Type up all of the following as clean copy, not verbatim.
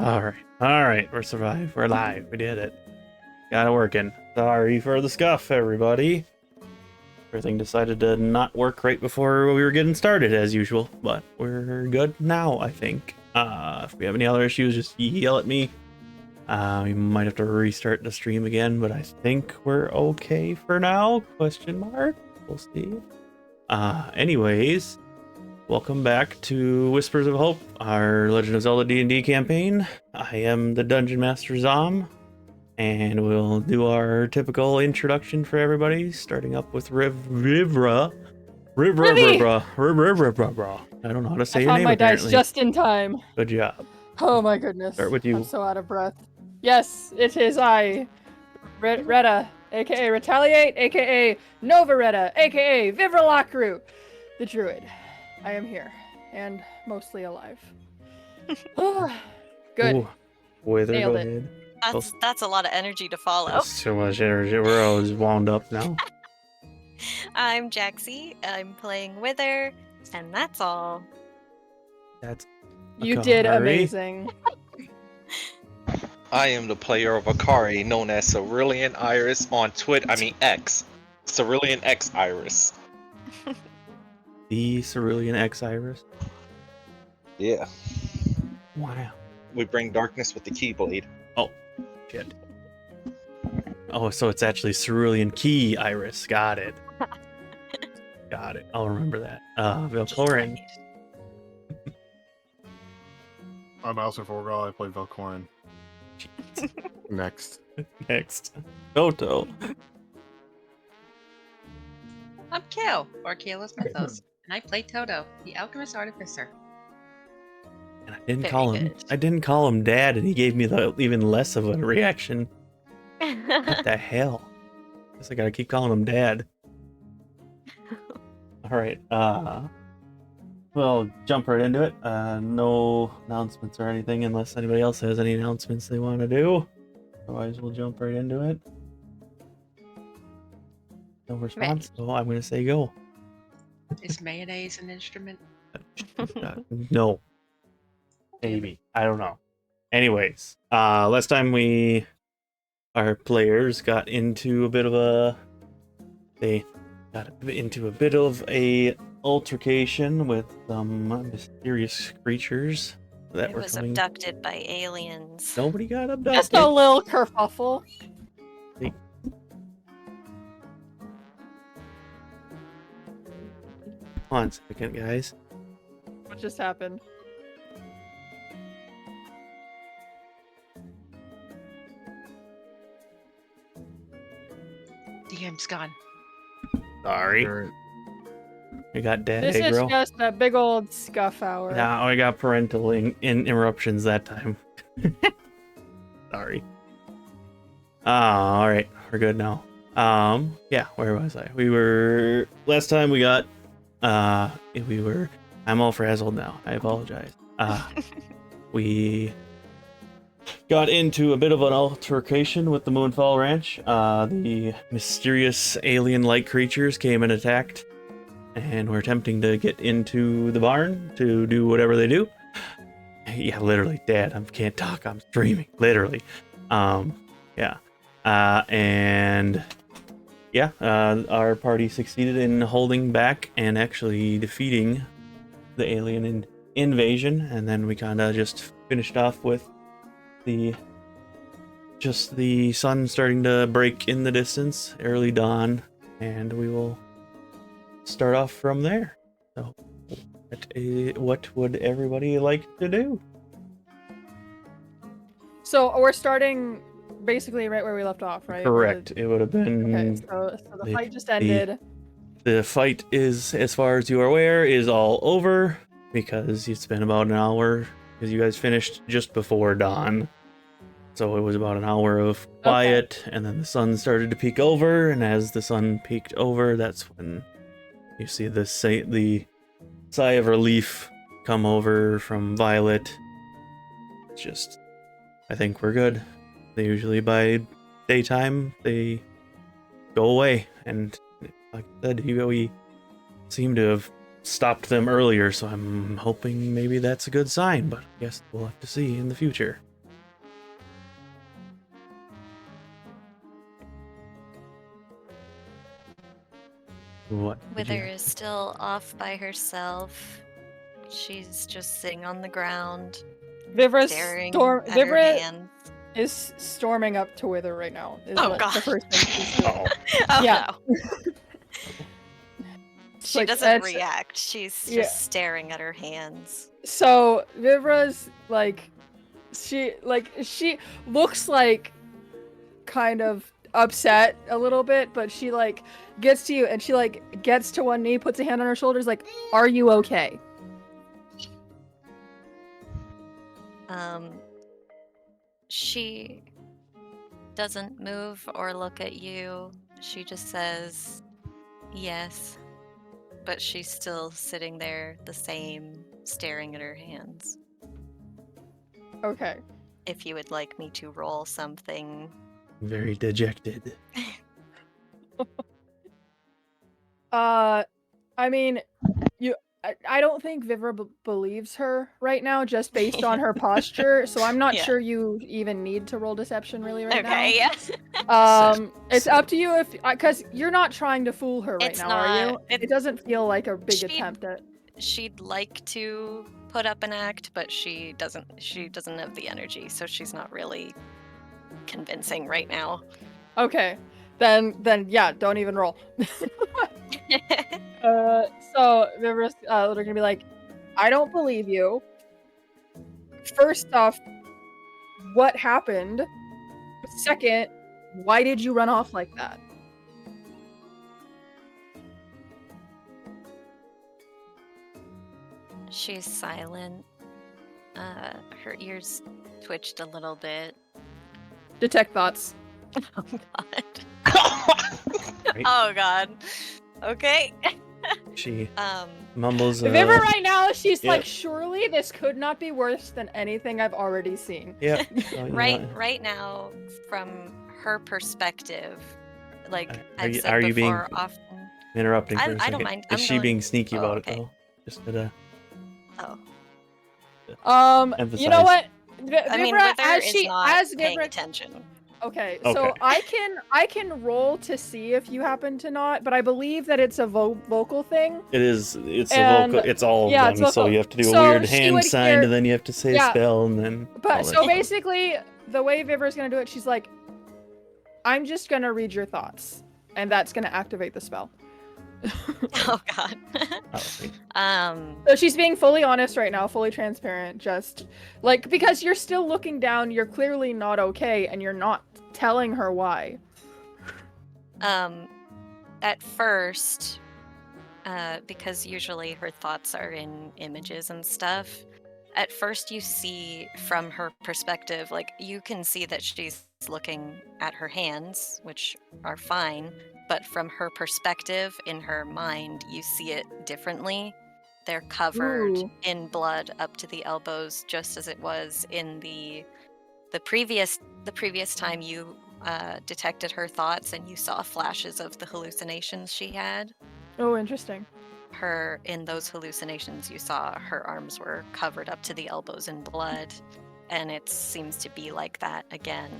Alright, we're survived. We're alive. We did it. Got it working. Sorry for the scuff, everybody. Everything decided to not work right before we were getting started, as usual. But we're good now, I think. If we have any other issues, just yell at me. We might have to restart the stream again, but I think we're okay for now? Question mark? We'll see. Anyways, welcome back to Whispers of Hope, our Legend of Zelda D&D campaign. I am the Dungeon Master Zom, and we'll do our typical introduction for everybody, starting up with Vivra. I don't know how to say your name, my apparently. dice just in time. Good job. Oh my goodness. Start with you. I'm so out of breath. Yes, it is I, Retta, aka Rhettaliate, aka Nova Retta, aka Vivra, the druid. I am here, and mostly alive. Good. Ooh, Wythr, Nailed go it. ahead. That's a lot of energy to follow. That's too much energy. We're always wound up now. I'm Jaxi. I'm playing Wythr, and that's all. That's You Akari. did amazing. I am the player of Akari, known as CeruleanxIris on X. CeruleanxIris. The CeruleanxIris. Yeah. Wow. We bring darkness with the Keyblade. Oh, shit. Oh, so it's actually Cerulean Key Iris. Got it. Got it. I'll remember that. Velkorin. I'm AlistairForgall. I play Velkorin. Next. Next. Toto. I'm Kael, or KaelosMythos, and I play Toto, the Alchemist Artificer. And I didn't Very call him. good. I didn't call him Dad, and he gave me the even less of a reaction. What the hell? Guess I gotta keep calling him Dad. All right. Well, jump right into it. No announcements or anything, unless anybody else has any announcements they want to do. Otherwise, we'll jump right into it. No response. So I'm gonna say go. Is mayonnaise an instrument? No. Maybe. I don't know. Anyways, last time our players got into a bit of a altercation with some mysterious creatures that I were was coming. abducted by aliens. Nobody got abducted. Just a little kerfuffle. Hold on a second, guys. What just happened? DM's gone. Sorry. Alright. We got dad This is aggro. just a big old scuff hour. Now I got parental interruptions that time. Sorry. All right, we're good now. Yeah, where was I? Last time we got, I'm all frazzled now. I apologize. We got into a bit of an altercation with the Moonfall Ranch. The mysterious alien-like creatures came and attacked, and were attempting to get into the barn to do whatever they do. Yeah, literally, Dad, I can't talk. I'm streaming, literally. Yeah. Our party succeeded in holding back and actually defeating the alien invasion, and then we kind of just finished off with the sun starting to break in the distance, early dawn, and we will start off from there. So, what would everybody like to do? So we're starting basically right where we left off, right? Correct. It would have been. Okay, so the fight just ended. The fight is, as far as you are aware, is all over because it's been about an hour because you guys finished just before dawn. So it was about an hour of quiet, and then the sun started to peek over, and as the sun peeked over, that's when you see the sigh of relief come over from Violet. It's just, I think we're good. They usually by daytime they go away, and like I said, we seem to have stopped them earlier, so I'm hoping maybe that's a good sign, but I guess we'll have to see in the future. What? did you- Wythr is still off by herself. She's just sitting on the ground, Vivra's staring storm. at her Vivra hands. is storming up to Wythr right now. Is Oh, what God. the first thing she's doing. Oh, Oh Yeah. no. It's She like, doesn't that's- react. She's Yeah. just staring at her hands. So Vivra's like, she looks like kind of upset a little bit, but she like gets to you and she like gets to one knee, puts a hand on her shoulders, like, "Are you okay?" She doesn't move or look at you. She just says, yes. But she's still sitting there the same, staring at her hands. Okay. If you would like me to roll something. very dejected. I mean, I don't think Vivra believes her right now, just based on her posture. So I'm not Yeah. sure you even need to roll deception really right Okay, yeah. now. It's up to you if, because you're not trying to fool her right It's now, are you? not. It doesn't feel like a big She'd- attempt at. She'd like to put up an act, but she doesn't have the energy, so she's not really convincing right now. Okay, then yeah, don't even roll. So Vivra's they're gonna be like, I don't believe you. First off, what happened? Second, why did you run off like that? She's silent. Her ears twitched a little bit. Detect thoughts. Oh god. Right. Oh god. Okay. She Um mumbles. Vivra right now, she's Yep. like, surely this could not be worse than anything I've already seen. Yep. Oh, you right know, right now, from her perspective, like Are I've you- said are you being- before, often. interrupting for I a don't second. mind. Is I'm she going- being sneaky Oh, about okay. it though? Just to Oh, You know Emphasize. what? I mean, Vivra, Wythr as is she not as paying Vivra. attention. Okay, so Okay. I can roll to see if you happen to not, but I believe that it's a vocal thing. It is. It's And- a vocal. It's all yeah, of it's them. So vocal. you have to do a So weird she hand would sign, hear- and then you have to say Yeah. a spell, and then. all But that so stuff. basically, the way Vivra's gonna do it, she's like, I'm just gonna read your thoughts, and that's gonna activate the spell. Oh god. Oh, wait. So she's being fully honest right now, fully transparent, just like, because you're still looking down, you're clearly not okay, and you're not telling her why. At first, because usually her thoughts are in images and stuff, at first you see from her perspective, like, you can see that she's looking at her hands, which are fine, but from her perspective, in her mind, you see it differently. They're covered Ooh. in blood up to the elbows, just as it was in the previous time you detected her thoughts and you saw flashes of the hallucinations she had. Oh, interesting. In those hallucinations, you saw her arms were covered up to the elbows in blood, and it seems to be like that again.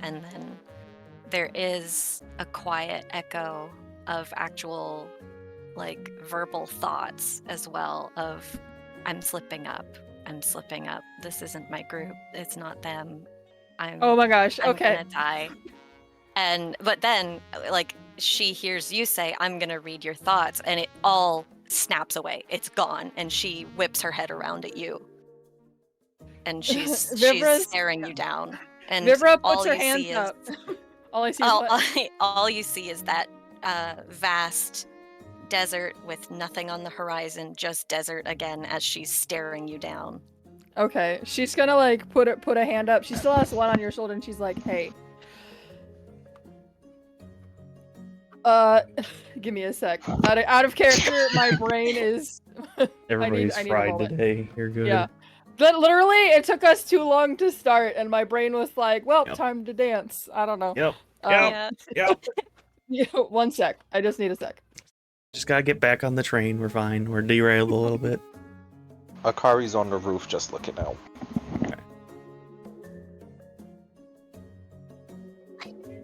And then there is a quiet echo of actual, like, verbal thoughts as well of, I'm slipping up, this isn't my group, it's not them, Oh my gosh. I'm Okay. gonna die. But then, like, she hears you say, I'm gonna read your thoughts, and it all snaps away. It's gone, and she whips her head around at you. And she's Vivra's- staring you down. And Vivra all puts her you hands see is, up. All I see is what? all you see is that vast desert with nothing on the horizon, just desert again as she's staring you down. Okay, she's gonna like put a hand up. She still has one on your shoulder, and she's like, "Hey, give me a sec. Out of character, my brain is Everybody's I need a fried moment. today. You're good. yeah." But literally, it took us too long to start, and my brain was like, "Well, Yep. time to dance." I don't know. Yep. Yeah. Yep. One sec. I just need a sec. Just gotta get back on the train. We're fine. We're derailed a little bit. Akari's on the roof just looking out.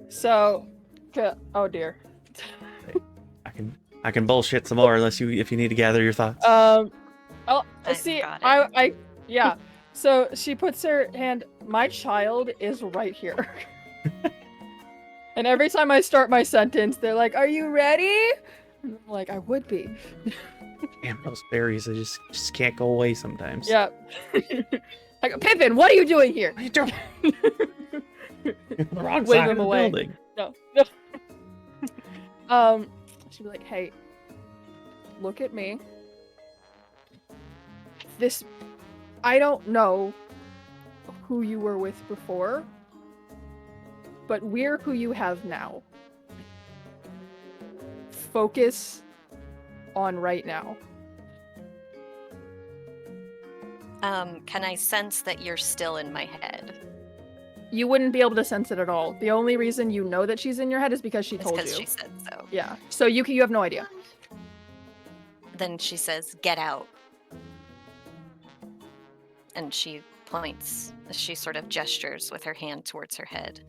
So, oh dear. I can bullshit some more if you need to gather your thoughts. Oh, I've see, got it. yeah. So she puts her hand. My child is right here. And every time I start my sentence, they're like, "Are you ready?" And I'm like, "I would be." Damn, those berries, they just can't go away sometimes. Yeah. I go, Pippin, what are you doing here? What are you doing? The wrong Wave side him of the away. building. No. She'd be like, "Hey, look at me. I don't know who you were with before, but we're who you have now. Focus on right now." Can I sense that you're still in my head? You wouldn't be able to sense it at all. The only reason you know that she's in your head is because she It's told you. because she said so. Yeah. So you have no idea. Then she says, "Get out." And she points, she sort of gestures with her hand towards her head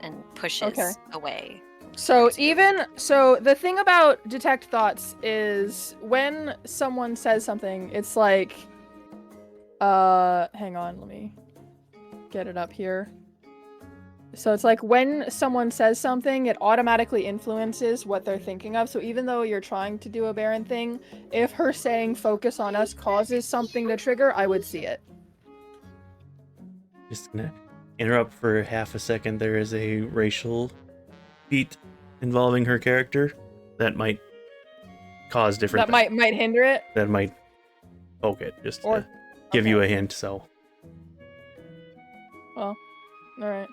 and pushes away. So towards you. the thing about detect thoughts is when someone says something, it's like, hang on, let me get it up here. So it's like when someone says something, it automatically influences what they're thinking of. So even though you're trying to do a Baron thing, if her saying focus on us causes something to trigger, I would see it. Just gonna interrupt for half a second. There is a racial feat involving her character that might cause different. That might hinder it. That might poke it, just Or- to give you a hint. So Well, all right.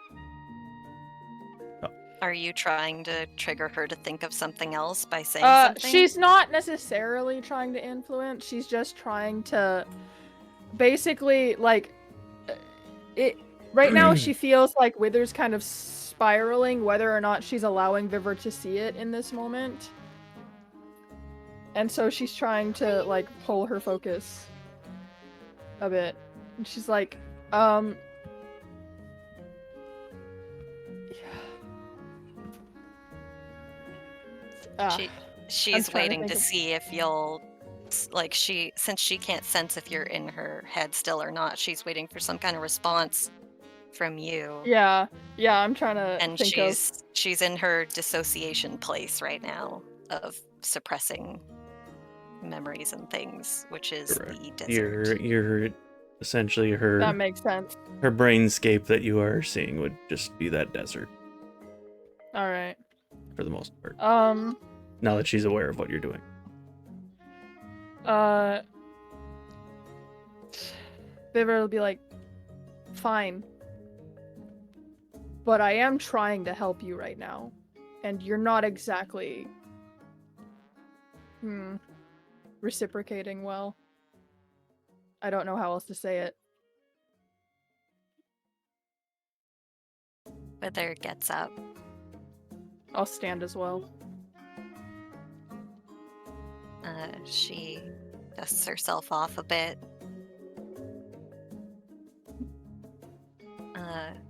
Are you trying to trigger her to think of something else by saying something? She's not necessarily trying to influence. She's just trying to basically like it right now she feels like Wythr's kind of spiraling whether or not she's allowing Vivra to see it in this moment. And so she's trying to like pull her focus a bit. And she's like, She's trying to waiting think to of- see if you'll like since she can't sense if you're in her head still or not, she's waiting for some kind of response from you. yeah, I'm trying to And think of she's in her dissociation place right now of suppressing memories and things, which is Correct. the desert. you're essentially her that makes sense. her brainscape that you are seeing would just be that desert All right. for the most part. Now that she's aware of what you're doing. Vivra will be like, fine. But I am trying to help you right now. And you're not exactly reciprocating well. I don't know how else to say it. Wythr gets up. I'll stand as well. She dusts herself off a bit.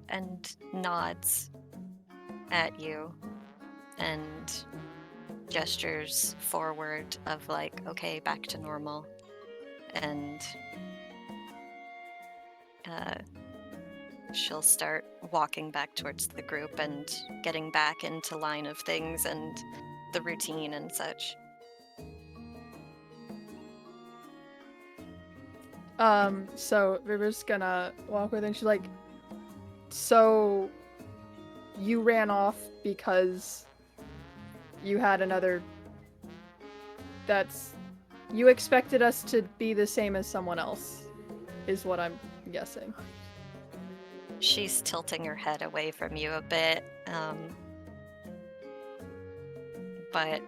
And nods at you and gestures forward of like, okay, back to normal. And she'll start walking back towards the group and getting back into line of things and the routine and such. So River's gonna walk with her and she's like, so you ran off because you had another you expected us to be the same as someone else, is what I'm guessing. She's tilting her head away from you a bit, but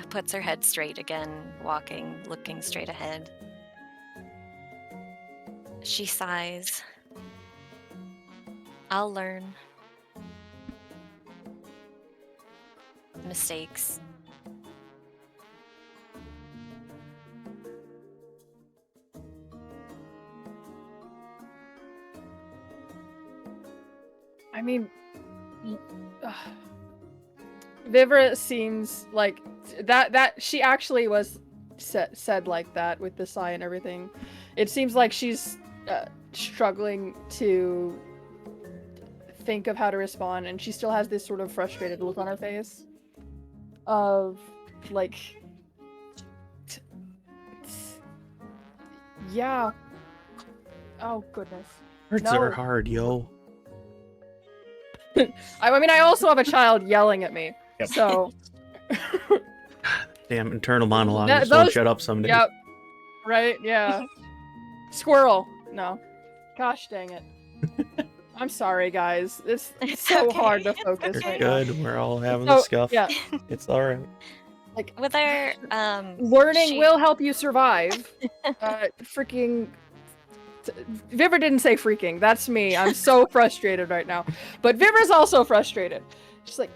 puts her head straight again, walking, looking straight ahead. She sighs. I'll learn. Mistakes. I mean, Vivra seems like that she actually was said like that with the sigh and everything. It seems like she's struggling to think of how to respond, and she still has this sort of frustrated look on her face of like yeah. Oh goodness. Words No. are hard, yo. I mean, I also have a child yelling at me. Yep. So Damn internal monologue That- just won't those- shut up someday. yep. Right, yeah. Squirrel. No. Gosh dang it. I'm sorry, guys. It's It's so okay. hard to It's focus It's okay. right now. good. We're all having So, the scuff. yeah. It's alright. Like Whether learning she- will help you survive. Freaking Vivra didn't say freaking. That's me. I'm so frustrated right now. But Vivra's also frustrated. She's like,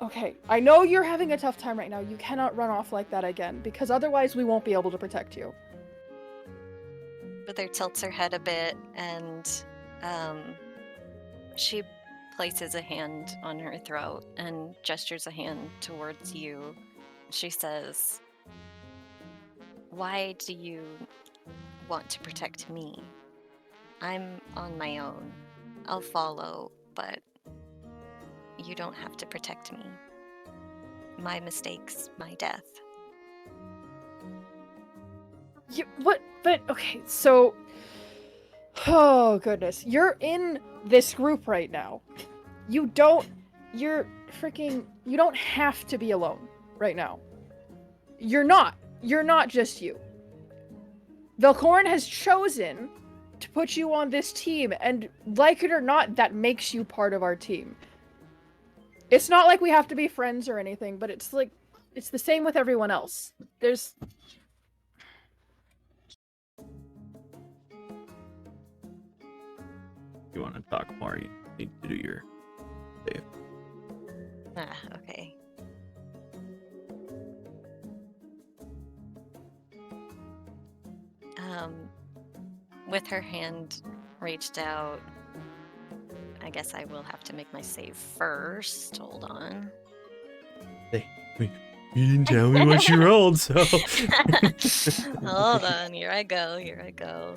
okay, I know you're having a tough time right now. You cannot run off like that again, because otherwise we won't be able to protect you. Whether tilts her head a bit and she places a hand on her throat and gestures a hand towards you. She says, "Why do you want to protect me? I'm on my own. I'll follow, but you don't have to protect me. My mistakes, my death." What? But, okay, so... Oh, goodness. You're in this group right now. You don't have to be alone right now. You're not. You're not just you. Velkorin has chosen to put you on this team, and like it or not, that makes you part of our team. It's not like we have to be friends or anything, but it's like, it's the same with everyone else. There's... You want to talk more, you need to do your save. Okay. With her hand reached out, I guess I will have to make my save first. Hold on. Hey, you didn't tell me what you rolled, so... Hold on. Here I go. Here I go.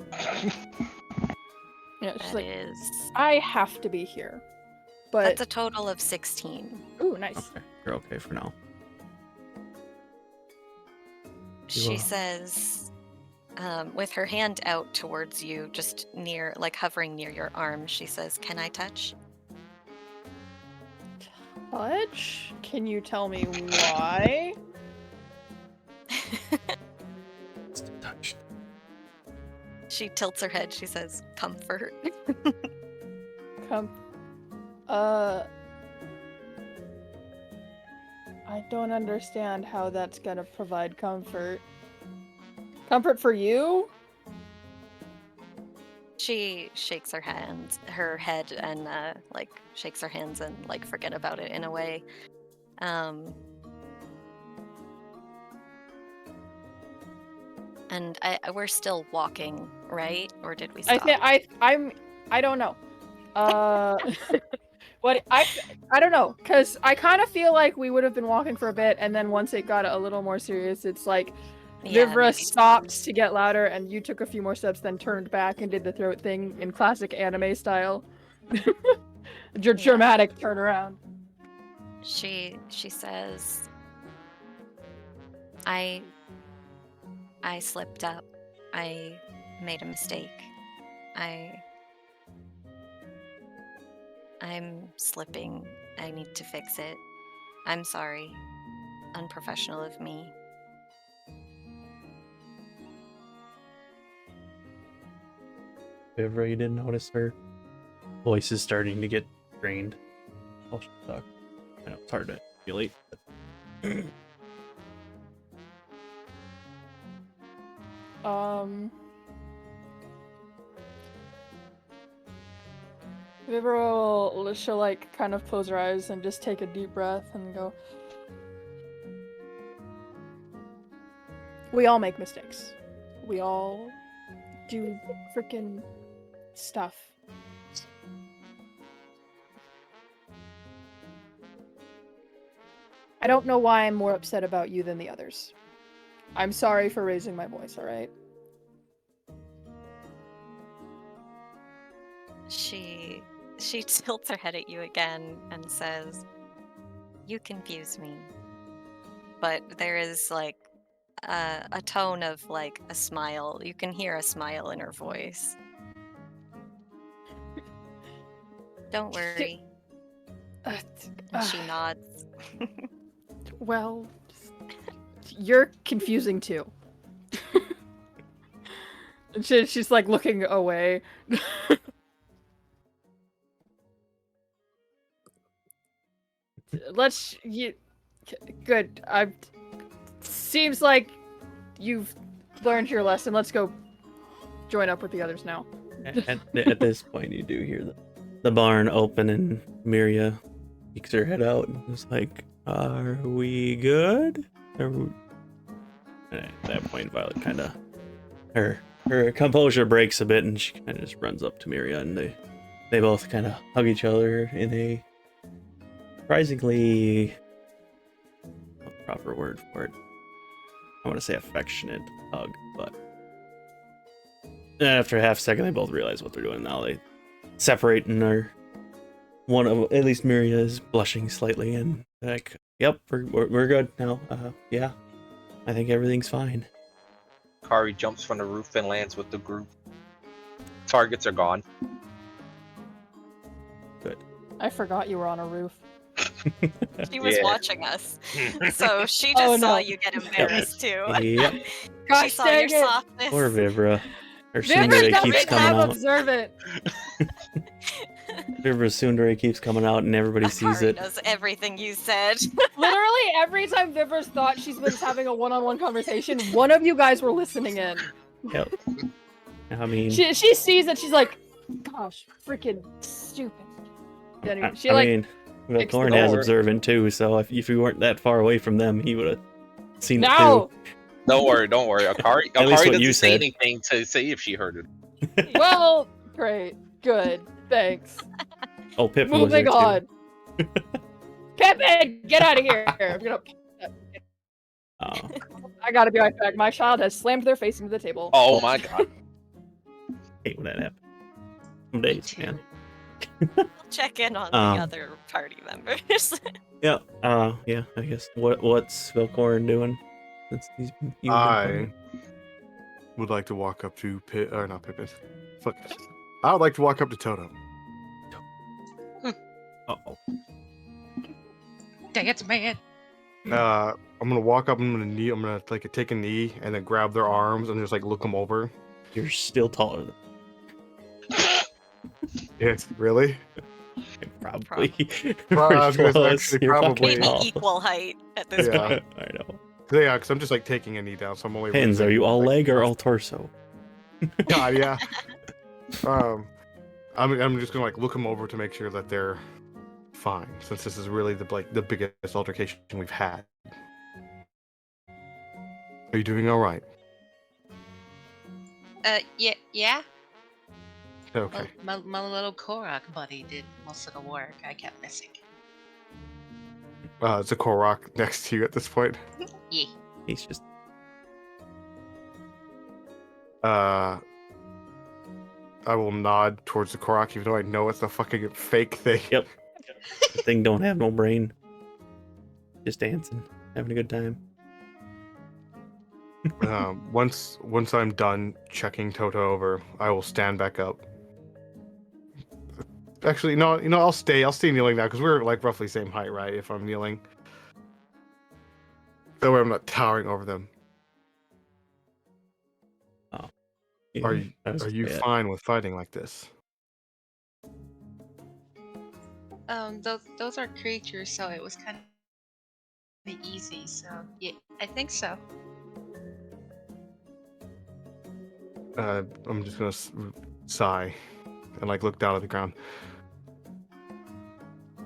Yeah, she's That like, is. I have to be here. But... That's a total of 16. Ooh, nice. Okay, you're okay for now. She are. says, with her hand out towards you, just near, like hovering near your arm, she says, "Can I touch?" Touch? Can you tell me why? It's touched. She tilts her head. She says, "Comfort." I don't understand how that's gonna provide comfort. Comfort for you? She shakes her head, and like shakes her hands and like forget about it in a way. And we're still walking, right? Or did we stop? I don't know. What I don't know, cause I kind of feel like we would have been walking for a bit, and then once it got a little more serious, it's like Yeah, Vivra maybe stopped to get louder, and you took a few more steps, then turned back and did the throat thing in classic anime style. Dramatic turnaround. She says, I slipped up. I made a mistake. I'm slipping. I need to fix it. I'm sorry. Unprofessional of me. Vivra, you didn't notice her voice is starting to get drained. Oh, she talk. I know it's hard to articulate. But... Vivra she'll like kind of close her eyes and just take a deep breath and go, we all make mistakes. We all do freaking stuff. I don't know why I'm more upset about you than the others. I'm sorry for raising my voice, alright? She tilts her head at you again and says, "You confuse me." But there is like a tone of like a smile. You can hear a smile in her voice. Don't worry. And she nods. Well, you're confusing too. And she's like looking away. Good. Seems like you've learned your lesson. Let's go join up with the others now. At this point, you do hear the barn open and Miria peeks her head out and is like, "Are we good?" And at that point, Violet kind of her composure breaks a bit, and she kind of just runs up to Miria, and they both kind of hug each other in a surprisingly, what's the proper word for it? I want to say affectionate hug, but after a half second, they both realize what they're doing. Now they separate and are one of, at least Miria is blushing slightly and like, "Yep, we're good now. Yeah, I think everything's fine." Akari jumps from the roof and lands with the group. Targets are gone. Good. I forgot you were on a roof. She was Yeah. watching us, so she just saw no. you get embarrassed too. Yep. She Gosh saw your dang it. softness. Poor Vivra. Her Vivra's tsundere not keeps big coming time out. observant. Vivra's tsundere keeps coming out, and everybody sees Akari it. knows everything you said. Literally every time Vivra's thought she's been having a one-on-one conversation, one of you guys were listening in. Yep. I mean, She sees it, she's like, "Gosh, freaking stupid." Anyway, she I mean, picks the Velkorin has door. observant too, so if you weren't that far away from them, he would have seen No! it Don't worry. Akari, At least Akari what you doesn't say said. anything to say if she heard it. too. Well, great. Good. Thanks. Oh, Pippin was there Moving too. on. Pippin, get out of here. I'm gonna... Oh, I gotta be right back. My child has slammed their face into the table. Oh my god. hate when that happens. Some days, man. Check in on Um, the other party members. Yeah. Yeah. I guess what's Velkorin doing since you've been I playing? would like to walk up to not Pippin. Fuck. I would like to walk up to Toto. Uh-oh. Dance man. I'm gonna walk up. I'm gonna like take a knee and then grab their arms and just like look them over. You're still taller than Yes, really? probably. I was gonna say, Close. actually, You're fucking probably. Maybe tall. equal height at this Yeah. point. I know. Yeah, because I'm just like taking a knee down, so I'm only. Pins, are raising, you all like, leg or all torso? God, yeah. I'm just gonna like look them over to make sure that they're fine, since this is really the biggest altercation we've had. Are you doing all right? Yeah. Okay. My little Korok buddy did most of the work. I kept missing. It's a Korok next to you at this point. Yeah. He's just I will nod towards the Korok, even though I know it's a fucking fake thing. Yep. The thing don't have no brain. Just dancing, having a good time. Once I'm done checking Toto over, I will stand back up. Actually, no, I'll stay kneeling now because we're like roughly same height, right? If I'm kneeling, that way I'm not towering over them. Yeah, Are you that was bad. fine with fighting like this? Those are creatures, so it was kind of easy. So yeah, I think so. I'm just gonna sigh and like look down at the ground.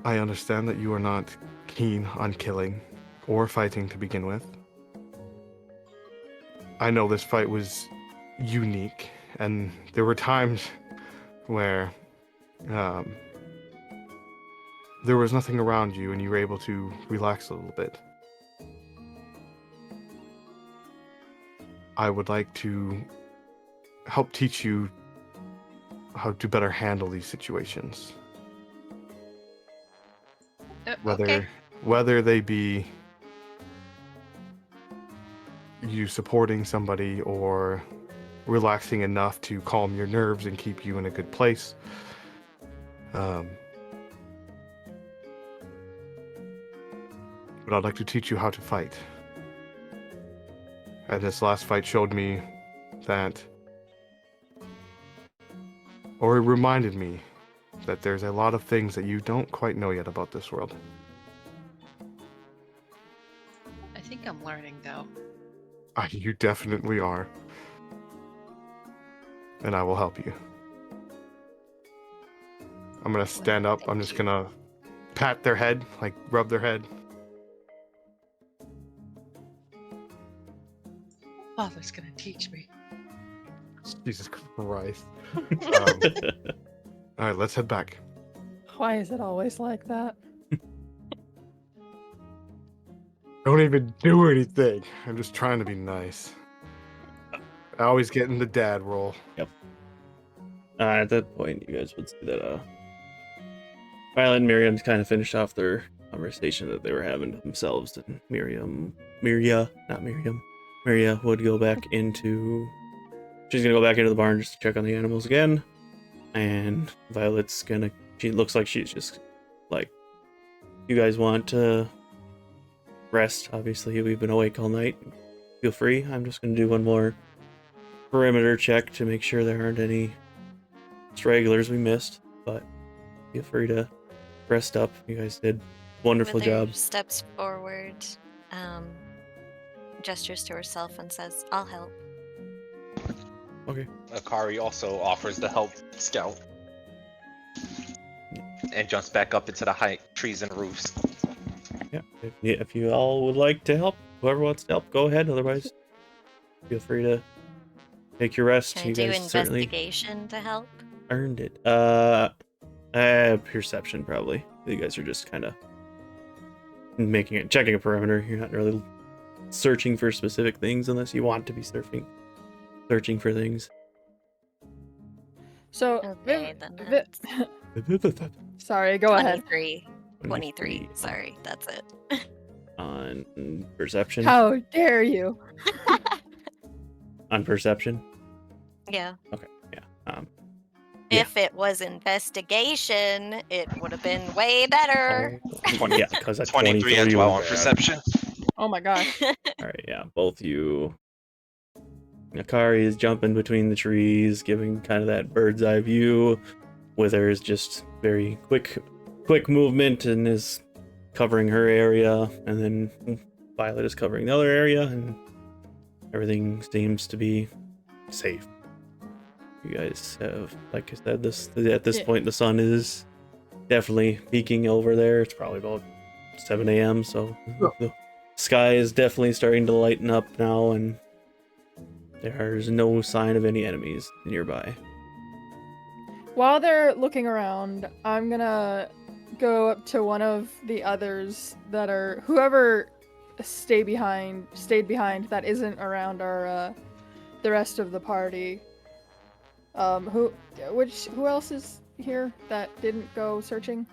I understand that you are not keen on killing or fighting to begin with. I know this fight was unique, and there were times where there was nothing around you and you were able to relax a little bit, I would like to help teach you how to better handle these situations. Okay. Whether they be you supporting somebody or relaxing enough to calm your nerves and keep you in a good place. But I'd like to teach you how to fight. And this last fight showed me that, or it reminded me that there's a lot of things that you don't quite know yet about this world. I think I'm learning though. You definitely are. And I will help you. I'm gonna stand up. I'm just gonna pat their head, like rub their head. Father's gonna teach me. Jesus Christ. All right, let's head back. Why is it always like that? Don't even do anything. I'm just trying to be nice. I always get in the dad role. At that point, you guys would see that Violet and Miriam kind of finished off their conversation that they were having themselves, and Miria would go back into. She's gonna go back into the barn just to check on the animals again, and Violet's gonna. She looks like she's just like, you guys want to rest. Obviously, we've been awake all night. Feel free. I'm just gonna do one more perimeter check to make sure there aren't any stragglers we missed, but feel free to rest up. You guys did wonderful job. Steps forward, gestures to herself and says, "I'll help." Okay. Akari also offers to help scout. And jumps back up into the high trees and roofs. Yeah. If you all would like to help, whoever wants to help, go ahead. Otherwise, feel free to take your rest. Can I You do guys certainly investigation to help? earned it. Perception probably. You guys are just kind of checking a perimeter. You're not really searching for specific things unless you want to be searching for things. So, Okay, then that's sorry, go ahead. 23. Sorry, that's it. On perception. How dare you? On perception. Yeah. Okay. Yeah. If it was investigation, it would have been way better. 20, yeah, because at 23 as 23 well on was- perception. Oh my gosh. All right, yeah, both you. Akari is jumping between the trees, giving kind of that bird's eye view. Wythr is just very quick movement and is covering her area, and then Violet is covering the other area, and everything seems to be safe. You guys have, like I said, at this point the sun is definitely peaking over there. It's probably about 7 a.m. So the sky is definitely starting to lighten up now, and there's no sign of any enemies nearby. While they're looking around, I'm gonna go up to one of the others that are whoever stayed behind that isn't around our the rest of the party. Who else is here that didn't go searching?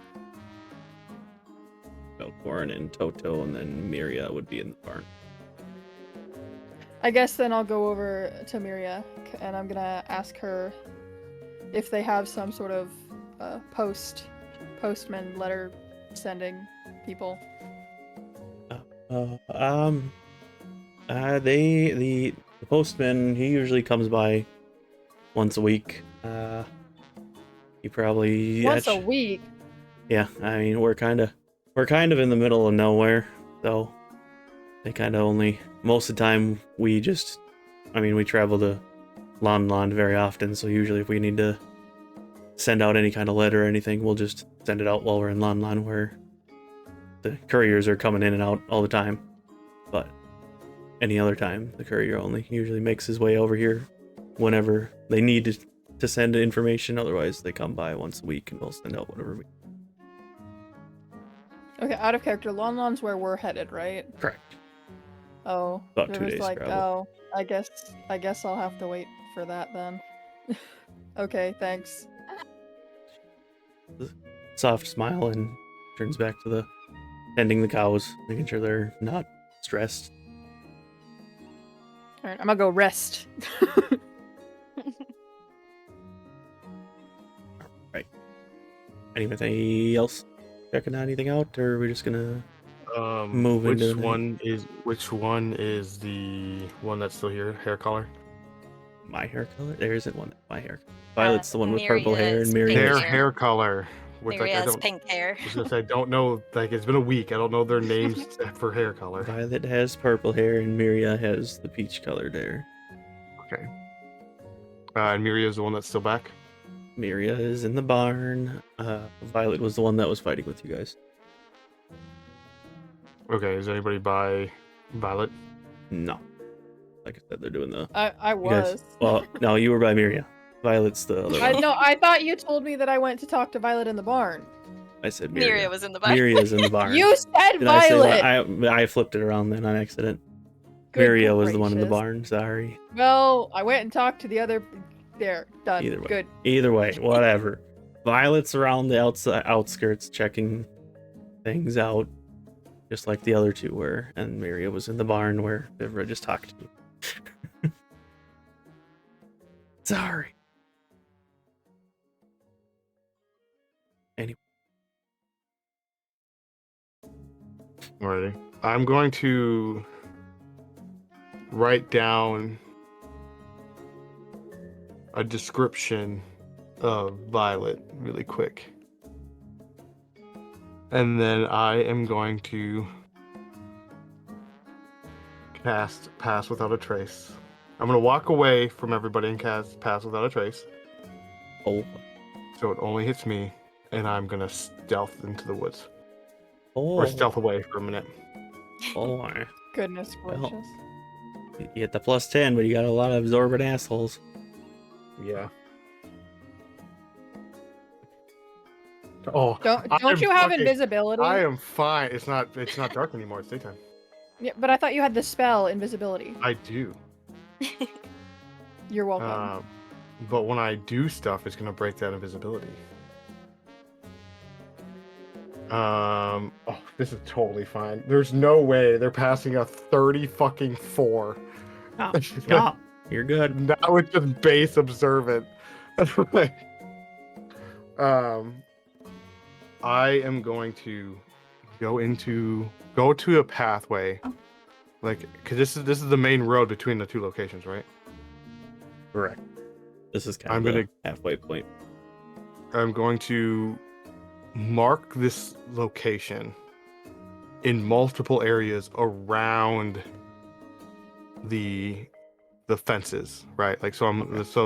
Velkorin and Toto, and then Miria would be in the barn. I guess then I'll go over to Miria and I'm gonna ask her if they have some sort of postman letter sending people. The postman, he usually comes by once a week. He probably Once a week. Yeah, I mean we're kind of in the middle of nowhere, so they kind of only most of the time we travel to Lon very often, so usually if we need to send out any kind of letter or anything, we'll just send it out while we're in Lon where the couriers are coming in and out all the time. But any other time, the courier only usually makes his way over here whenever they need to send information. Otherwise, they come by once a week and we'll send out whatever we. Okay, out of character. Lon where we're headed, right? Correct. Oh, About there 2 was days like, travel. oh, I guess I'll have to wait for that then. Okay, thanks. Soft smile and turns back to the tending the cows, making sure they're not stressed. All right, I'm gonna go rest. Anybody else checking anything out, or are we just gonna move which into the night? which one is the one that's still here? Hair color? My hair color? There isn't one. My hair. Violet's the one with Miria purple hair, and is Miriam. pink Hair hair. hair color. Which like I Miria's don't. pink hair. I was gonna say I don't know. Like it's been a week. I don't know their names for hair color. Violet has purple hair, and Miria has the peach colored hair. Okay. And Miria's the one that's still back. Miria is in the barn. Violet was the one that was fighting with you guys. Okay. Is anybody by Violet? No. Like I said, they're doing the. I You guys, was. well, no, you were by Miria. Violet's the other one. No, I thought you told me that I went to talk to Violet in the barn. I said Miria Miria. was in the barn. Miria's in the barn. You said Did I say Violet. I flipped it around then on accident. Good Miria was the one in the gracious. barn. Sorry. Well, I went and talked to the other. There, done. Either way. Good. Either way, whatever. Violet's around the outskirts checking things out, just like the other two were, and Miria was in the barn where Vivra just talked to you. Sorry. Anyway, Alrighty. I'm going to write down a description of Violet really quick. And then I am going to cast Pass Without a Trace. I'm going to walk away from everybody and cast Pass Without a Trace. oh, So it only hits me, and I'm going to stealth into the woods. oh, Or stealth away for a minute. oh. Goodness Well. gracious. You get the +10, but you got a lot of absorbent assholes. Yeah. Oh, Don't I'm you have fucking- invisibility? I am fine. It's not dark anymore. It's daytime. Yeah, but I thought you had the spell invisibility. I do. You're welcome. But when I do stuff, it's gonna break that invisibility. Oh, this is totally fine. There's no way they're passing a 30 fucking 4. Oh, yeah, you're good. Now it's just base observant. I am going to go to a pathway, like, cause this is the main road between the two locations, right? Correct. This is kind I'm of gonna- the halfway point. I'm going to mark this location in multiple areas around the fences, right? Like, so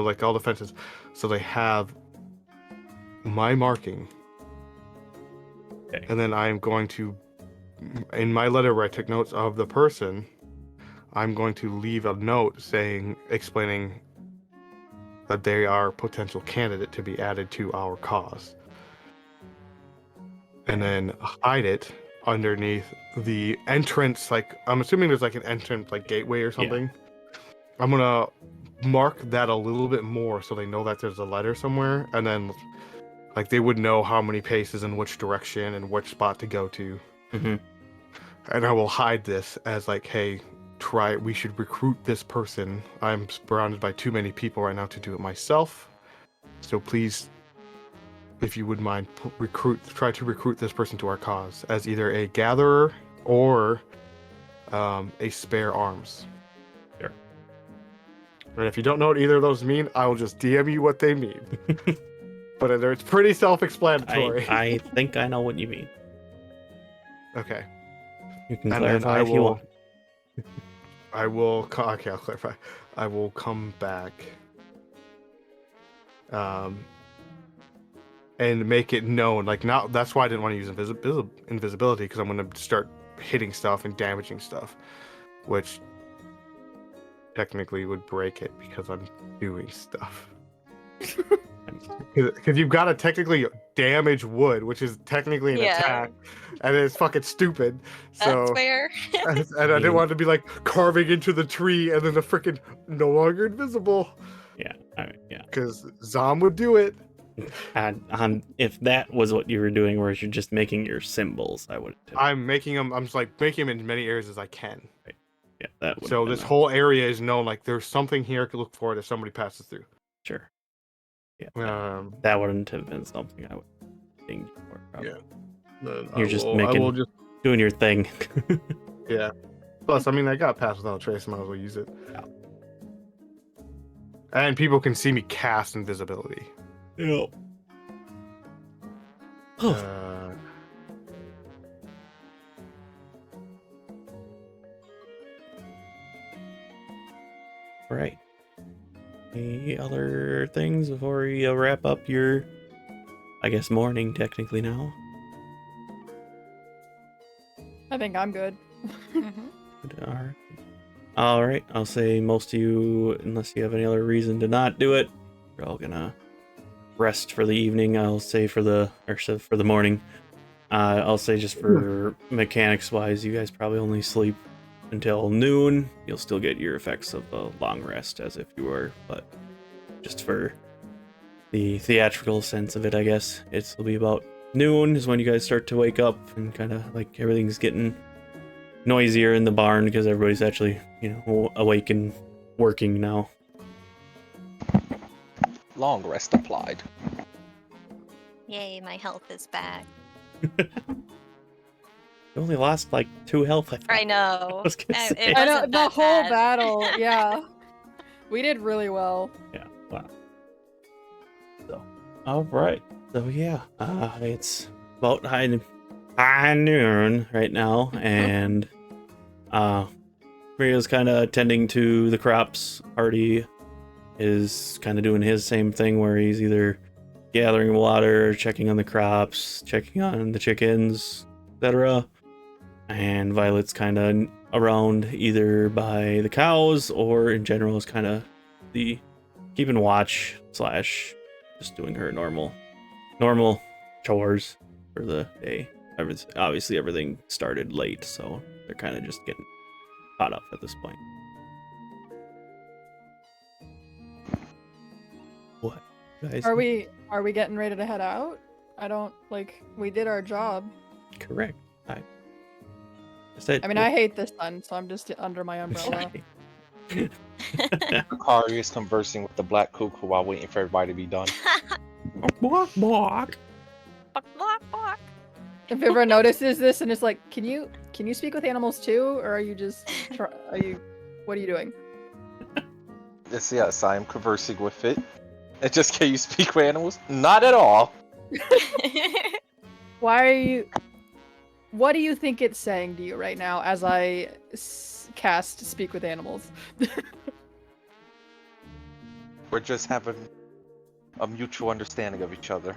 like all the fences, so they have my marking. Okay. And then I'm going to, in my letter where I took notes of the person, I'm going to leave a note explaining that they are a potential candidate to be added to our cause. And then hide it underneath the entrance, like, I'm assuming there's like an entrance, like gateway or something. I'm gonna mark that a little bit more so they know that there's a letter somewhere, and then like they would know how many paces in which direction and which spot to go to. Mm-hmm. And I will hide this as like, hey, we should recruit this person. I'm surrounded by too many people right now to do it myself. So please, if you would mind, try to recruit this person to our cause as either a gatherer or a spare arms. Sure. And if you don't know what either of those mean, I will just DM you what they mean. But it's pretty self-explanatory. I think I know what you mean. Okay. You can And then clarify if you want. Okay, I'll clarify. I will come back and make it known. Like, now, that's why I didn't want to use invisibility, because I'm going to start hitting stuff and damaging stuff, which technically would break it because I'm doing stuff. I Because you've got to technically damage wood, which is technically an Yeah. attack, and it's fucking stupid. So, That's fair. and I didn't want it to be like carving into the tree and then the freaking no longer invisible. Yeah, yeah. Because Zom would do it. And if that was what you were doing, where you're just making your symbols, I would. I'm making them. I'm just like making them in as many areas as I can. Right. Yeah, that would. So this whole area is known. Like there's something here to look for it if somebody passes through. Sure. Yeah. That wouldn't have been something I would think for. Probably. Yeah. You're just doing your thing. Yeah. Plus, I mean, I got passed without a trace. I might as well use it. Yeah. And people can see me cast invisibility. Yep. Right. Any other things before we wrap up your, I guess, morning technically now? I think I'm good. All right. I'll say most of you, unless you have any other reason to not do it, you're all gonna rest for the evening. I'll say for the morning. I'll say just for mechanics wise, you guys probably only sleep until noon. You'll still get your effects of a long rest as if you were, but just for the theatrical sense of it, I guess it'll be about noon is when you guys start to wake up and kind of like everything's getting noisier in the barn because everybody's actually, awake and working now. Long rest applied. Yay, my health is back. You only lost like 2 health. I know. I know the whole battle. Yeah, we did really well. Yeah. Wow. So, all right. So yeah, it's about high noon right now, and Maria's kind of tending to the crops. Artie is kind of doing his same thing where he's either gathering water, checking on the crops, checking on the chickens, etc. And Violet's kind of around either by the cows or in general is kind of the keeping watch / just doing her normal chores for the day. Obviously everything started late, so they're kind of just getting caught up at this point. What? Guys? Are we getting ready to head out? We did our job. Correct. I mean, I hate the sun, so I'm just under my umbrella. Akari is conversing with the black cuckoo while waiting for everybody to be done. Bark, bark. Bark, bark. If Vivra notices this and it's like, can you speak with animals too, or are you just what are you doing? Yes, I am conversing with it. And just can you speak with animals? Not at all. Why are you? What do you think it's saying to you right now as I cast Speak with Animals? We're just having a mutual understanding of each other.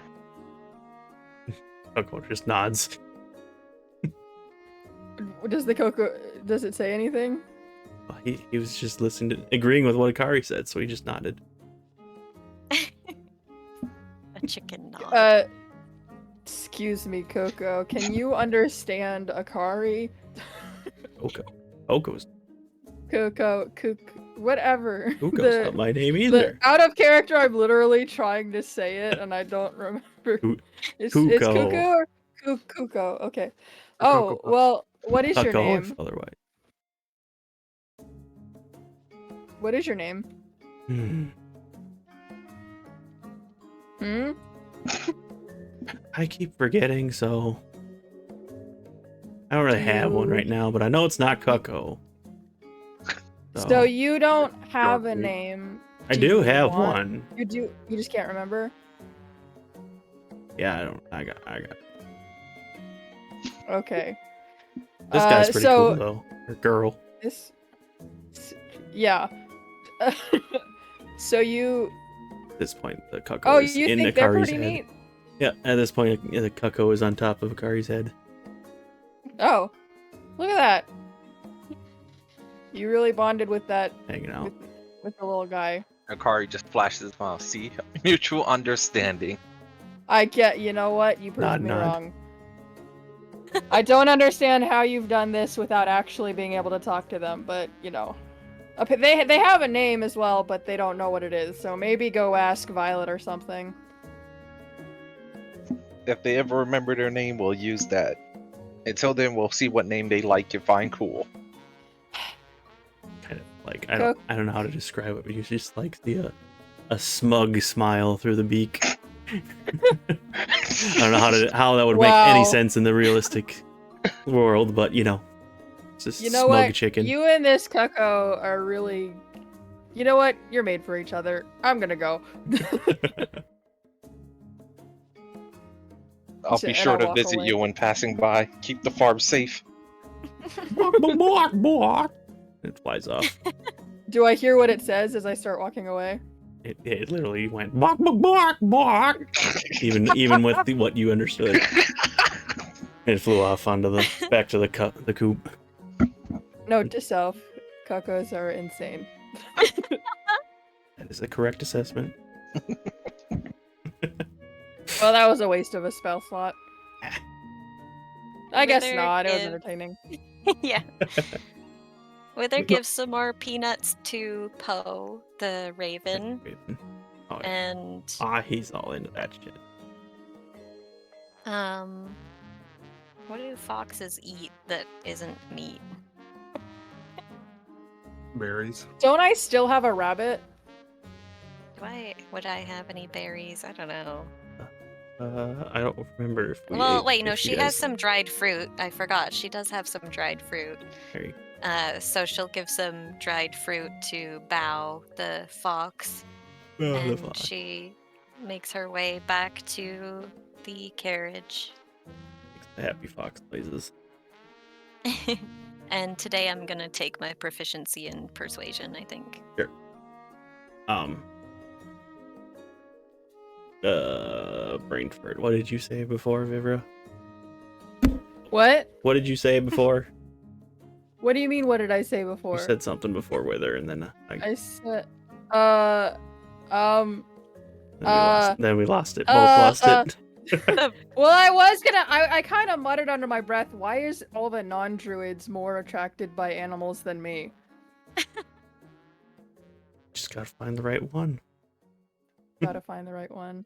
Coco just nods. Does it say anything? Well, he was just agreeing with what Akari said, so he just nodded. A chicken nod. Excuse me, Coco. Can you understand Akari? Coco's. Coco, whatever. Coco's not my name either. Out of character, I'm literally trying to say it, and I don't remember. It's Cuckoo or Cuckoo? Okay. Oh, well, what is your name? Otherwise. What is your name? I keep forgetting, so I don't really have one right now, but I know it's not Cuckoo. So you don't have a name. I do have one. You do. You just can't remember. Yeah, I don't. I got. Okay. This guy's pretty cool though. Or girl. Yeah. So you. At this point, the Cuckoo is in think they're Akari's pretty head. neat? Yeah, at this point, the Cuckoo is on top of Akari's head. Oh, look at that! You really bonded with that. Hanging out. With the little guy. Akari just flashes his smile. See, mutual understanding. I get. You know what? You proved Nod, me nod. wrong. I don't understand how you've done this without actually being able to talk to them, but you know, okay, they have a name as well, but they don't know what it is. So maybe go ask Violet or something. If they ever remember their name, we'll use that. Until then, we'll see what name they like and find cool. Kind of like I don't know how to describe it, but you just like see a smug smile through the beak. I don't know how that would make any Wow. sense in the realistic world, but you know, it's just You know smug what? chicken. You and this Cucko are really. You know what? You're made for each other. I'm gonna go. I'll be And sure I to walk visit away. you when passing by. Keep the farm safe. It flies off. Do I hear what it says as I start walking away? It literally went bark, bark, bark, bark. Even with what you understood. It flew off onto back to the coop. Note to self: Cuckos are insane. That is the correct assessment. Well, that was a waste of a spell slot. I guess Wythr not. It was gives- entertaining. Yeah. Wythr gives some more peanuts to Poe, the raven, Oh, yeah. and He's all into that shit. what do foxes eat that isn't meat? Berries. Don't I still have a rabbit? Would I have any berries? I don't know. I don't remember if we Well, ate- wait, no, if you she has guys- some dried fruit. I forgot. She does have some dried fruit. Very- So she'll give some dried fruit to Bao, the fox, Oh, the and fuck. she makes her way back to the carriage. The happy fox blazes. And today I'm gonna take my proficiency in persuasion, I think. Brainford, what did you say before, Vivra? What? What did you say before? What do you mean? What did I say before? You said something before Wythr, and then I said, then we lost it. Both lost it. Well, I was gonna. I kind of muttered under my breath. Why is all the non-druids more attracted by animals than me? Just gotta find the right one. Gotta find the right one.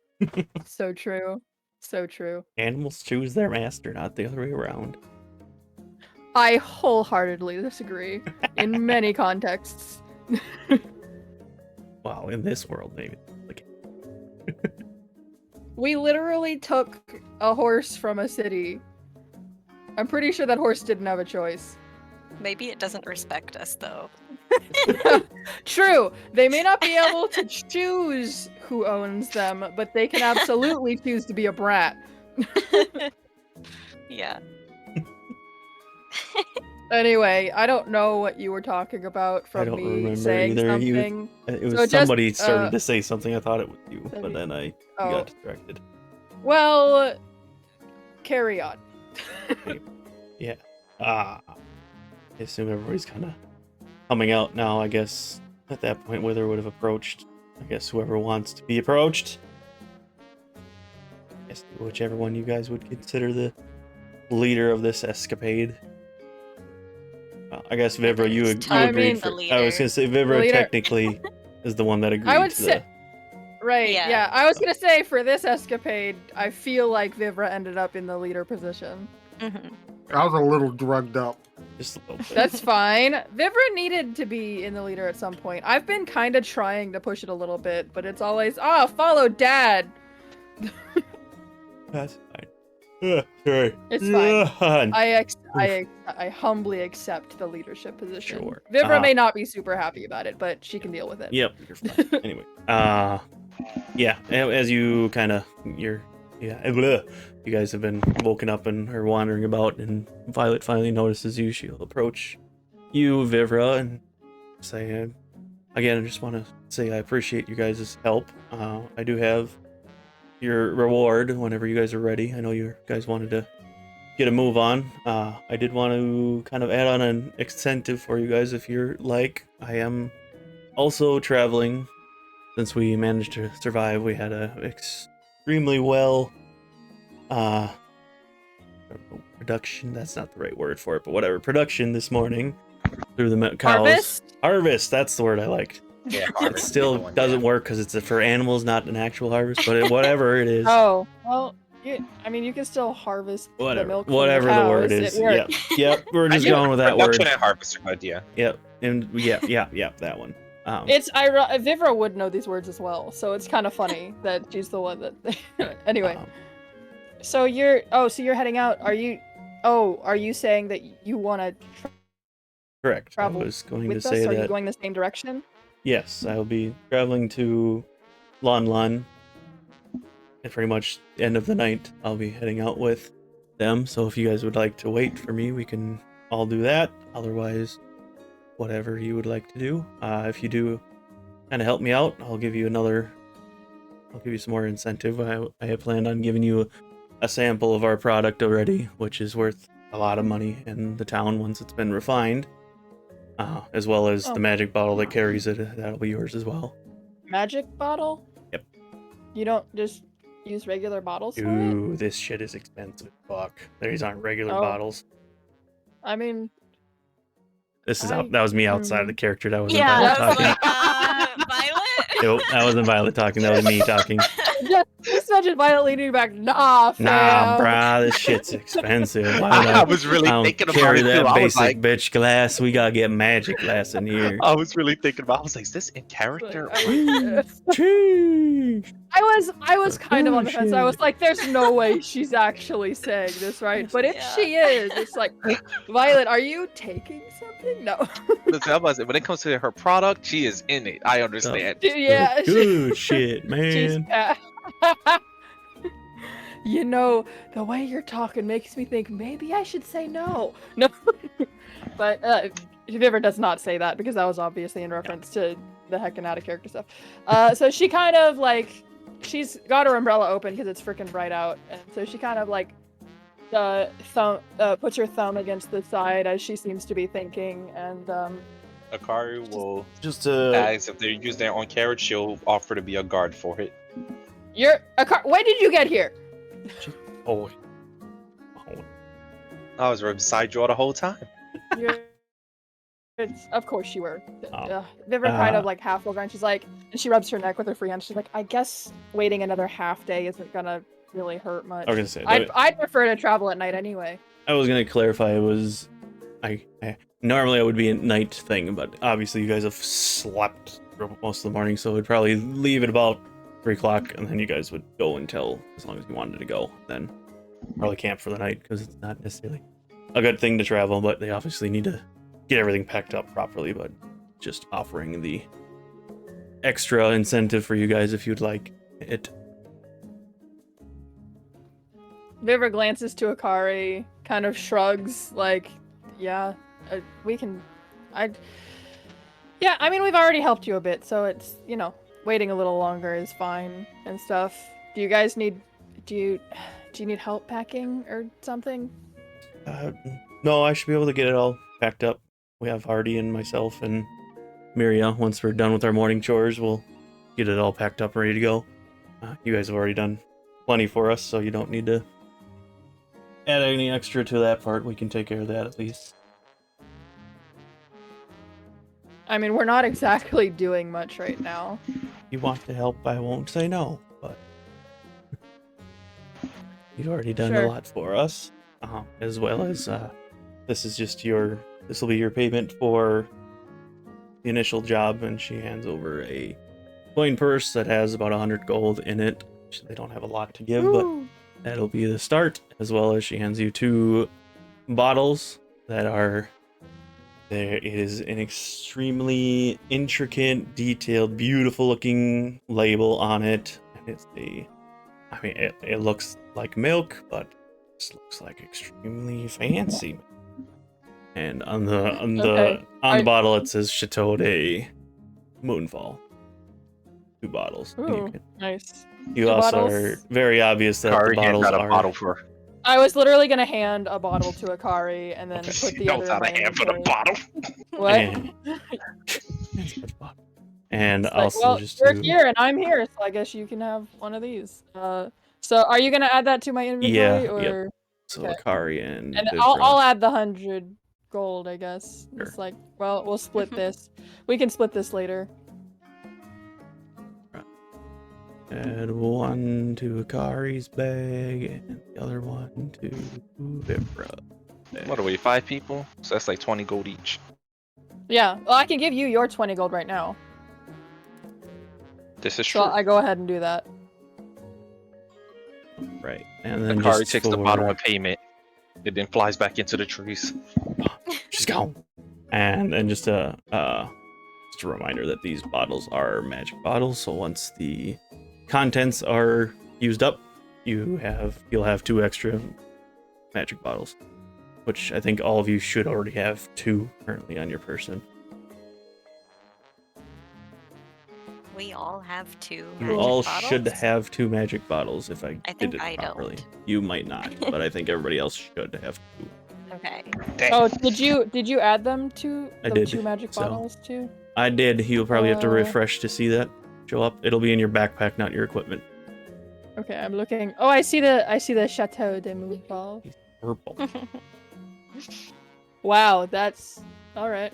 So true. So true. Animals choose their master, not the other way around. I wholeheartedly disagree in many contexts. Wow, in this world, maybe. Like, We literally took a horse from a city. I'm pretty sure that horse didn't have a choice. Maybe it doesn't respect us, though. True. They may not be able to choose who owns them, but they can absolutely choose to be a brat. Yeah. Anyway, I don't know what you were talking about I from don't me remember saying either. something. It was So just, somebody started to say something. I thought it was you, but maybe- then I Oh. got distracted. Well, carry on. I assume everybody's kind of coming out now. I guess at that point, Wythr would have approached. I guess whoever wants to be approached. I guess whichever one you guys would consider the leader of this escapade. I guess Vivra, you It's I agreed. mean- For, the I was leader. gonna say Vivra leader. technically is the one that agreed. I would to say- Right, Yeah. yeah. I was gonna say for this escapade, I feel like Vivra ended up in the leader position. Mhm. I was a little drugged up. just a little bit. That's fine. Vivra needed to be in the leader at some point. I've been kind of trying to push it a little bit, but it's always, follow dad. That's fine. Sorry. It's fine. fine. I humbly accept the leadership position. Sure. Vivra may not be super happy about it, but she can deal with it. Yep, you're fine. Anyway, yeah, as you kind of, you guys have been woken up and are wandering about, and Violet finally notices you. She'll approach you, Vivra, and say, again, I just want to say I appreciate you guys' help. I do have your reward whenever you guys are ready. I know you guys wanted to get a move on. I did want to kind of add on an incentive for you guys if you're like. I am also traveling since we managed to survive, we had a extremely well production. That's not the right word for it, but whatever. Production this morning through the cows. Harvest. That's the word I liked. Yeah, It harvest still is the one, doesn't yeah. work because it's for animals, not an actual harvest. But whatever it is, Oh, well, I mean, you can still harvest the whatever, milk from whatever the the cows. word is. It Yep, works. yep. We're just Yeah, going with that word. Production and harvest are good, yeah. Yep, and yep, that one. It's Vivra would know these words as well, so it's kind of funny that she's the one that. Anyway, so you're heading out. Are you saying that you want to correct. travel I was going to with say us? Are that. you going the same direction? Yes, I will be traveling to Lon, and pretty much the end of the night, I'll be heading out with them. So if you guys would like to wait for me, we can all do that. Otherwise, whatever you would like to do. If you do kind of help me out, I'll give you some more incentive. I had planned on giving you a sample of our product already, which is worth a lot of money in the town once it's been refined. As well as the magic bottle that carries it. That'll be yours as well. Magic bottle? Yep. You don't just use regular bottles for it? Ooh, this shit is expensive. Fuck. These aren't regular bottles. I mean, This is that was me outside of the character. That wasn't Yeah, Violet I was talking. like, Violet? Nope, that wasn't Violet talking. That was me talking. just imagine Violet leaning back. Nah, fam. Nah, brah, this shit's expensive. I was really thinking about carry it, too. that I was basic like- bitch glass. We gotta get magic glass in here. I was really thinking about. I was like, is this in character? Sheesh. I was kind of on the fence. I shit. was like, there's no way she's actually saying this, right? But if Yeah. she is, it's like, Violet, are you taking something? No. Listen, I was, when it comes to her product, she is in it. I understand. Yeah. Good shit, She's, man. you know, the way you're talking makes me think maybe I should say no. No. But Vivra does not say that because that was obviously in reference to the heckin' out of character stuff. So she kind of like, she's got her umbrella open because it's freaking bright out, and so she kind of like puts her thumb against the side as she seems to be thinking, and Akari will Just ask if they use their own carriage. She'll offer to be a guard for it. you're when did you get here? oh. I was right beside you all the whole time. Of course you were. Oh. Vivra kind of like half will grind. She's like, and she rubs her neck with her free hand. She's like, I guess waiting another half day isn't gonna really hurt much. I was gonna say. I'd prefer to travel at night anyway. I was gonna clarify. It was, I normally it would be a night thing, but obviously you guys have slept for most of the morning, so we'd probably leave at about 3 o'clock, and then you guys would go until as long as you wanted to go. Then probably camp for the night because it's not necessarily a good thing to travel, but they obviously need to get everything packed up properly. But just offering the extra incentive for you guys if you'd like it. Vivra glances to Akari, kind of shrugs, like, yeah, we can. Yeah, I mean, we've already helped you a bit, so it's, you know, waiting a little longer is fine and stuff. Do you guys need, do you need help packing or something? No, I should be able to get it all packed up. We have Hardy and myself and Miria. Once we're done with our morning chores, we'll get it all packed up and ready to go. You guys have already done plenty for us, so you don't need to add any extra to that part. We can take care of that at least. I mean, we're not exactly doing much right now. If you want to help, I won't say no, but you've already done Sure. a lot for us. As well as this will be your payment for the initial job, and she hands over a coin purse that has about 100 gold in it. They don't have a lot to give, but Woo. that'll be the start. As well as she hands you 2 bottles that are there. It is an extremely intricate, detailed, beautiful looking label on it, and it's it looks like milk, but this looks like extremely fancy. And on the bottle it says Chateau de Moonfall. 2 bottles. And Ooh, nice. you 2 also bottles. are very obvious that Akari the hands bottles out a are bottle for her. I was literally gonna hand a bottle to Akari and then Okay. put the Knows other how to in my hand for the inventory. bottle. What? And- And It's like, also well, just you're to, here and I'm here, so I guess you can have one of these. So are you gonna add that to my inventory, Yeah, or? yep. So Okay. Akari and And Vivra. I'll add the 100 gold, I guess. Sure. It's like, well, we'll split this. We can split this later. Add one to Akari's bag and the other one to Vivra. What are we, 5 people? So that's like 20 gold each. Yeah, well, I can give you your 20 gold right now. This is So true. I go ahead and do that. Right. And then Akari just takes the for- bottle of payment. It then flies back into the trees. She's gone. And just a reminder that these bottles are magic bottles, so once the contents are used up, you'll have 2 extra magic bottles, which I think all of you should already have 2 currently on your person. We all have 2 You magic all bottles? should have 2 magic bottles if I, I did think it I properly. don't. You might not, but I think everybody else should have 2. Okay. Dang. Oh, did you add them to I the did, 2 magic so- bottles too? I did. You'll probably have to Uh, refresh to see that show up. It'll be in your backpack, not your equipment. Okay, I'm looking. Oh, I see the Chateau de Moonfall. Purple. Wow, that's all right.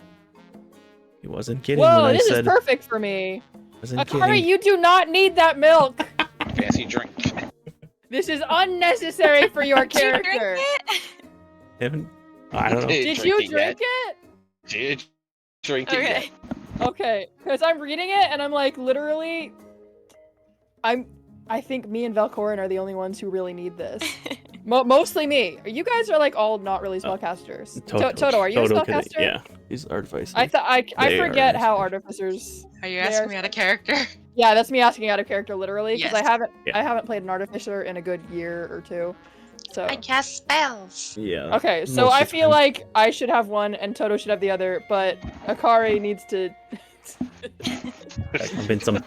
He wasn't kidding Whoa, when I this said. is perfect for me. Wasn't Akari, kidding. you do not need that milk. Fancy drink. This is unnecessary for your Did you drink character. it? Haven't- I don't know. Did Did you drink it drink yet. it? Did drink it Okay. yet. Okay, because I'm reading it and I'm like, literally, I think me and Velkorin are the only ones who really need this. Mostly me. You guys are like all not really spellcasters. Toto, are you a spellcaster? Yeah, he's artificer. I They are forget how artificers. artificers. Are you They asking are me out of character? Yeah, that's me asking out of character literally because Yes. I haven't played an artificer in a good year or 2. So I cast spells. Yeah. okay, so most I of the feel time. like I should have one and Toto should have the other, but Akari needs to. I've been some.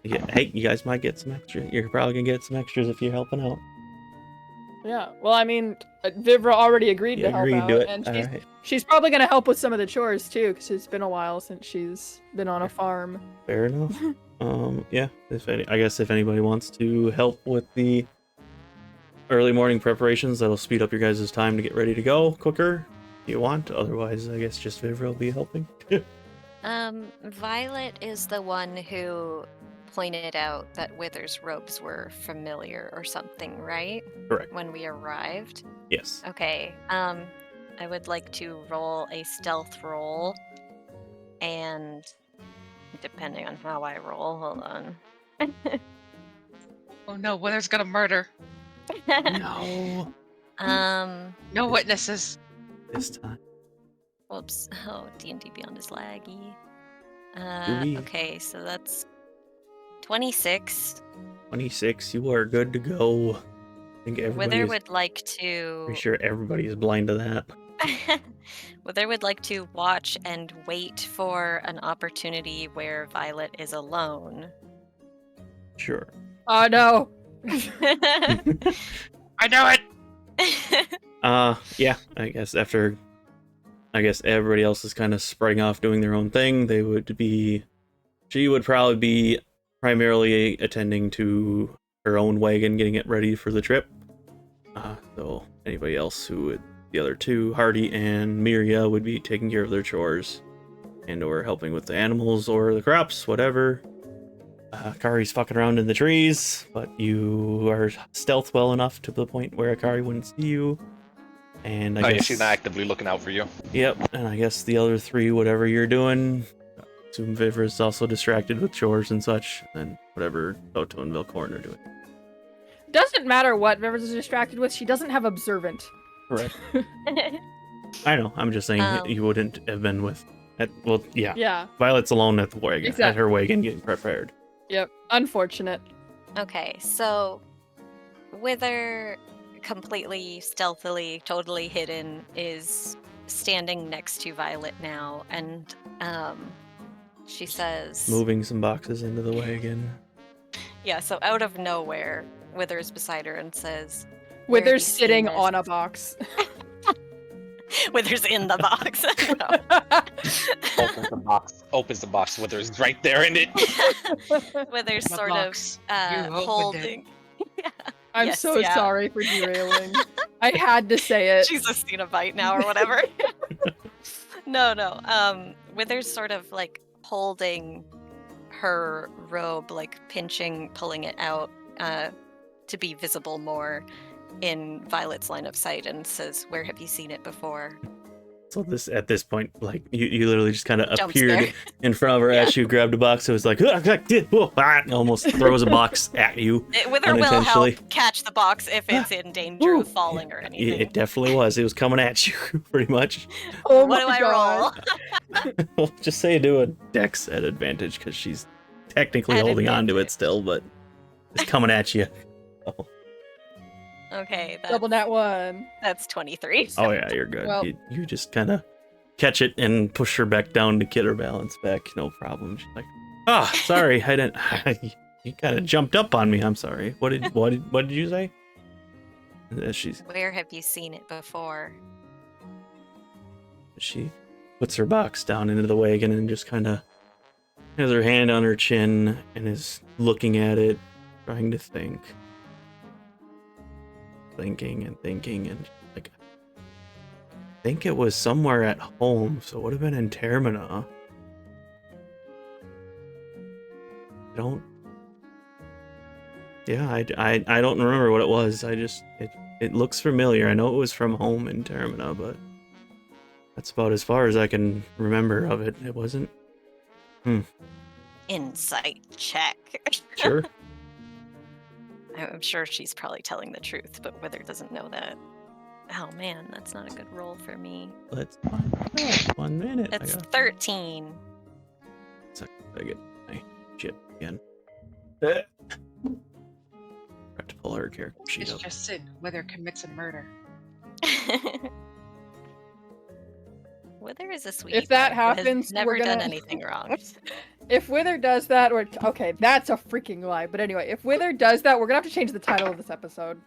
Yeah, hey, you guys might get some extra. You're probably gonna get some extras if you're helping out. Yeah, well, I mean, Vivra already agreed You to help agreed out, to it. and All she's, right. she's probably gonna help with some of the chores too, because it's been a while since she's been on a farm. Fair enough. Yeah. I guess if anybody wants to help with the early morning preparations, that'll speed up your guys' time to get ready to go quicker. If you want. Otherwise, I guess just Vivra will be helping. Violet is the one who pointed out that Wythr's robes were familiar or something, right? Correct. When we arrived. Yes. Okay. I would like to roll a stealth roll, and depending on how I roll, hold on. Oh no, Wither's gonna murder. No. No witnesses. This time. Whoops. Oh, D&D Beyond is laggy. Ooh-wee. Okay, so that's 26. 26. You are good to go. I think everybody Wythr is would like to. pretty sure everybody is blind to that. Wythr would like to watch and wait for an opportunity where Violet is alone. Sure. Oh no! I know it. Yeah, I guess everybody else is kind of spreading off doing their own thing. She would probably be primarily attending to her own wagon, getting it ready for the trip. So anybody else the other 2, Hardy and Miria, would be taking care of their chores and or helping with the animals or the crops, whatever. Akari's fucking around in the trees, but you are stealth well enough to the point where Akari wouldn't see you. And I Oh, yeah, guess she's not actively looking out for you. Yep, and I guess the other 3, whatever you're doing, assume Vivra is also distracted with chores and such, and whatever Toto and Velkorin are doing. Doesn't matter what Vivra's distracted with. She doesn't have observant. Correct. I know. I'm just saying you wouldn't have been with. Yeah. Yeah. Violet's alone at the wagon, at Exactly. her wagon, getting prepared. Yep. Unfortunate. Okay, so Wythr, completely stealthily, totally hidden, is standing next to Violet now, and she says, Moving some boxes into the wagon. yeah, so out of nowhere, Wythr is beside her and says, "Where have you Wither's seen sitting this?" on a box. Wythr's in the box. No. Opens the box, opens the box. Wythr's right there in it. Wythr's The sort box. You of opened it. holding. I'm Yes, so yeah. sorry for derailing. I had to say it. She's a Cenobite now or whatever. No. Wythr's sort of like holding her robe, like pinching, pulling it out to be visible more in Violet's line of sight, and says, "Where have you seen it before?" So at this point, like you literally just kind of Jump appeared scare. in front of her as you grabbed a box. It was like, almost throws a box at you. Wythr will Unintentionally. help catch the box if it's in danger of falling or anything. It definitely was. It was coming at you, pretty much. Oh What do my I God. roll? Well, just say do a dex at advantage because she's technically At holding on to it advantage. still, but it's coming at you. Oh, Okay, Double nat 1. that's 23. oh yeah, you're good. Well- You just kind of catch it and push her back down to get her balance back. No problem. She's like, sorry, I didn't. You kind of jumped up on me. I'm sorry. What did you say? She's Where have you seen it before? She puts her box down into the wagon and just kind of has her hand on her chin and is looking at it, trying to think. Thinking and like, I think it was somewhere at home, so it would have been in Termina. I don't remember what it was. It looks familiar. I know it was from home in Termina, but that's about as far as I can remember of it. It wasn't. Insight check. Sure. I'm sure she's probably telling the truth, but Wythr doesn't know that. Oh man, that's not a good roll for me. Let's find out. 1 minute. It's 13. I get my shit again. Have to pull her character sheet It's up. just Sid. Wythr commits a murder. Wythr is a sweet. If that boy who has happens, never we're done gonna- anything wrong. If Wythr does that, or okay, that's a freaking lie. But anyway, if Wythr does that, we're gonna have to change the title of this episode.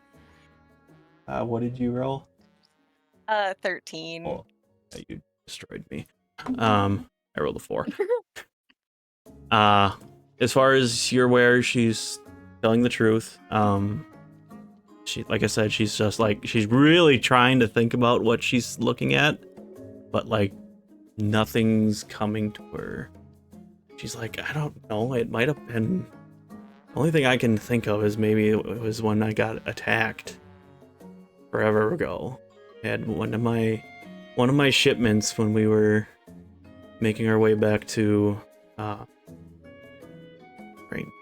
What did you roll? 13. Oh, you destroyed me. I rolled a 4. As far as you're aware, she's telling the truth. She, like I said, she's just like, she's really trying to think about what she's looking at, but like nothing's coming to her. She's like, I don't know, it might have been, the only thing I can think of is maybe it was when I got attacked forever ago. I had one of my shipments when we were making our way back to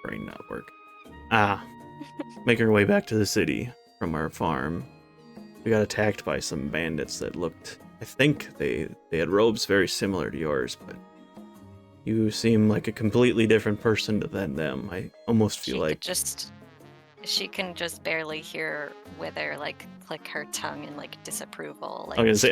brain not work. Making our way back to the city from our farm. We got attacked by some bandits that looked, I think they had robes very similar to yours, but you seem like a completely different person than them. I almost feel like she can just barely hear Wythr like click her tongue in like disapproval. Like I was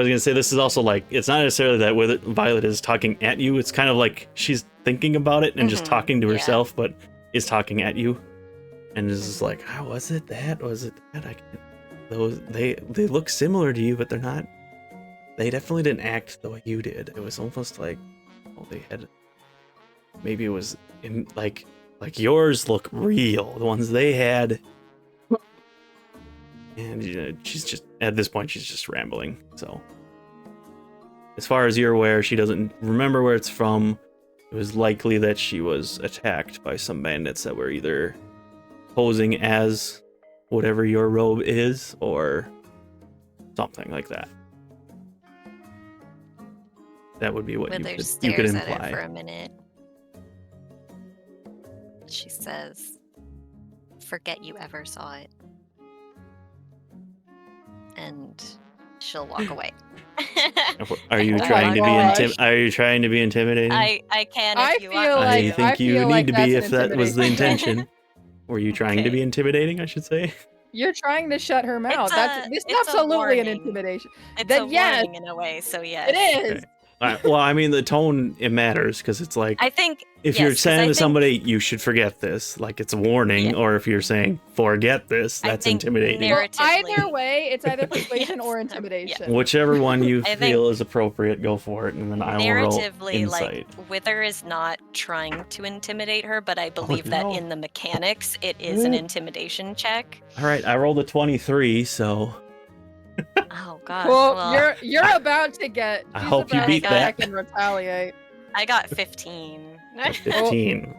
gonna say this is also like, it's not necessarily that Violet is talking at you. It's kind of like she's thinking about it and just talking to herself, but is talking at you, and is just like, oh, was it that? Was it that? I can't. Those they look similar to you, but they're not. They definitely didn't act the way you did. It was almost like, well, they had. Maybe it was like yours look real. The ones they had. And she's just, at this point, she's just rambling. So, as far as you're aware, she doesn't remember where it's from. It was likely that she was attacked by some bandits that were either posing as whatever your robe is, or something like that. That would be what Wythr you could stares at imply. it for a minute. She says, "Forget you ever saw it." And she'll walk away. Are you Oh trying to my be gosh. Are you trying to be intimidating? I can I if you feel want. I like- think you feel need like to be that's if an that was the intimidation. intention. Were you trying to be intimidating, I should say? You're trying to shut her mouth. It's This is a absolutely an warning. intimidation. It's Then a yes. warning in a way, so yes. It is. Okay. Well, I mean, the tone, it matters, because it's like, I think if yes, you're 'cause saying I to think- somebody, you should forget this, like it's a warning, Yeah. or if you're saying, forget this, I that's think intimidating. Well, narratively- either way, it's either persuasion Yes. or Yeah. intimidation. Whichever one you I think- feel is appropriate, go for it, and then I will roll narratively, insight. like Wythr is not trying to intimidate her, but I believe that no. in the mechanics, it is an intimidation check. All right, I rolled a 23, so Oh gosh. Well, Well, you're about to get. I she's hope you about beat to that. fucking retaliate. I got 15. 15.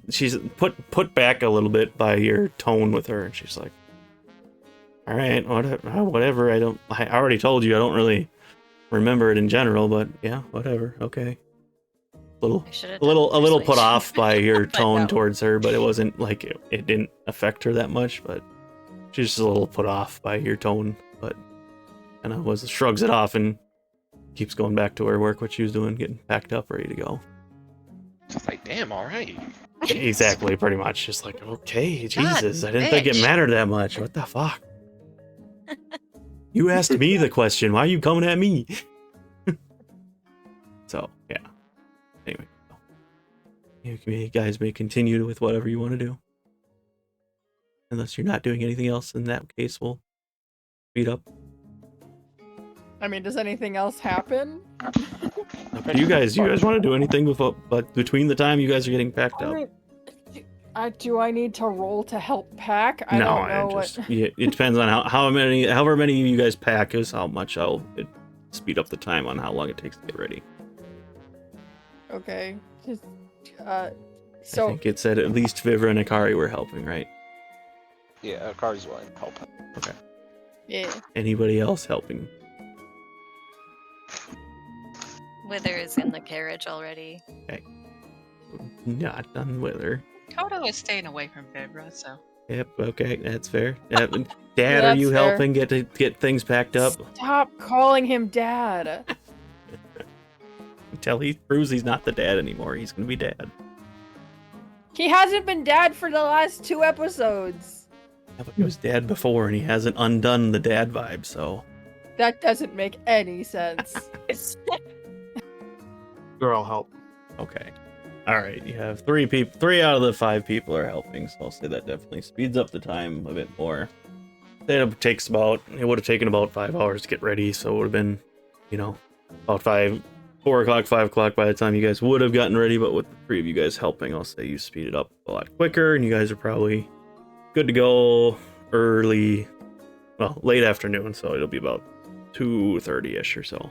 She's put back a little bit by your tone with her, and she's like, "All right, whatever. I already told you I don't really remember it in general, but yeah, whatever. Okay." A little put persuasion. off by your But tone no. towards her, but it wasn't like it didn't affect her that much, but she's just a little put off by your tone, but kind of shrugs it off and keeps going back to her work, what she was doing, getting packed up, ready to go. Just like, damn, all right. Exactly, pretty much. Just like, okay, Jesus, I didn't think it bitch. mattered that much. What the fuck? You asked me the question. Why are you coming at me? So, yeah. Anyway, you guys may continue with whatever you want to do. Unless you're not doing anything else, in that case, we'll speed up. I mean, does anything else happen? You guys want to do anything but between the time you guys are getting packed up? Do I need to roll to help pack? I don't know yeah, it depends on however many of you guys pack is how much I'll speed up the time on how long it takes to get ready. Okay. I So think it said at least Vivra and Akari were helping, right? Yeah, Akari's willing to help. yeah. Anybody else helping? Wythr is in the carriage already. Not done with her. Toto is staying away from Vibra, so. Yep, okay, that's fair. Dad, are that's you fair. helping get things packed up? Stop calling him dad. Until he proves he's not the dad anymore, he's gonna be dad. He hasn't been dad for the last 2 episodes. Yeah, but he was dad before, and he hasn't undone the dad vibe, so... That doesn't make any sense. Sure, I'll help. Okay. Alright, you have 3 people. 3 out of the 5 people are helping, so I'll say that definitely speeds up the time a bit more. It would have taken about 5 hours to get ready, so it would have been, about 4 o'clock, 5 o'clock by the time you guys would have gotten ready, but with the 3 of you guys helping, I'll say you speed it up a lot quicker, and you guys are probably good to go late afternoon, so it'll be about 2:30ish or so.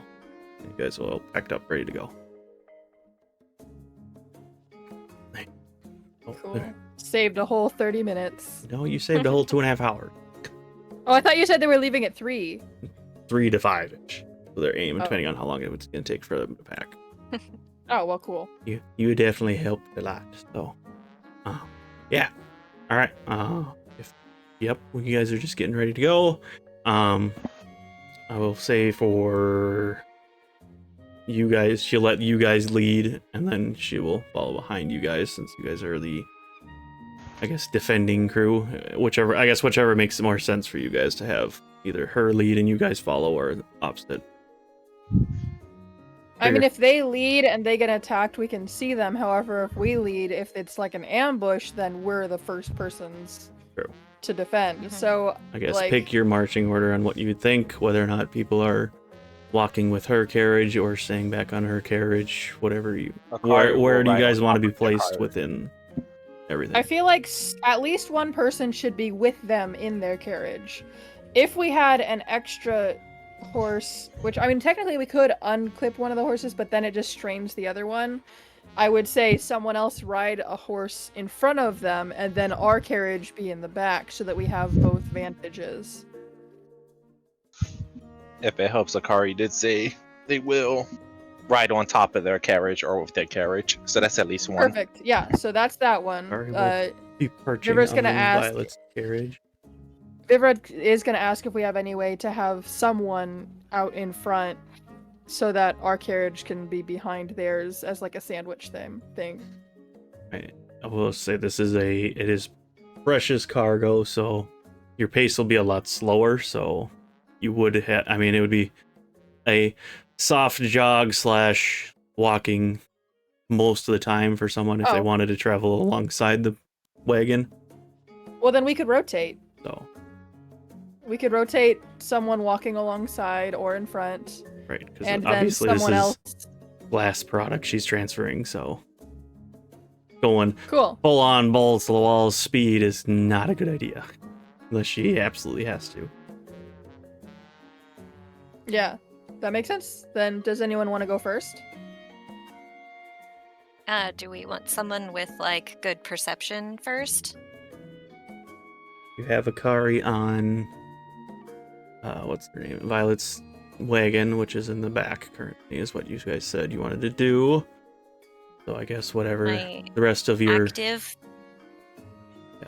You guys will all packed up, ready to go. Cool. Saved a whole 30 minutes. No, you saved a whole 2.5 hours. Oh, I thought you said they were leaving at 3. 3 to 5ish. So they're aiming, Oh. depending on how long it was going to take for them to pack. Oh, well, cool. You definitely helped a lot. So, yeah. All right. When you guys are just getting ready to go, I will say for you guys, she'll let you guys lead, and then she will follow behind you guys, since you guys are the, defending crew. Whichever makes more sense for you guys to have either her lead and you guys follow, or the opposite. I mean, if they lead and they get attacked, we can see them. However, if we lead, if it's like an ambush, then we're the first persons True. to defend. Mhm. So, I guess like, pick your marching order on what you would think, whether or not people are walking with her carriage or staying back on her carriage, whatever you. Akari will Where do you ride guys on want to top be of the placed carriage. within everything? I feel like at least one person should be with them in their carriage. If we had an extra horse, which, I mean, technically we could unclip one of the horses, but then it just strains the other one. I would say someone else ride a horse in front of them, and then our carriage be in the back, so that we have both vantages. If it helps, Akari did say they will ride on top of their carriage or with their carriage. So that's at least one. Perfect. Yeah, so that's that one. Alright, well, Be perching River's on gonna the ask- Violet's carriage. Vivra is going to ask if we have any way to have someone out in front so that our carriage can be behind theirs as like a sandwich thing. I will say it is precious cargo, so your pace will be a lot slower. So you would have, it would be a soft jog / walking most of the time for someone if they Oh. wanted to travel alongside the wagon. Well, then we could rotate. So, We could rotate someone walking alongside or in front, right, because and then obviously this someone is else. glass product she's transferring, so going Cool. full on balls to the walls speed is not a good idea. Unless she absolutely has to. Yeah, that makes sense. Then does anyone want to go first? Do we want someone with like good perception first? You have Akari on what's her name? Violet's wagon, which is in the back currently, is what you guys said you wanted to do. So I guess whatever My the rest of your active. Yeah.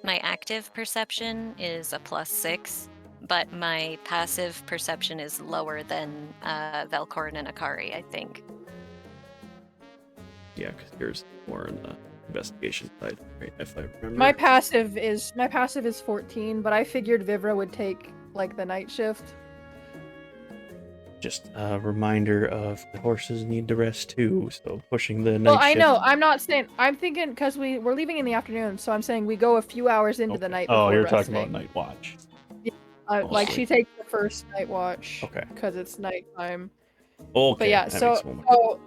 My active perception is a +6, but my passive perception is lower than Velkorin and Akari, I think. yeah, because yours is more on the investigation side, right? If I remember. My passive is 14, but I figured Vivra would take like the night shift. Just a reminder of the horses need to rest too, so pushing the night Well, I shift. know. I'm not saying. I'm thinking because we're leaving in the afternoon, so I'm saying we go a few hours into the Okay. night. Before Oh, you're resting. talking about night watch. Like mostly. she takes the first night watch. Okay. Because it's nighttime. Okay. But yeah, that so makes more-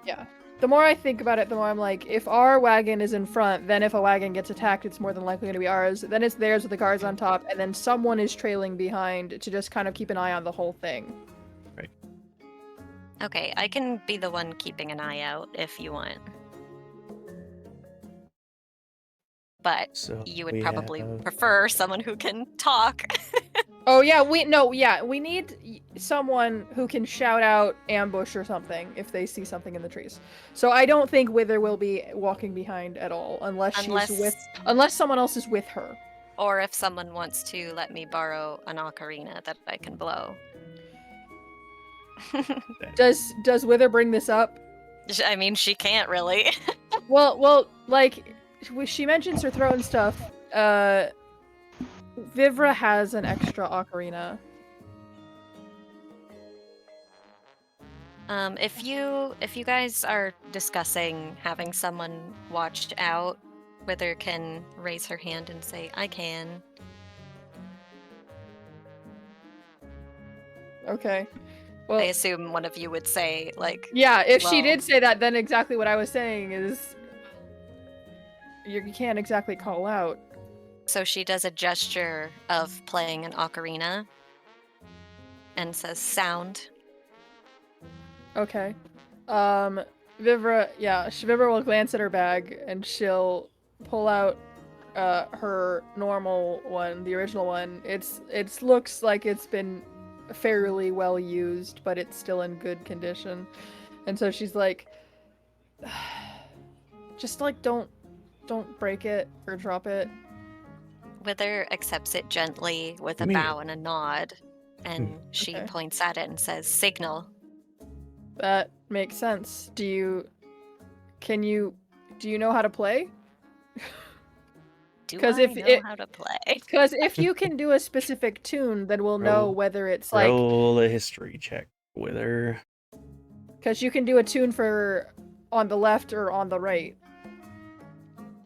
yeah. The more I think about it, the more I'm like, if our wagon is in front, then if a wagon gets attacked, it's more than likely going to be ours. Then it's theirs with the guards on top, and then someone is trailing behind to just kind of keep an eye on the whole thing. Okay, I can be the one keeping an eye out if you want. But So you would we probably have- prefer someone who can talk. Oh yeah, we need someone who can shout out ambush or something if they see something in the trees. So I don't think Wythr will be walking behind at all unless someone else is with her. Or if someone wants to let me borrow an ocarina that I can blow. Does Wythr bring this up? I mean, she can't really. Well, like she mentions her throat and stuff. Vivra has an extra ocarina. If you guys are discussing having someone watched out, Wythr can raise her hand and say, "I can." Okay. Well, I assume one of you would say, like, yeah, if she well- did say that, then exactly what I was saying is you can't exactly call out. So she does a gesture of playing an ocarina and says, "Sound." Okay. Vivra will glance at her bag and she'll pull out her normal one, the original one. It looks like it's been fairly well used, but it's still in good condition. And so she's like, just like don't break it or drop it. Wythr accepts it gently with a Me. bow and a nod, and she Okay. points at it and says, "Signal." That makes sense. Do you know how to play? Do 'Cause I if know it- how to play? Because if you can do a specific tune, then we'll know Roll- whether it's like, Roll a history check with her. because you can do a tune for on the left or on the right.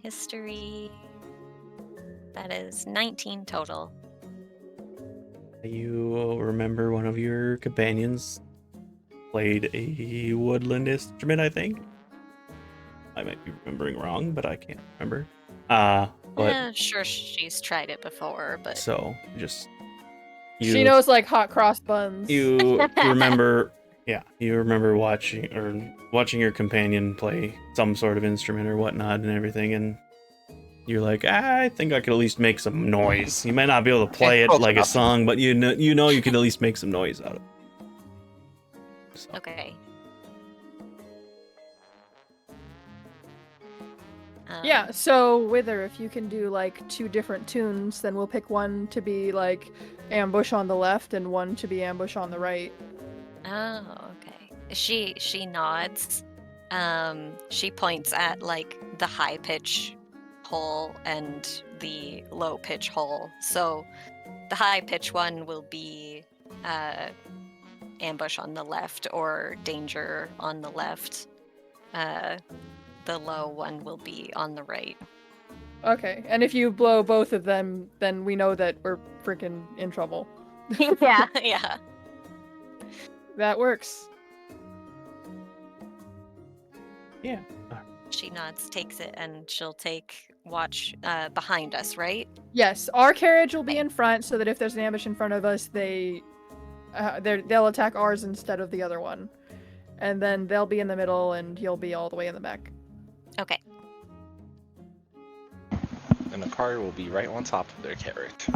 History. That is 19 total. You remember one of your companions played a woodland instrument, I think. I might be remembering wrong, but I can't remember. But Yeah, sure, she's tried it before, but so just She knows like hot cross buns. you remember, yeah, you remember watching your companion play some sort of instrument or whatnot and everything, and you're like, I think I could at least make some noise. You might not be able to play it Close like a enough. song, but you know you could at least make some noise out of it. So, okay. Yeah, so Wythr, if you can do like 2 different tunes, then we'll pick one to be like ambush on the left and one to be ambush on the right. Oh, okay. She nods. She points at like the high pitch hole and the low pitch hole. So the high pitch one will be ambush on the left or danger on the left. The low one will be on the right. Okay, and if you blow both of them, then we know that we're freaking in trouble. Yeah, yeah. That works. Yeah. She nods, takes it, and she'll take watch behind us, right? Yes, our carriage will be in front, so that if there's an ambush in front of us, they'll attack ours instead of the other one, and then they'll be in the middle, and you'll be all the way in the back. Okay. And Akari will be right on top of their carrot.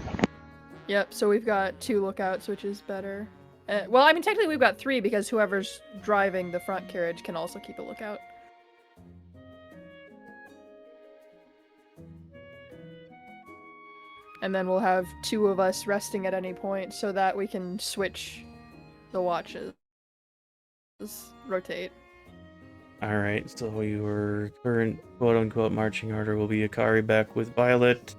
Yep. So we've got 2 lookouts, which is better. Well, I mean, technically we've got 3 because whoever's driving the front carriage can also keep a lookout. And then we'll have 2 of us resting at any point so that we can switch the watches. Rotate. All right, so your current quote-unquote marching order will be Akari back with Violet.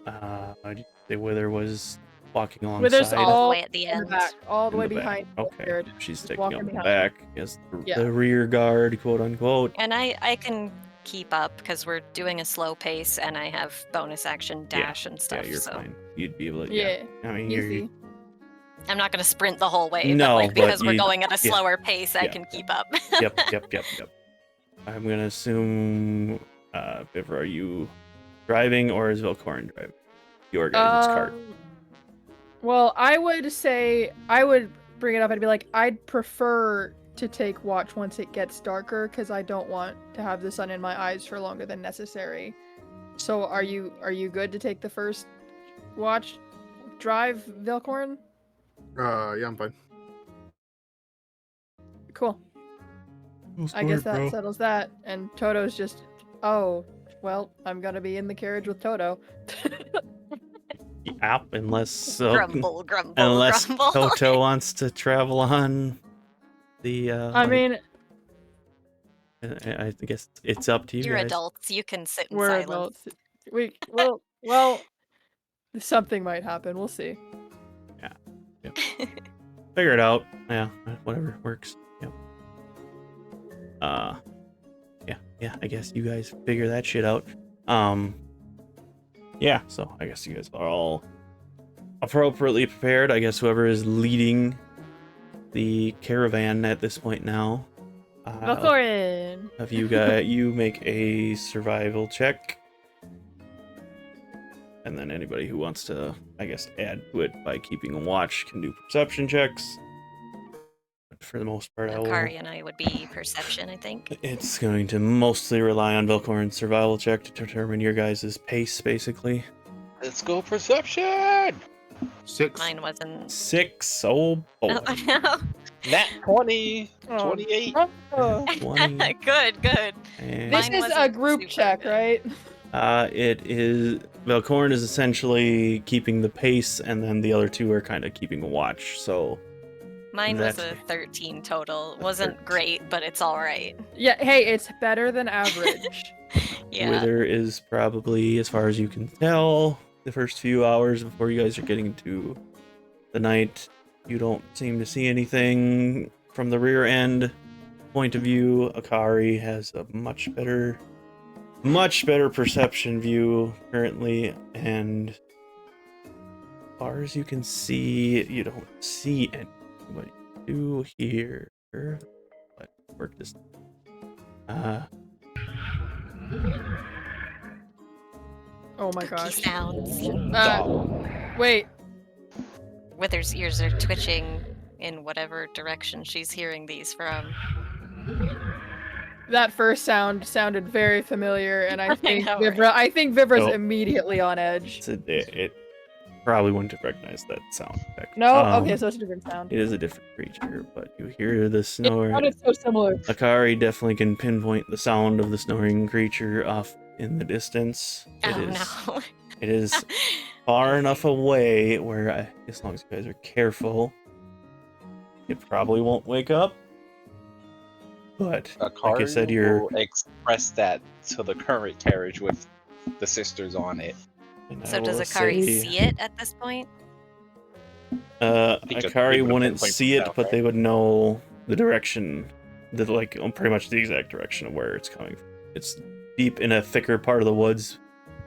Did you say Wythr was walking alongside? Wythr's all way at the in end. the back, all the In way the back. behind the Okay, carriage. she's Just taking walking up the behind. back. Yes, Yeah. the rear guard, quote-unquote. And I can keep up because we're doing a slow pace and I have bonus action dash and stuff. Yeah, you're so fine. You'd be able to. Yeah. I mean, Easy. I'm not going to sprint the whole way, No, but like because but we're you- going at a yeah. slower pace, I Yeah. can keep up. Yep. I'm gonna assume, Vivra, are you driving or is Velkorin driving? Your guys' cart. Well, I would say I would bring it up and be like, I'd prefer to take watch once it gets darker because I don't want to have the sun in my eyes for longer than necessary. So, are you good to take the first watch drive, Velkorin? Yeah, I'm fine. Cool. I guess that settles that. And Toto's just, oh, well, I'm gonna be in the carriage with Toto. Yep, unless grumble, unless grumble. Toto wants to travel on the. I mean, I guess it's up to you You're guys. adults. You can sit in we're silence. adults. Well, something might happen. We'll see. Figure it out. Yeah, whatever works. Yep. Yeah. I guess you guys figure that shit out. Yeah. So I guess you guys are all appropriately prepared. I guess whoever is leading the caravan at this point now. Velkorin. Have you make a survival check, and then anybody who wants to, I guess, add to it by keeping a watch can do perception checks. But for the most part, Akari and I would be perception, I think. it's going to mostly rely on Velkorin's survival check to determine your guys' pace, basically. Let's go perception! 6. Mine wasn't. 6. Oh boy. Nat 20! Oh. 28! Oh. 20. Good. And This Mine is a wasn't group super check, good. right? it is. Velkorin is essentially keeping the pace, and then the other 2 are kind of keeping a watch. So. Mine was That's- a 13 total. Wasn't great, but it's all right. Yeah. Hey, it's better than average. Yeah. Wythr is probably, as far as you can tell, the first few hours before you guys are getting into the night. You don't seem to see anything from the rear end point of view. Akari has a much better perception view currently, and as far as you can see, you don't see anybody. Do here, but work this. Oh my Cookie gosh. sounds. Wait. Wythr's ears are twitching in whatever direction she's hearing these from. That first sound sounded very familiar, and I think know, right? Vivra's Oh. immediately on edge. It probably wouldn't have recognized that sound effect. No? Okay, so it's a different sound. It is a different creature, but you hear the It snore. sounded so similar. Akari definitely can pinpoint the sound of the snoring creature off in the distance. Oh It is far enough away where, as long as you guys are careful, it probably won't wake up. But Akari like I said, you're. will express that to the current carriage with the sisters on it. and I So does will Akari say- see it at this point? think just Akari able to wouldn't pinpoint see from it, down but there. they would know the direction, pretty much the exact direction of where it's coming from. It's deep in a thicker part of the woods.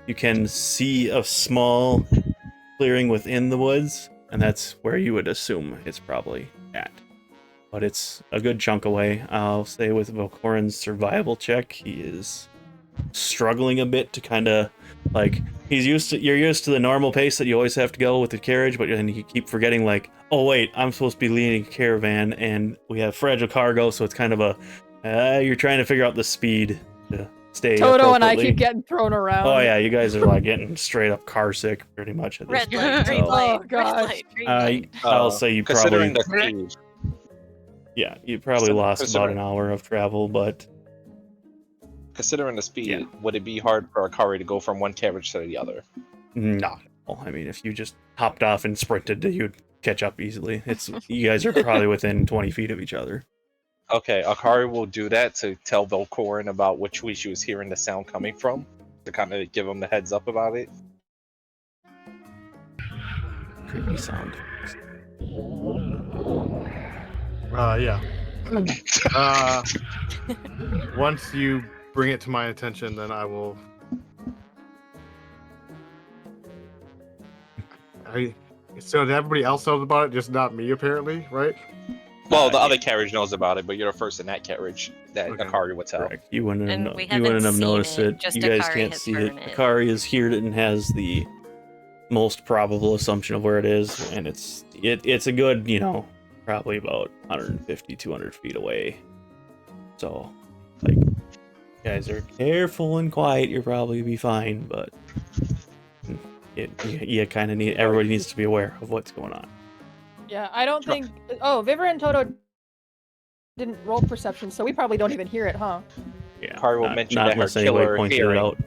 You can see a small clearing within the woods, and that's where you would assume it's probably at. But it's a good chunk away. I'll say with Velkorin's survival check, he is struggling a bit to kind of you're used to the normal pace that you always have to go with the carriage, but then you keep forgetting oh wait, I'm supposed to be leading a caravan and we have fragile cargo, so it's kind of you're trying to figure out the speed to stay Toto and I appropriately. keep getting thrown around. Oh yeah, you guys are getting straight up car sick pretty much at this Red point. light, green So, light, Oh, red gosh. light, green light. I'll say you Considering probably the speed, you probably lost about considering- an hour of travel, but considering the speed, Yeah. would it be hard for Akari to go from one carriage to the other? not at all. I mean, if you just hopped off and sprinted, you'd catch up easily. You guys are probably within 20 feet of each other. Okay, Akari will do that to tell Velkorin about which way she was hearing the sound coming from, to kind of give him the heads up about it. Creepy sound. Yeah. Once you bring it to my attention, then I will. So everybody else knows about it, just not me, apparently, right? Well, the other carriage knows about it, but you're the first in that carriage that Okay. Akari would tell. Correct. You wouldn't have, And no- we you wouldn't haven't have seen noticed it, it. just You guys Akari can't has see it. heard it. Akari has heard it and has the most probable assumption of where it is, and it's a good, probably about 150, 200 feet away. So, you guys are careful and quiet, you'll probably be fine, but you kind of need, everybody needs to be aware of what's going on. Yeah, I don't think. Oh, Vivra and Toto didn't roll perception, so we probably don't even hear it, huh? Yeah, Akari will not, mention not that her unless anybody killer pointed hearing, it out.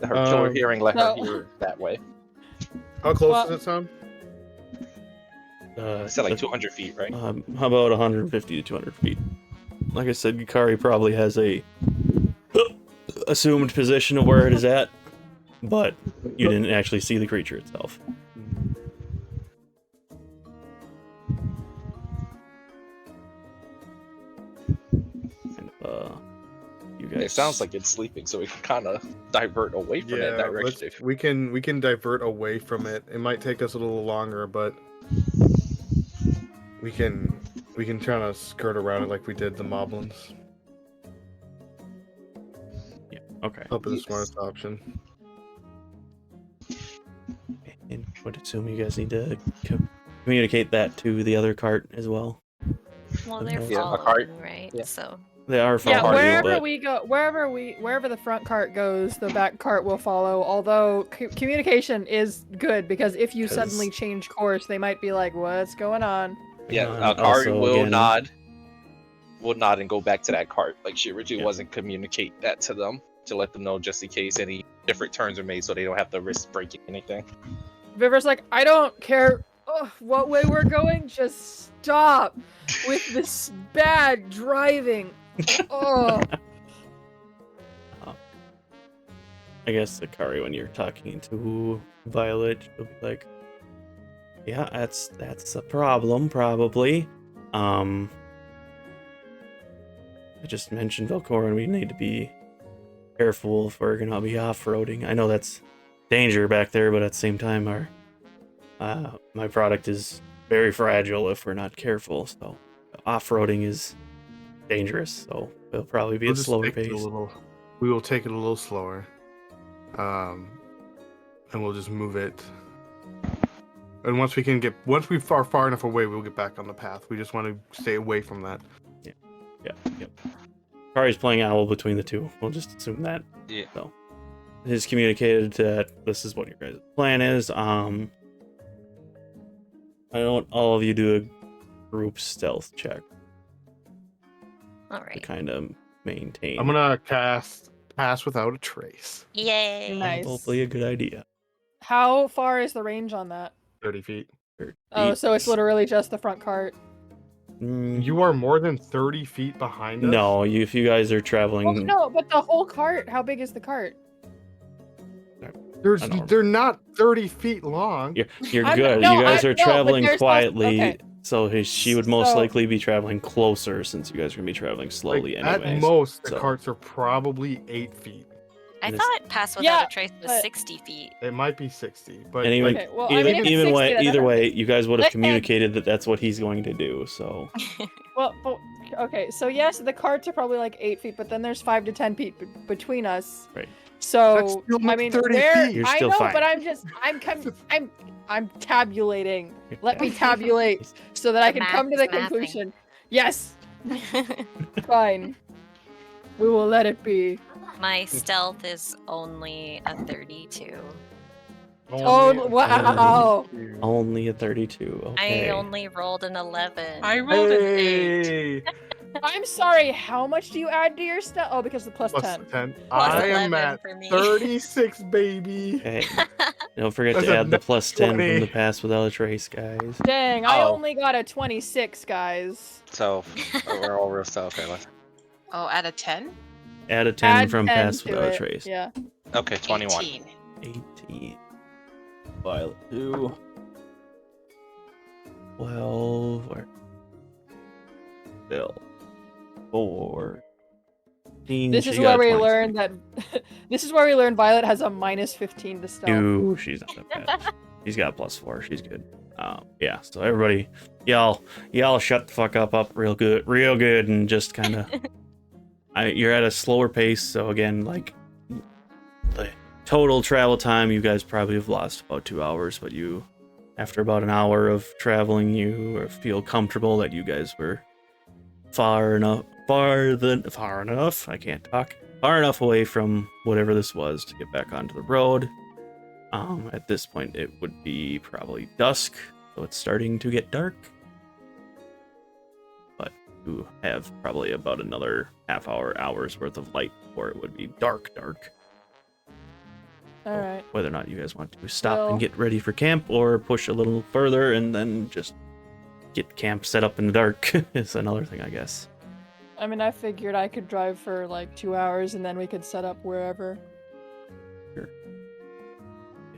her killer hearing let her so- hear that way. How close Well- does it sound? I said 200 feet, right? How about 150 to 200 feet? Like I said, Akari probably has a assumed position of where it is at, but you didn't actually see the creature itself. And, you guys. It sounds like it's sleeping, so we can kind of divert away from that direction. If we can divert away from it. It might take us a little longer, but we can try to skirt around it like we did the moblins. Yeah. Okay. Probably the smartest option. And I would assume you guys need to communicate that to the other cart as well. Well, they're Yeah, following, right? Yeah. So They are Yeah, following you, wherever but we go, wherever the front cart goes, the back cart will follow. Although communication is good, because if you 'Cause- suddenly change course, they might be like, "What's going on?" yeah, Also, Akari will again- nod. Will nod and go back to that cart. Like she originally Yeah. wasn't communicate that to them to let them know just in case any different turns are made, so they don't have to risk breaking anything. Vivra's like, "I don't care what way we're going. Just stop with this bad driving." Oh. I guess Akari, when you're talking to Violet, she'll be like, "Yeah, that's a problem, probably. I just mentioned Velkorin. We need to be careful if we're gonna be off-roading. I know that's danger back there, but at the same time, my product is very fragile if we're not careful. So off-roading is dangerous. So it'll probably be We'll a just slower take it pace. We will take it a little slower. And we'll just move it. And once we far enough away, we'll get back on the path. We just want to stay away from that. Yeah. Akari's playing owl between the two. We'll just assume that. Yeah. So, he's communicated that this is what your guys' plan is. I want all of you do a group stealth check all to right. kind of maintain. I'm gonna cast Pass Without a Trace. Yay! Nice. Hopefully, a good idea. How far is the range on that? 30 feet. Oh, so it's literally just the front cart. You are more than 30 feet behind us? No, if you guys are traveling, Oh, no, but the whole cart. How big is the cart? They're not 30 feet long. You're I'm- good. no, you guys I- are no, but traveling there's quietly, okay. so she would most So- likely be traveling closer since you guys are gonna be traveling slowly Like, anyways. at most, the so- carts are probably 8 feet. I And it's- thought Pass Without Yeah, a Trace was but- 60 feet. It might be 60, but And even, Okay, well, I even, mean, if it's even 60, way, then either that's way, you guys would have Listen. communicated that that's what he's going to do. So Well, okay, so yes, the carts are probably like 8 feet, but then there's 5 to 10 feet between us. Right. That's So still I not mean, 30 where feet. You're I still know, fine. but I'm tabulating. Let me tabulate so that I The can math come to is the mathing. conclusion. Yes, fine. We will let it be. My stealth is only a 32. Oh wow! only a 32. Okay. I only rolled an 11. I rolled an 8. Hey, I'm sorry. How much do you add to your stuff? Oh, because the plus plus 10. 10. Plus I am 11 at for me. 36, baby. Okay. Don't forget That's to a add the nat plus 10 from 20. the Pass Without a Trace, guys. Dang, I Oh. only got a 26, guys. So we're all real stuff. Okay, Oh, out of 10? Add a 10 Add from 10 Pass to Without a it. Trace. Yeah. okay, 21. 18. 18. Violet 2. 12. Or... Bill. 4. 15. This She is got where a we 20. learn that. This is where we learn Violet has a minus 15 to stealth. Ooh, she's not that bad. She's got a plus 4. She's good. Yeah. So everybody, y'all shut the fuck up real good, and just kind of. You're at a slower pace, so again, like the total travel time, you guys probably have lost about 2 hours, but after about an hour of traveling, you feel comfortable that you guys were far enough away from whatever this was to get back onto the road. At this point, it would be probably dusk, so it's starting to get dark. But you have probably about another hour's worth of light before it would be dark. All right. Whether or not you guys want to stop Well- and get ready for camp or push a little further and then just get camp set up in the dark is another thing, I guess. I mean, I figured I could drive for like 2 hours and then we could set up wherever. If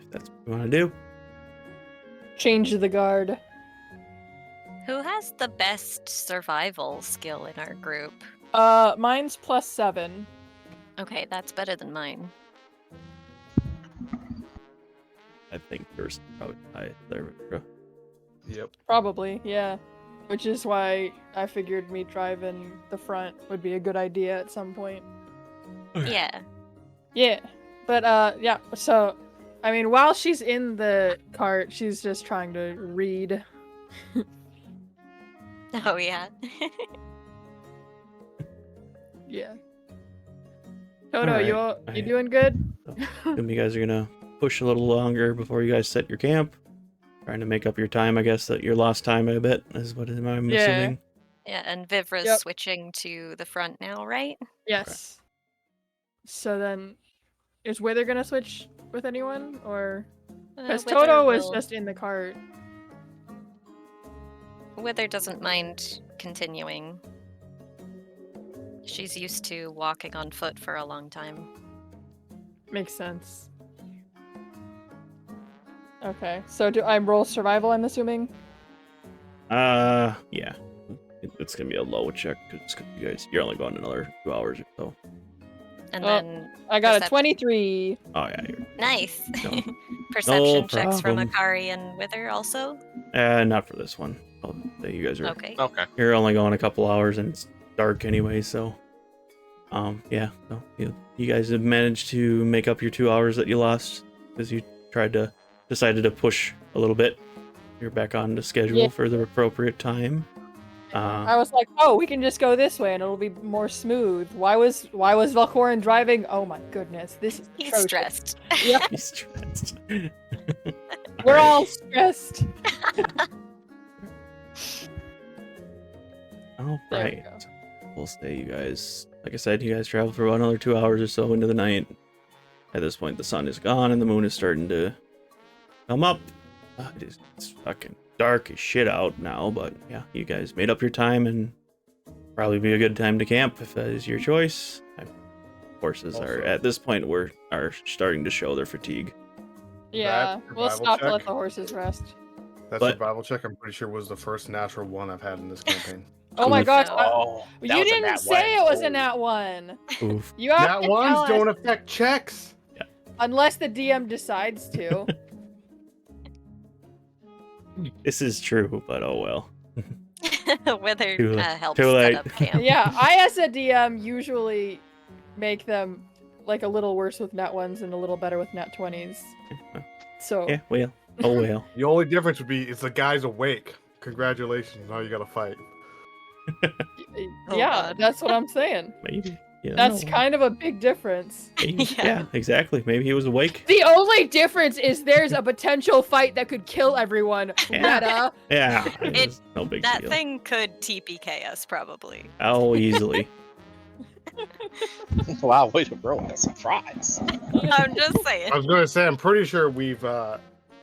that's what you want to do. Change the guard. Who has the best survival skill in our group? Mine's plus 7. Okay, that's better than mine. I think yours is probably high there. Vivra. Yep. Probably, yeah. Which is why I figured me driving the front would be a good idea at some point. Yeah. Yeah. But, yeah, so, I mean, while she's in the cart, she's just trying to read. Oh, yeah. Yeah. Toto, Alright, you I- doing good? Assume you guys are gonna push a little longer before you guys set your camp. Trying to make up your time, I guess, that your lost time a bit is what I'm Yeah. assuming. Yeah, and Vivra's Yep. switching to the front now, right? Yes. So then, is Wythr gonna switch with anyone, or because Wythr Toto was will- just in the cart? Wythr doesn't mind continuing. She's used to walking on foot for a long time. Makes sense. Okay, so do I roll survival? I'm assuming. Yeah. It's gonna be a low check because you're only going another 2 hours or so. And Oh, then I got a Perception. 23. Oh yeah, you're nice. No. Perception checks from problem. Akari and Wythr also. not for this one. You guys are Okay. Okay. you're only going a couple hours and it's dark anyway, so yeah. So you guys have managed to make up your 2 hours that you lost because you decided to push a little bit. You're back on the schedule Yeah. for the appropriate time. I was like, oh, we can just go this way and it'll be more smooth. Why was Velkorin driving? Oh my goodness, this is He's atrocious. stressed. Yeah, He's stressed. we're all stressed. All There we right. go. We'll stay, you guys. Like I said, you guys travel for about another 2 hours or so into the night. At this point, the sun is gone and the moon is starting to come up. It's fucking dark as shit out now, but yeah, you guys made up your time and probably be a good time to camp if that is your choice. Horses are Also- at this point are starting to show their fatigue. Yeah, we'll survival stop to check? let the horses rest. That But- survival check, I'm pretty sure, was the first natural one I've had in this campaign. Oh my Oof. gosh! Oh, that You was a didn't nat say one. it was a Oh. nat one. Oof. You have Nat to ones tell don't us, affect checks. unless the DM decides to. This is true, but oh well. Wythr Too late. helps Too set late. up camp. Yeah, I as a DM usually make them like a little worse with nat ones and a little better with nat 20s. So Yeah, well. Oh well. The only difference would be is the guy's awake. Congratulations, now you gotta fight. Oh, yeah, God. that's what I'm saying. Maybe. You That's know. kind of a big difference. Maybe. Yeah. Yeah, exactly. Maybe he was awake. The only difference is there's a potential fight that could kill everyone. Yeah. Retta. Yeah. It- It's no big That deal. thing could TPK us, probably. Oh, easily. Wow, way to ruin a surprise. I'm just saying. I was gonna say, I'm pretty sure we've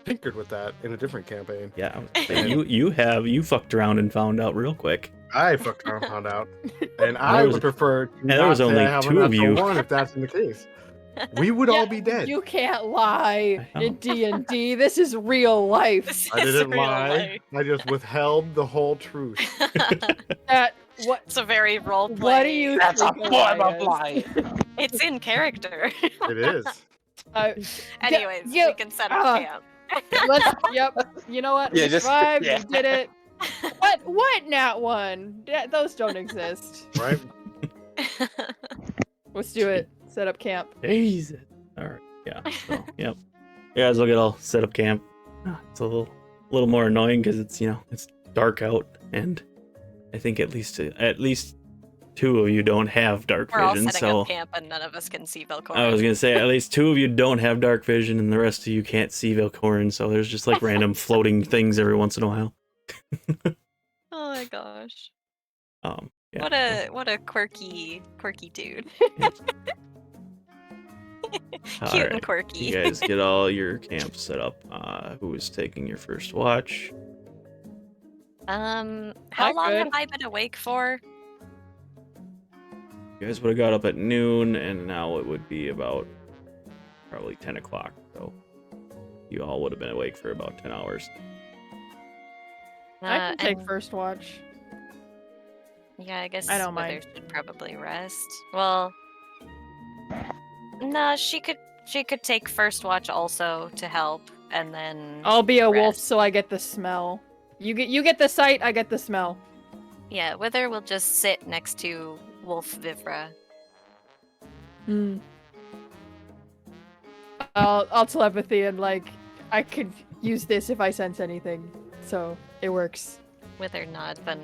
tinkered with that in a different campaign. Yeah. You fucked around and found out real quick. I fucked around, found out, and I There was- would prefer to there was not say only I have a two of natural you. one if that's in the case. We would all be dead. You can't lie I know. in D&D. This is real life. This I is didn't real lie. I just withheld the whole truth. life. That what? It's a very role play. What do you That's a think form lie of is? lying. It's in character. It is. Anyways, you- we can set up camp. Yep. You know what? Yeah, We just- survived. yeah. We did it. What nat one? Those don't exist. Right? Let's do it. Set up camp. Jesus. All right. Yeah. So, yep. You guys will get all set up camp. It's a little more annoying because it's it's dark out, and I think at least two of you don't have dark We're all vision. setting So up camp and none of us can see Velkorin. I was gonna say at least two of you don't have dark vision, and the rest of you can't see Velkorin. So there's just like random floating things every once in a while. Oh my gosh. Yeah. What a quirky dude. All Cute and right. quirky. You guys get all your camps set up. Who is taking your first watch? How I long could. have I been awake for? You guys would have got up at noon, and now it would be about probably 10 o'clock. So you all would have been awake for about 10 hours. I can take and- first watch. Yeah, I guess I don't Wythr mind. should probably rest. Well, no, she could take first watch also to help, and then I'll be a wolf, rest. so I get the smell. You get the sight. I get the smell. Yeah, Wythr will just sit next to Wolf Vivra. Hmm. I'll telepathy and like I could use this if I sense anything, so it works. Wythr nods and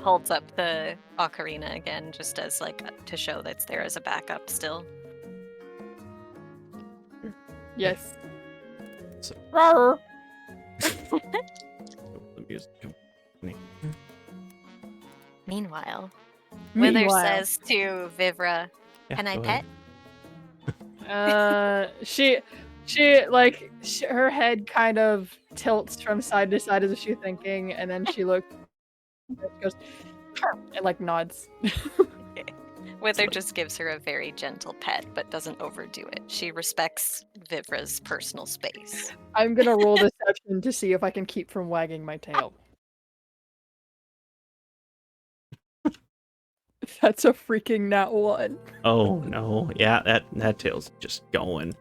holds up the ocarina again, just as like to show that it's there as a backup still. Yes. So- Rawr. The music company. Meanwhile, Wythr Meanwhile. says to Vivra, Yeah, "Can I go pet?" ahead. She her head kind of tilts from side to side as if she's thinking, and then she looks, goes, and like nods. Wythr just gives her a very gentle pet, but doesn't overdo it. She respects Vivra's personal space. I'm gonna roll deception to see if I can keep from wagging my tail. That's a freaking nat one. Oh no. Yeah, that tail's just going.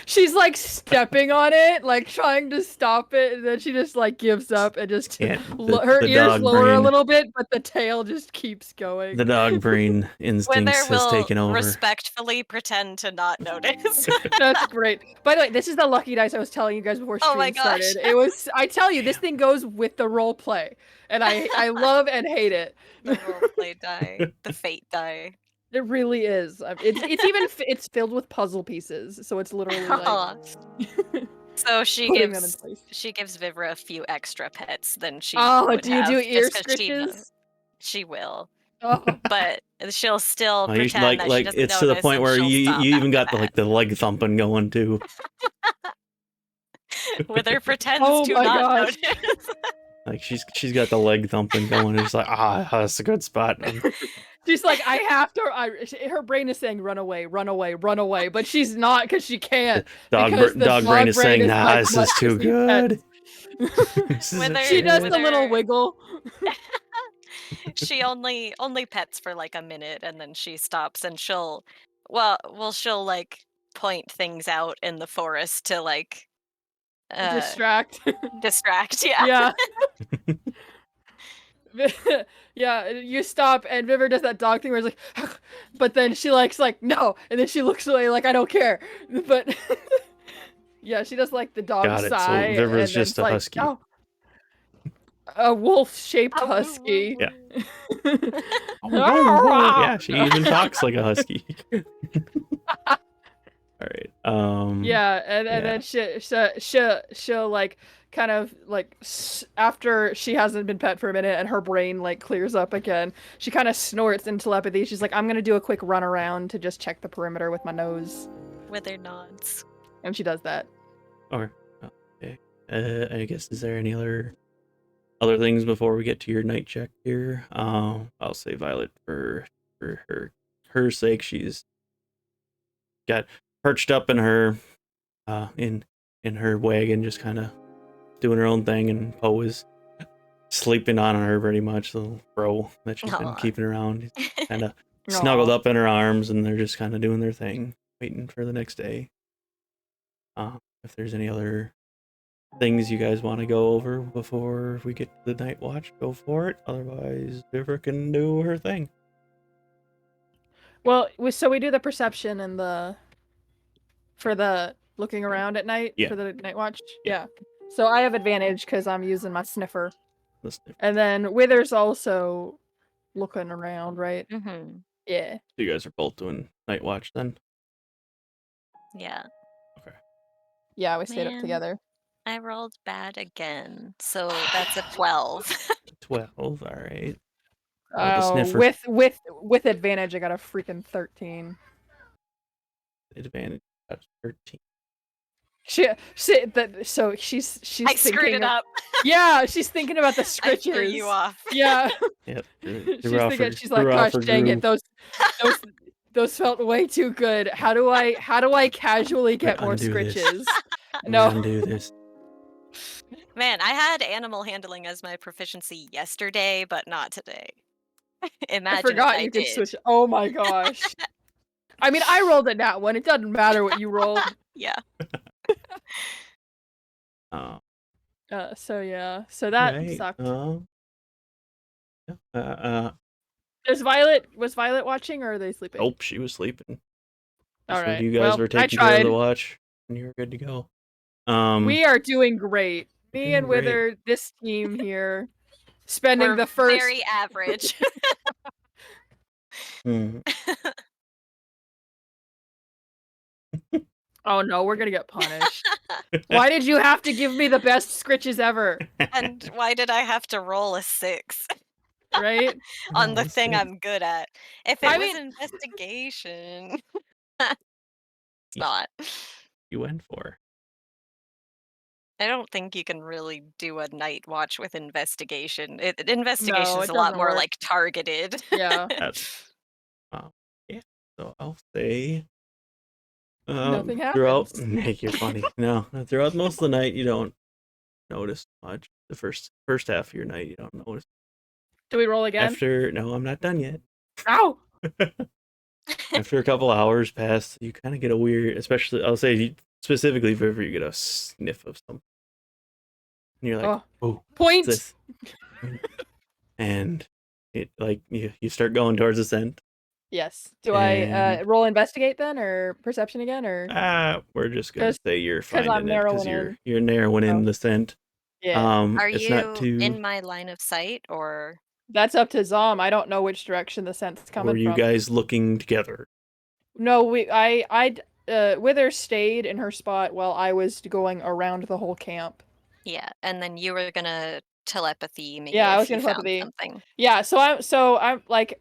She's like stepping on it, like trying to stop it, and then she just like gives up and just Can't. her the ears dog lower a brain- little bit, but the tail just keeps going. The dog brain Wythr instincts has will taken over. respectfully pretend to not notice. That's great. By the way, this is the lucky dice I was telling you guys before Oh stream my gosh. started. It was I tell you, this thing goes with the role play, and I love and hate it. The roleplay die, the fate die. It really is. It's even it's filled with puzzle pieces, so it's literally like Aw. So she putting them in gives place. Vivra a few extra pets than she Oh, would do you have, do ear just 'cause she knows- stitches? She will, Oh, but she'll still Oh, you should, pretend that she like doesn't it's to the notice point and where she'll you stop even got after the leg thumping going too. that. Wythr pretends Oh to my not gosh. notice. Like she's got the leg thumping going. And it's like that's a good spot. She's like, I have to. Her brain is saying, "Run away, run away, run away," but she's not because she can't. because the Dog brain is saying, "Nah, like, this is "Let's too just eat pets." good." This is Whether- a She does the treat. little wiggle. She only pets for like a minute and then she stops and she'll like point things out in the forest to like Distract. distract. Yeah. Yeah. Yeah, you stop and Vivra does that dog thing where it's like, but then she like no, and then she looks away like I don't care. But yeah, she does like the dog Got it. So sigh. Vivra's and then just it's a like, husky. "No." A wolf-shaped Oh, husky. Yeah. Yeah, she even talks like a husky. All right. Yeah, and then she'll like kind of like after she hasn't been pet for a minute and her brain like clears up again, she kind of snorts in telepathy. She's like, I'm gonna do a quick run around to just check the perimeter with my nose, Wither nods. and she does that. Okay. I guess, is there any other things before we get to your night check here? I'll say Violet for her sake. She's got perched up in her in her wagon, just kind of doing her own thing, and Poe is sleeping on her pretty much. The little bro that she's been Aw. keeping around, kind of snuggled Aw. up in her arms, and they're just kind of doing their thing, waiting for the next day. If there's any other things you guys want to go over before we get to the night watch, go for it. Otherwise, Vivra can do her thing. Well, so we do the perception and for the looking around at night Yeah. for the night watch. Yeah. Yeah. So I have advantage because I'm using my sniffer, Listen, and then Wither's also looking around, right? Mm-hmm. Yeah. you guys are both doing night watch then. Yeah. Yeah, we stayed up Man. together. I rolled bad again, so that's a 12. 12. All right. the Oh, sniffer. with advantage, I got a freaking 13. Advantage. That's 13. So she's I screwed it up. Yeah, she's thinking about the I scritches. threw you off. Yeah. Yep. She's like, gosh dang it, those felt way too good. How do I casually get more Undo this. scritches? No. No. Undo this. Man, I had animal handling as my proficiency yesterday, but not today. Imagine I forgot if I you could did. switch. Oh my gosh. I mean, I rolled a nat one. It doesn't matter what you roll. Yeah. So yeah. So that Right. sucked. Was Violet watching, or are they sleeping? Nope, she was sleeping. All So right. you guys Well, were I taking care of tried. the watch, and you were good to go. We are doing great. Me Doing and great. Wythr, this team here, spending We're the first. very average. Mhm. Oh no, we're gonna get punished. Why did you have to give me the best scritches ever? And why did I have to roll a 6 Right? on the Oh, thing sick. I'm good at? If it I was mean- investigation. It's not. You went for. I don't think you can really do a night watch with investigation. Investigation No, is it a lot doesn't more work. like targeted. Yeah. That's. Yeah. So I'll say. Nothing Throughout, happens. you're funny. No, throughout most of the night, you don't notice much. The first half of your night, you don't notice. Do we roll again? No, I'm not done yet. Ow! After a couple hours pass, you kind of get a weird, especially I'll say specifically if ever you get a sniff of something, and you're like, "Oh, Point. what's this?" And it like you start going towards the scent. Yes. Do I roll investigate then, or perception again, or? We're just gonna 'Cause- say you're 'cause I'm finding it because narrowing you're narrowing in Oh. the scent. Yeah. Are It's you not too. in my line of sight or That's up to Zom. I don't know which direction the scent's coming Were you from. guys looking together? No, Wythr stayed in her spot while I was going around the whole camp. yeah, and then you were gonna telepathy me Yeah, I if was you gonna found telepathy. something. Yeah, so I'm like,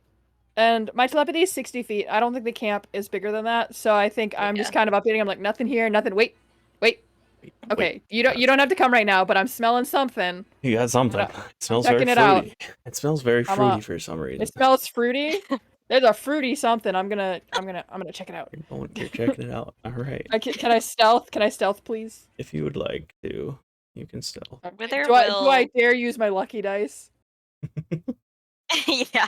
and my telepathy is 60 feet. I don't think the camp is bigger than that, so I think I'm just kind of updating. I'm like, nothing here, nothing. Wait. Okay, you don't have to come right now, but I'm smelling something. You got something. It smells checking very it out. fruity. It smells very I'm fruity up. for some reason. It smells fruity. There's a fruity something. I'm gonna check it out. You're checking it out. All right. Can I stealth? Can I stealth, please? If you would like to, you can stealth. Wythr Do I will- dare use my lucky dice? Yeah.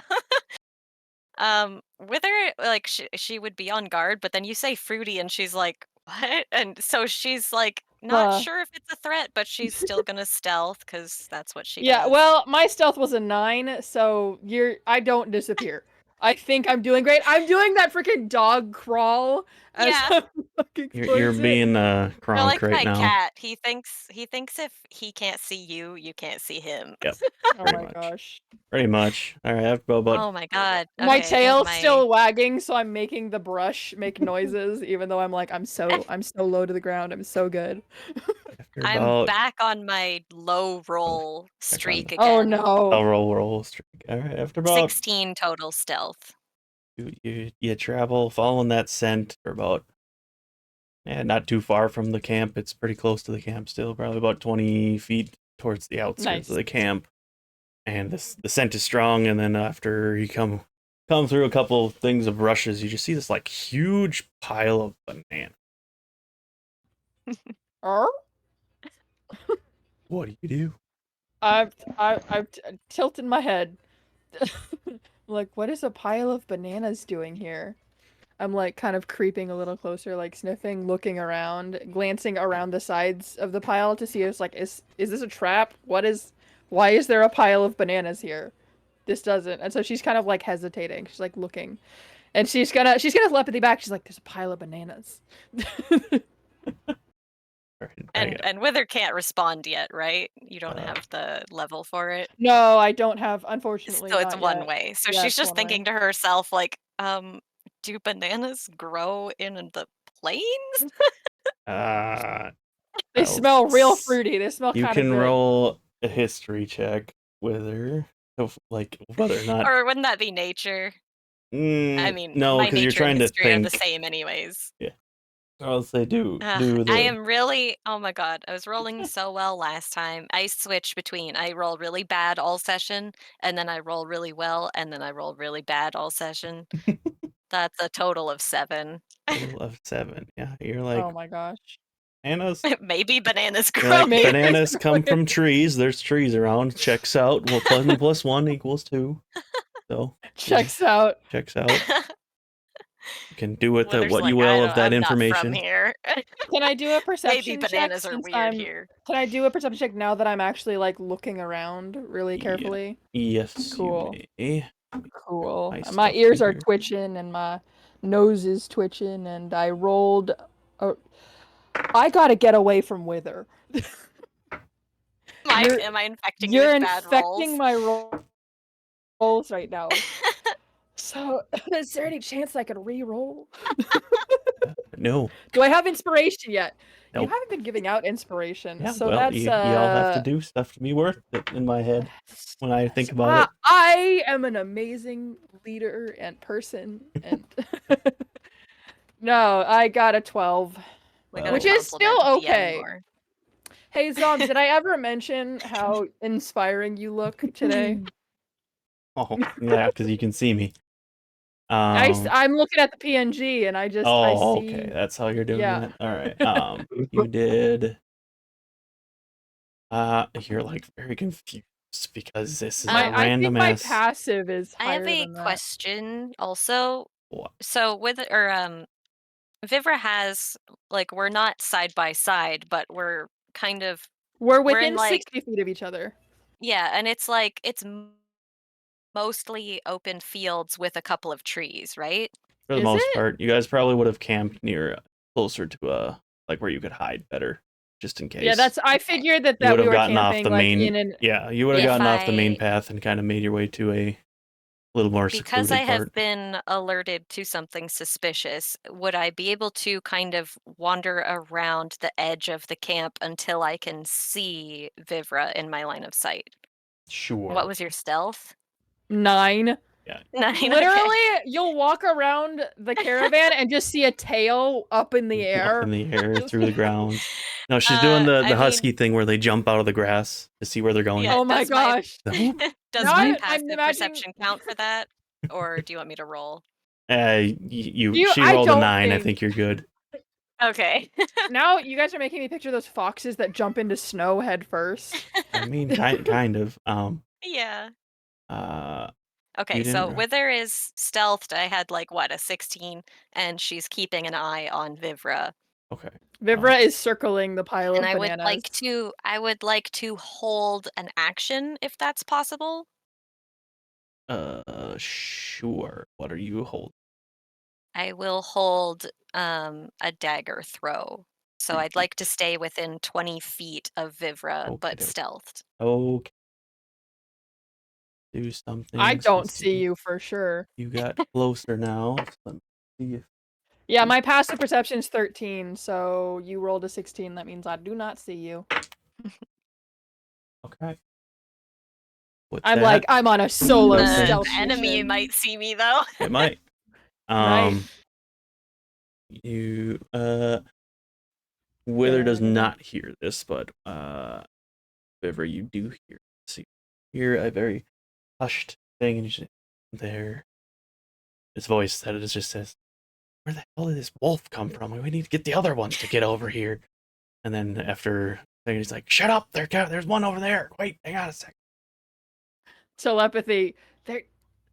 Wythr, like, she would be on guard, but then you say fruity and she's like, what? And so she's like, not sure if it's a threat, but she's still gonna stealth because that's what she Yeah, does. well, my stealth was a 9, so I don't disappear. I think I'm doing great. I'm doing that freaking dog crawl as Yeah. I'm looking You're towards it. being You're Kronk like right my now. cat. He thinks if he can't see you, you can't see him. Yep. Oh pretty my much. gosh. Pretty much. All right. I have to go about. Oh my god. My Okay, tail's my- still wagging, so I'm making the brush make noises, even though I'm like I'm so low to the ground. I'm so good. after I'm about back on my low roll streak again. Oh no. a roll streak. All right. After about 16 total stealth. you travel following that scent for about not too far from the camp. It's pretty close to the camp still, probably about 20 feet towards the outskirts of the camp. And the scent is strong, and then after you come through a couple of things of rushes, you just see this like huge pile of banana. What do you do? I'm tilting my head. Like, what is a pile of bananas doing here? I'm like kind of creeping a little closer, like sniffing, looking around, glancing around the sides of the pile to see if it's like, is this a trap? Why is there a pile of bananas here? This doesn't. And so she's kind of like hesitating. She's like looking. And she's gonna telepathy back. She's like, there's a pile of bananas. And Wythr can't respond yet, right? You don't have the level for it. No, I don't have, unfortunately. So it's not one yet. way. So Yeah, she's it's just one thinking way. to herself, like, do bananas grow in the plains? They smell real fruity. They smell You kind of can good. roll a history check with her, like whether or not. Or wouldn't that be nature? I mean, no, my because you're nature trying and to history are the think. same anyways. Yeah. I'll say do I the. am really, oh my god, I was rolling so well last time. I switch between, I roll really bad all session, and then I roll really well, and then I roll really bad all session. That's a total of 7. Total of 7. Yeah, you're like Oh my gosh. bananas. Maybe bananas You're grow. like Maybe. bananas come from trees. There's trees around. Checks out. Well, plus 1 equals 2. So Checks out. checks out. You can do with it Wythr's what like, you will I'm of that not information. from here. Can I do a perception Maybe bananas check are since weird here. Can I do a perception check now that I'm actually like looking around really carefully? Yes, Cool. you may. Cool. Nice My stuff ears are here. twitching and my nose is twitching, and I rolled. I gotta get away from Wythr. Am I infecting you You're with bad infecting rolls? my rolls right now. So, is there any chance I could re-roll? No. Do I have inspiration yet? Nope. You haven't been giving out inspiration, Yeah, so well, that's you all have to do stuff to be worth it in my head when I think about it. I am an amazing leader and person, and no, I got a 12, We gotta which is compliment still the DM okay. more. Hey Zom, did I ever mention how inspiring you look today? Oh, yeah, because you can see me. I'm looking at the PNG and I see. Okay, that's how you're doing Yeah. it. All right. You did. You're like very confused because this is a I think random my ass. passive is I higher have a than that. question also. What? So Vivra has, like, we're not side by side, but we're kind of, We're we're within in, like, 60 feet of each other. yeah, and it's like mostly open fields with a couple of trees, right? For the Is most it? part, you guys probably would have camped near closer to like where you could hide better, just in case. Yeah, I Okay. figured that you would we have were gotten off camping the like main. in an. Yeah, you would have If gotten off the main I- path and kind of made your way to a little more Because secluded I have part. been alerted to something suspicious, would I be able to kind of wander around the edge of the camp until I can see Vivra in my line of sight? Sure. What was your stealth? 9. 9. Literally, you'll walk around the caravan and just see a tail up in the air. Up in the air, through the ground. No, she's doing the I husky thing where they jump out of the grass to see where they're going. Yeah, Oh my does my- gosh. Does Now my I'm passive imagining- perception count for that? or do you want me to roll? She I rolled a don't 9. I think- think you're good. Okay. Now you guys are making me picture those foxes that jump into snow head first. I mean, kind of. Yeah. You Okay, so didn't- Wythr is stealthed. I had like what, a 16, and she's keeping an eye on Vivra. Okay. Vivra is circling the pile And of I bananas. would like to hold an action if that's possible. Sure. What are you holding? I will hold a dagger throw. So I'd like to stay within 20 feet of Vivra, but Okey-doke. stealthed. Okay. Do something. I don't since see you for sure. You got closer now. So let me see if Yeah, my passive perception is 13, so you rolled a 16. That means I do not see you. okay. With I'm that, like, I'm on a solo Okay. The stealth enemy mission. might see me though. it might. Right. You Wythr does Yeah. not hear this, but Vivra, you do hear a very hushed thing, and you just there. His voice that it just says, "Where the hell did this wolf come from? We need to get the other ones to get over here." And then after, he's like, "Shut up! There's one over there. Wait, hang on a sec." Telepathy.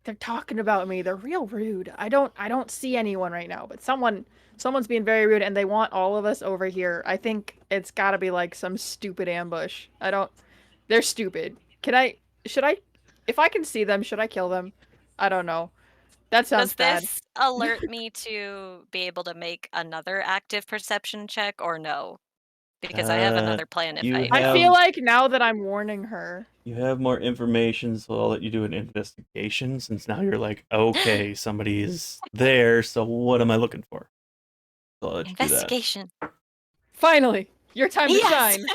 They're talking about me. They're real rude. I don't see anyone right now, but someone's being very rude, and they want all of us over here. I think it's got to be like some stupid ambush. They're stupid. Should I, if I can see them, should I kill them? I don't know. That sounds Does bad. this alert me to be able to make another active perception check or no? Because I have another plan if you I I have- feel like now that I'm warning her. You have more information, so I'll let you do an investigation, since now you're like, okay, somebody is there, so what am I looking for? So I'll let you do that. investigation. Finally, your time to Yes! shine.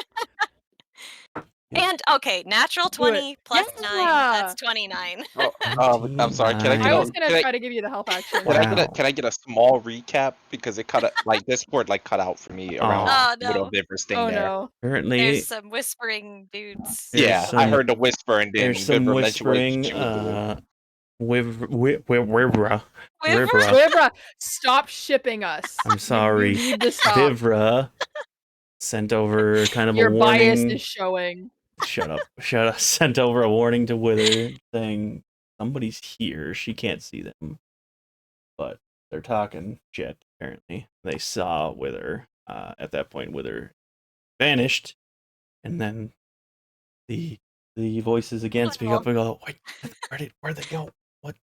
And okay, natural Do it. 20 plus 9, Yeah! that's 29. I'm sorry. Can I I get was a, gonna can I, try to give you the help action. can I get a Wow. can I get a small recap because it cut like this board like cut out for me around Oh, Widow no. Vivra staying Oh there. no. Currently, There's some whispering dudes. There's Yeah, I some- heard the whisper and then there's some Vivra mentioned what whispering. she was doing. Vivra. Vivra, stop shipping us. I'm sorry. You need to stop. Vivra sent over kind of Your a warning. bias is showing. Shut up. Sent over a warning to Wythr saying somebody's here. She can't see them, but they're talking shit. Apparently, they saw Wythr. At that point, Wythr vanished, and then the voices again speak up and go, "Wait, where'd they go? What?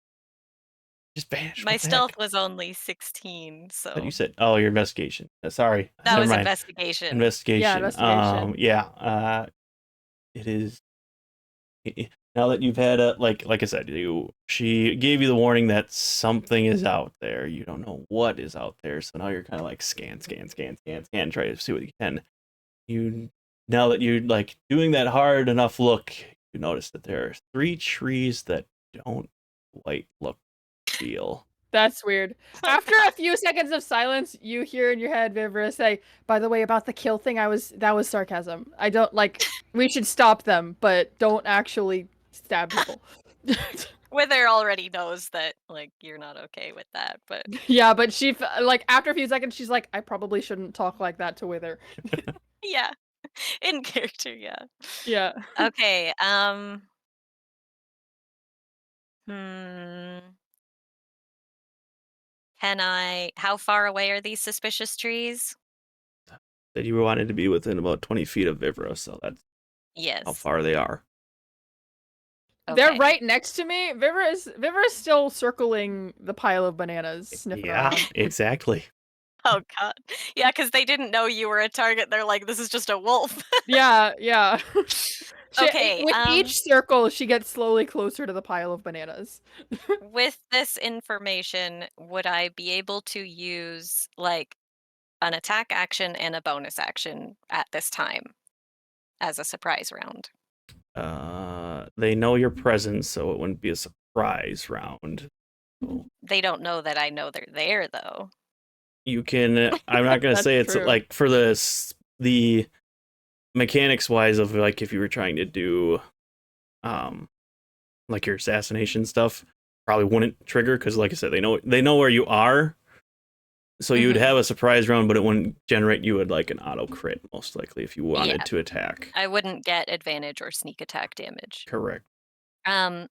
Just vanished." My What the stealth heck?" was only 16, so But you said, "Oh, your investigation." Sorry, that never was mind. investigation. Investigation. Yeah, investigation. Yeah. It is. Now that you've had like I said, she gave you the warning that something is out there. You don't know what is out there, so now you're kind of like scan, try to see what you can. Now that you're like doing that hard enough look, you notice that there are 3 trees that don't quite look real. That's weird. After a few seconds of silence, you hear in your head Vivra say, "By the way, about the kill thing, that was sarcasm. I don't like. We should stop them, but don't actually stab people." Wythr already knows that like you're not okay with that, but Yeah, but she like after a few seconds, she's like, "I probably shouldn't talk like that to Wythr." yeah. In character, yeah. Yeah. Okay, how far away are these suspicious trees? That you wanted to be within about 20 feet of Vivra, so that's Yes. how far they are. They're Okay. right next to me. Vivra is still circling the pile of bananas, sniffing around. Exactly. Oh god. Yeah, because they didn't know you were a target. They're like, this is just a wolf. Yeah. Okay, With each circle, she gets slowly closer to the pile of bananas. With this information, would I be able to use like an attack action and a bonus action at this time as a surprise round? They know your presence, so it wouldn't be a surprise round. So They don't know that I know they're there though. you can. I'm not gonna That's say it's true. like for the mechanics wise of like if you were trying to do, like your assassination stuff. probably wouldn't trigger because, like I said, they know where you are. So you would have a surprise round, but it wouldn't generate you like an auto crit most likely if you wanted to attack. I wouldn't get advantage or sneak attack damage. Correct. Another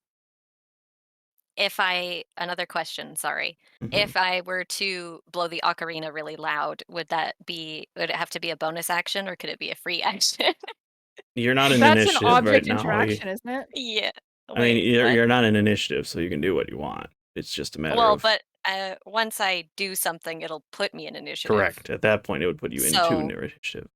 question, sorry. If I were to blow the ocarina really loud, would it have to be a bonus action or could it be a free action? You're not in That's initiative an object right now. interaction, isn't it? Yeah. I mean, you're not in initiative, so you can do what you want. It's just a matter of... but once I do something, it'll put me in initiative. Correct. At that point, it would put you into initiative.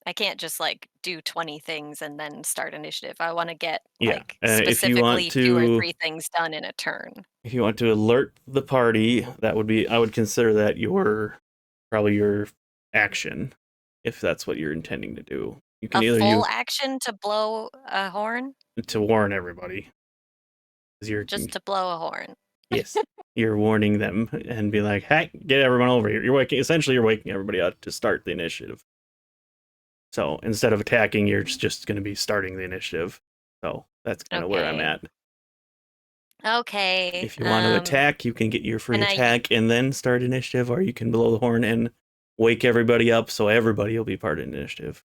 I can't just like do 20 things and then start initiative. I want to get like if you want specifically 2 or 3 things done in a turn. If you want to alert the party, I would consider that probably your action, if that's what you're intending to do. You can either full action to blow a horn? To warn everybody. Just to blow a horn. Yes. You're warning them and be like, hey, get everyone over here. You're waking everybody up to start the initiative. So instead of attacking, you're just going to be starting the initiative. So that's kind of where I'm at. Okay. If you want to attack, you can get your free attack and then start initiative, or you can blow the horn and wake everybody up so everybody will be part of initiative.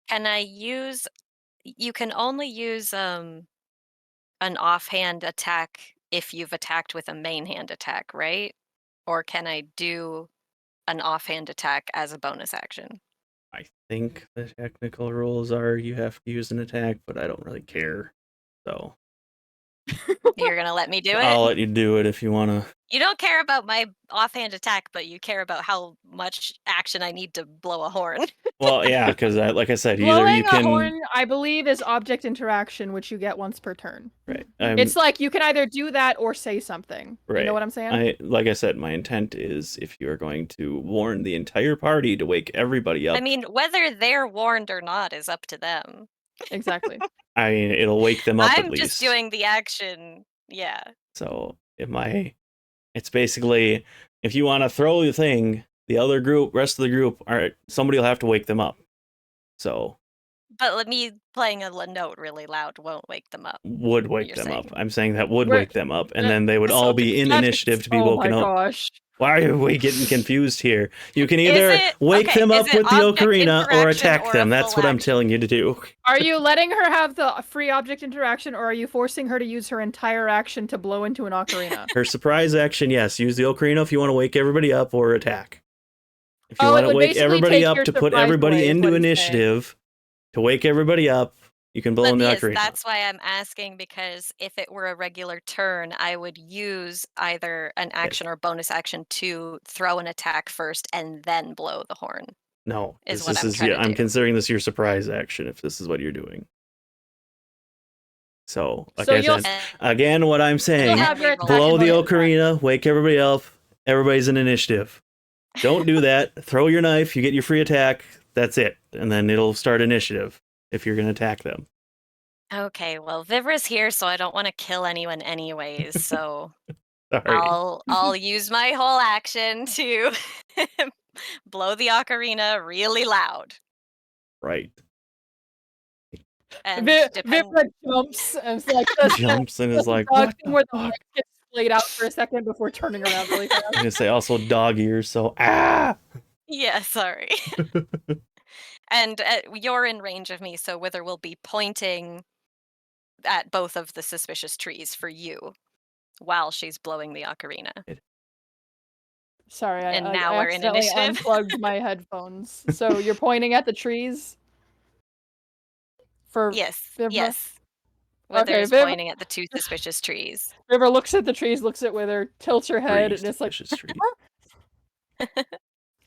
You can only use an offhand attack if you've attacked with a main hand attack, right? Or can I do an offhand attack as a bonus action? I think the technical rules are you have to use an attack, but I don't really care. So you're gonna let me do it? I'll let you do it if you want to. You don't care about my offhand attack, but you care about how much action I need to blow a horn. Well, yeah, because like I said, blowing a horn, I believe, is object interaction, which you get once per turn. Right. It's like you can either do that or say something. Right. You know what I'm saying? Like I said, my intent is if you are going to warn the entire party to wake everybody up. I mean, whether they're warned or not is up to them. Exactly. I mean, it'll wake them up at least. I'm just doing the action. Yeah. So it's basically, if you want to throw the thing, the other group, rest of the group, somebody will have to wake them up. So. But me playing a note really loud won't wake them up. Would wake them up. I'm saying that would wake them up, and then they would all be in initiative to be woken up. Oh my gosh. Why are we getting confused here? You can either wake them up with the ocarina or attack them. That's what I'm telling you to do. Are you letting her have the free object interaction, or are you forcing her to use her entire action to blow into an ocarina? Her surprise action, yes. Use the ocarina if you want to wake everybody up or attack. If you want to wake everybody up to put everybody into initiative, to wake everybody up, you can blow in the ocarina. That's why I'm asking, because if it were a regular turn, I would use either an action or bonus action to throw an attack first and then blow the horn. No, I'm considering this your surprise action if this is what you're doing. So, like I said, again, what I'm saying, blow the ocarina, wake everybody up, everybody's in initiative. Don't do that. Throw your knife, you get your free attack, that's it. And then it'll start initiative if you're going to attack them. Okay, well, Vivra's here, so I don't want to kill anyone anyways, so I'll use my whole action to blow the ocarina really loud. Right. And Vivra jumps and is like, is like, what where the leg gets splayed out for a second before turning around really fast. I'm going to say also dog ears, so Yeah, sorry. And you're in range of me, so Wythr will be pointing at both of the suspicious trees for you while she's blowing the ocarina. Sorry, and I now we're in initiative. Unplugged my headphones. So you're pointing at the trees? Yes. Vivra? Yes. Wythr is pointing at the 2 suspicious trees. Vivra looks at the trees, looks at Wythr, tilts her head, and it's like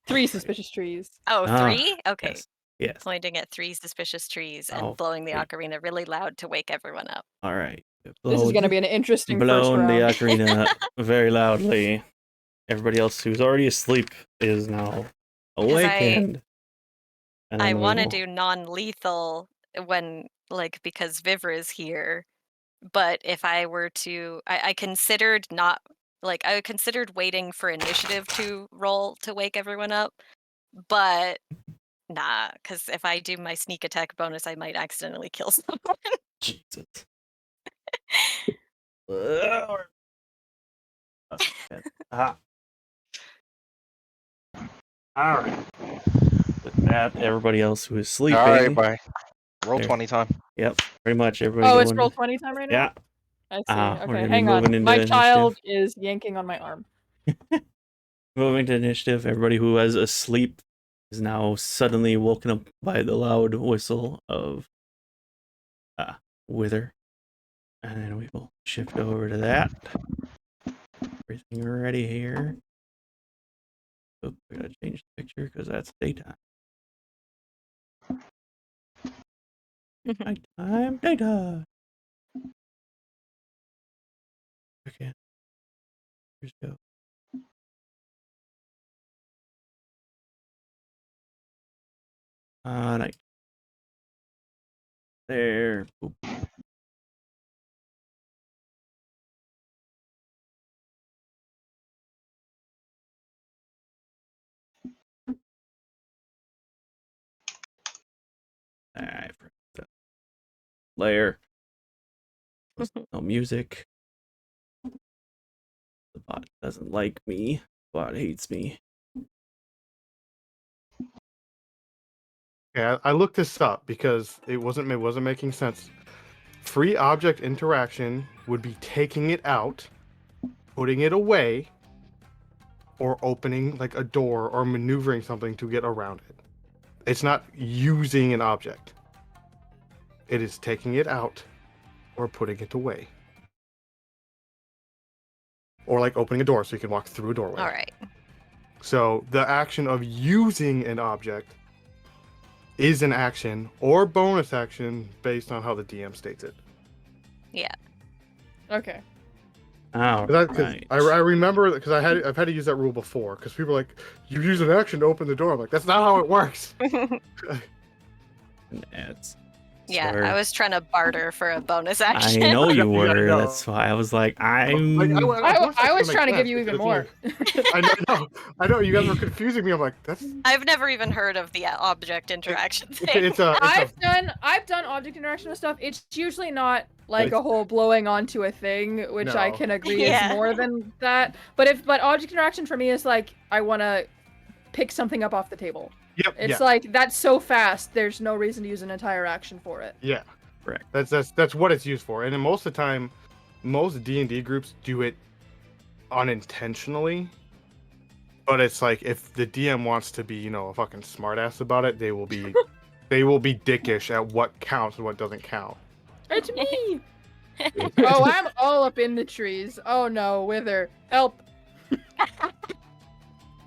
3 suspicious trees. Oh, 3? Okay. Yes. Pointing at 3 suspicious trees and blowing the ocarina really loud to wake everyone up. All right. This is going to be an interesting first round. Blown the ocarina very loudly. Everybody else who's already asleep is now awakened. I want to do non-lethal because Vivra is here. But if I were to, I considered waiting for initiative to roll to wake everyone up. But nah, because if I do my sneak attack bonus, I might accidentally kill someone. Jesus. All right. With that, everybody else who is sleeping. All right, bye. Roll There. 20 time. Yep, pretty much everybody. Oh, it's going roll to- 20 time right now? Yeah. I see. We're Okay, gonna be hang moving on. into My initiative. child is yanking on my arm. Moving to initiative. Everybody who was asleep is now suddenly woken up by the loud whistle of Wythr. And then we will shift over to that. Everything ready here. Oh, I gotta change the picture because that's daytime. Daytime. Okay. Here's go. Night. There. Boop. I forgot the layer. No music. The bot doesn't like me. The bot hates me. Yeah, I looked this up because it wasn't making sense. Free object interaction would be taking it out, putting it away, or opening like a door or maneuvering something to get around it. It's not using an object. It is taking it out or putting it away. Or like opening a door so you can walk through a doorway. All right. So the action of using an object is an action or bonus action based on how the DM states it. Yeah. Okay. Oh, right. I remember because I've had to use that rule before because people are like, you use an action to open the door. I'm like, that's not how it works. Ads. Yeah, Sorry. I was trying to barter for a bonus action. I know you Yeah, I were. know. That's why I was like, I'm. Like, I was trying to give you even more. I know. You guys were confusing me. I'm like, that's. I've never even heard of the object interaction thing. It's a. I've done object interaction with stuff. It's usually not like a whole blowing onto a thing, which I No. can agree Yeah. is more than that. But object interaction for me is like I want to pick something up off the table. Yep. It's like that's so fast. There's no reason to use an entire action for it. Yeah. Correct. That's what it's used for. And then most of the time, most D&D groups do it unintentionally. But it's like if the DM wants to be, a fucking smartass about it, they will be dickish at what counts and what doesn't count. It's me. Oh, I'm all up in the trees. Oh no, Wythr, help!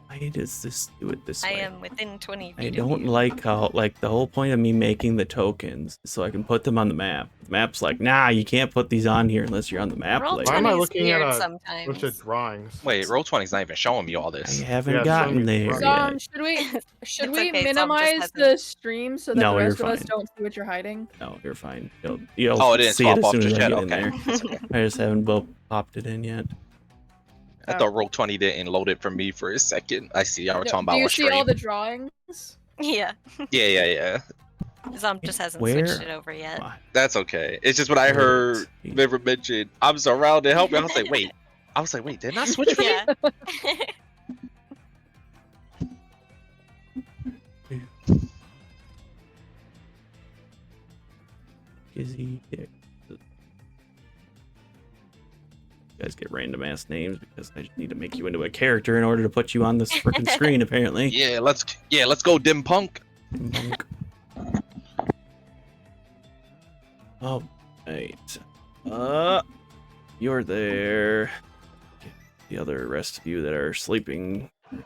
Why does this do it this I way? am within 20 feet I of don't you. like how, the whole point of me making the tokens is so I can put them on the map. The map's like, nah, you can't put these on here unless you're on the map Roll later. Why am I 20's looking at weird a sometimes. bunch of drawings? Wait, roll 20's not even showing me all I this. haven't Yeah, gotten some- there Zom, yet. should we It's okay, Zom just minimize hasn't- the stream so that No, the rest you're of us fine. don't see what you're hiding? No, you're fine. You'll Oh, it didn't see it swap as off soon the as I chat. get in Okay. there. That's okay. I just haven't popped it in yet. I thought roll 20 didn't load it for me for a second. I see y'all were talking Do about you our see stream. all the drawings? Yeah, Yeah. Zom just hasn't Where? switched it over yet. Why? That's okay. It's just when I heard Wait. Vivra mention, I'm surrounded, help me. I was like, wait, didn't I switch for you? Yeah. Gizzy Dick. You guys get random ass names because I just need to make you into a character in order to put you on this freaking screen, apparently. Yeah, let's go, dim punk. Monk. Oh, right. You're there. The other rest of you that are sleeping. Yeah,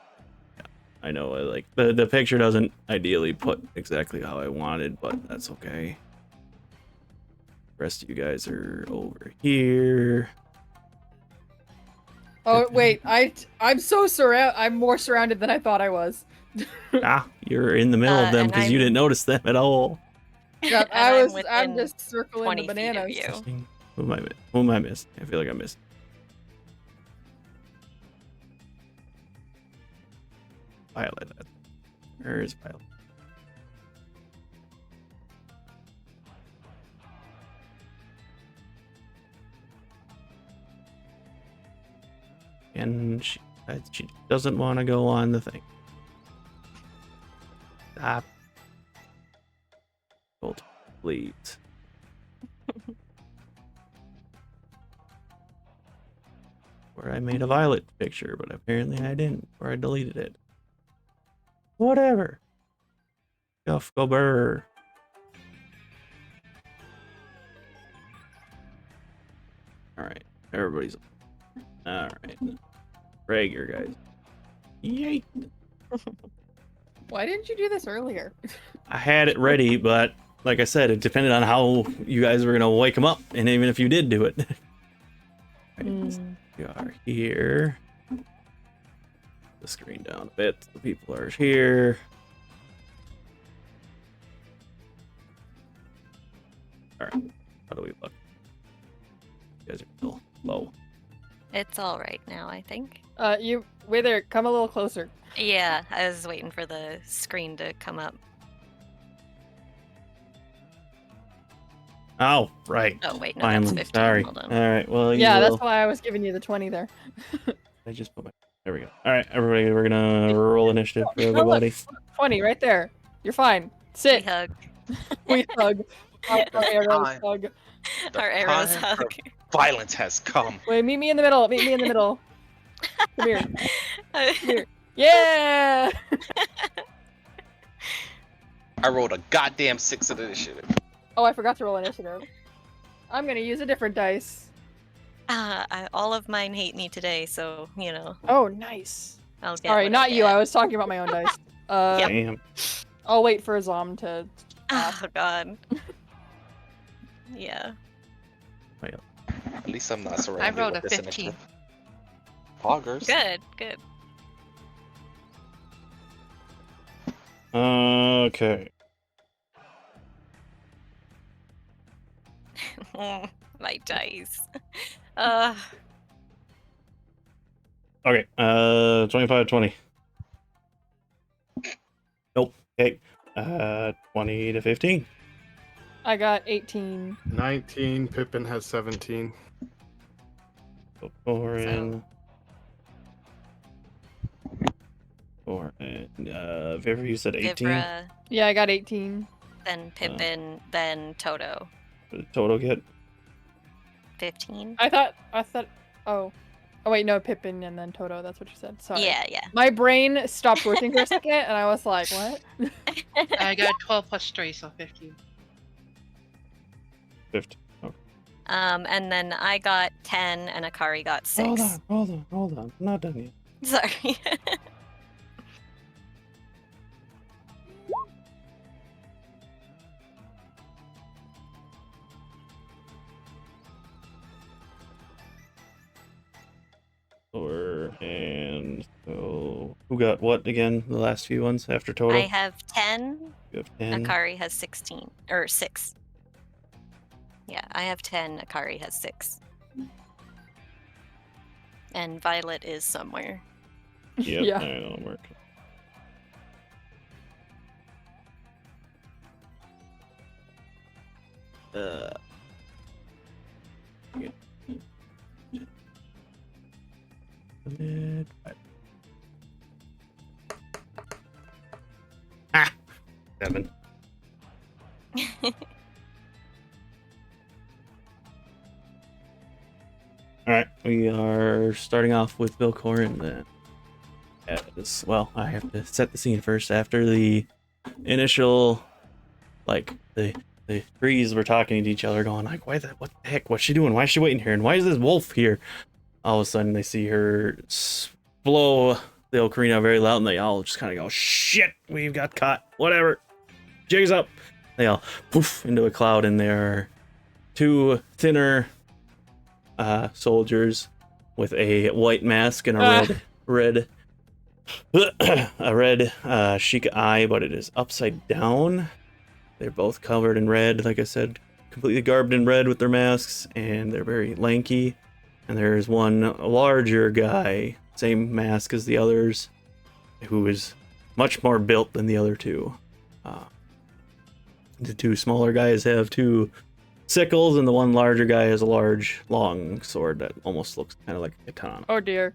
I know, the picture doesn't ideally put exactly how I wanted, but that's okay. The rest of you guys are over here. Oh wait, I'm so I'm more surrounded than I thought I was. You're in the middle of them and because you I'm- didn't notice them at all. Yeah, And I'm within just circling 20 the feet of bananas. you. Who am I missing? I feel like I missed. Violet. Where's Violet? And she She doesn't want to go on the thing. Stop. Hold, please. Where I made a violet picture, but apparently I didn't, or I deleted it. Whatever. Go burr. Alright, everybody's. Alright. Regular guys. Yay. Why didn't you do this earlier? I had it ready, but like I said, it depended on how you guys were gonna wake them up, and even if you did do it. We are here. The screen down a bit. The people are here. All right. How do we look? You guys are still low. It's all right now, I think. Wythr, come a little closer. Yeah, I was waiting for the screen to come up. Oh, right. Oh, wait, no, Finally. that's 15. Sorry. Hold on. All right. Well, Yeah, will... that's why I was giving you the 20 there. I just put my. There we go. All right, everybody. We're gonna roll initiative for everybody. 20 right there. You're fine. We Sit. hug. We hug. Our arrows Time. hug. The Our arrows time hug. for violence has come. Wait, meet me in the middle. Meet me in the middle. Come here. Come here. Yeah! I rolled a goddamn 6 of initiative. Oh, I forgot to roll initiative. I'm gonna use a different dice. All of mine hate me today, so, you know, Oh, nice. I'll get Sorry, what not I you. get. I was talking about my own dice. Yep. Damn. I'll wait for Zom to. Oh, God. Yeah. At least I'm not I surrounded rolled with a this 15. initiative. Poggers. Good, good. Okay. My dice. Okay. 25, 20. Nope. Okay. 20 to 15. I got 18. 19. Pippin has 17. Velkorin. Vivra, you said 18. Vivra, Yeah, I got 18. then Pippin, then Toto. What did Toto get? 15? I thought. Oh. Oh, wait, no, Pippin and then Toto. That's what you said. Sorry. Yeah, yeah. My brain stopped working for a second, and I was like, what? I got 12 plus 3, so 15. 15. Okay. And then I got 10 and Akari got 6. Hold on. I'm not done yet. Sorry. And so who got what again? The last few ones after Toto? I have 10. You have 10. Akari has 16. Or 6. Yeah, I have 10. Akari has 6. And Violet is somewhere. Yep, Yeah. I know, I'm working. Ah! 7. Alright, we are starting off with Velkorin then. Well, I have to set the scene first. After the initial, like, the trees were talking to each other, going like, what the heck, what's she doing? Why is she waiting here? And why is this wolf here? All of a sudden, they see her blow the ocarina very loud, and they all just kind of go, shit, we've got caught. Whatever. Jigs up. They all poof into a cloud, and there are 2 thinner soldiers with a white mask and a red Shiekah eye, but it is upside down. They're both covered in red, like I said, completely garbed in red with their masks, and they're very lanky. And there's one larger guy, same mask as the others, who is much more built than the other 2. The 2 smaller guys have 2 sickles, and the one larger guy has a large, long sword that almost looks kind of like a katana. Oh, dear.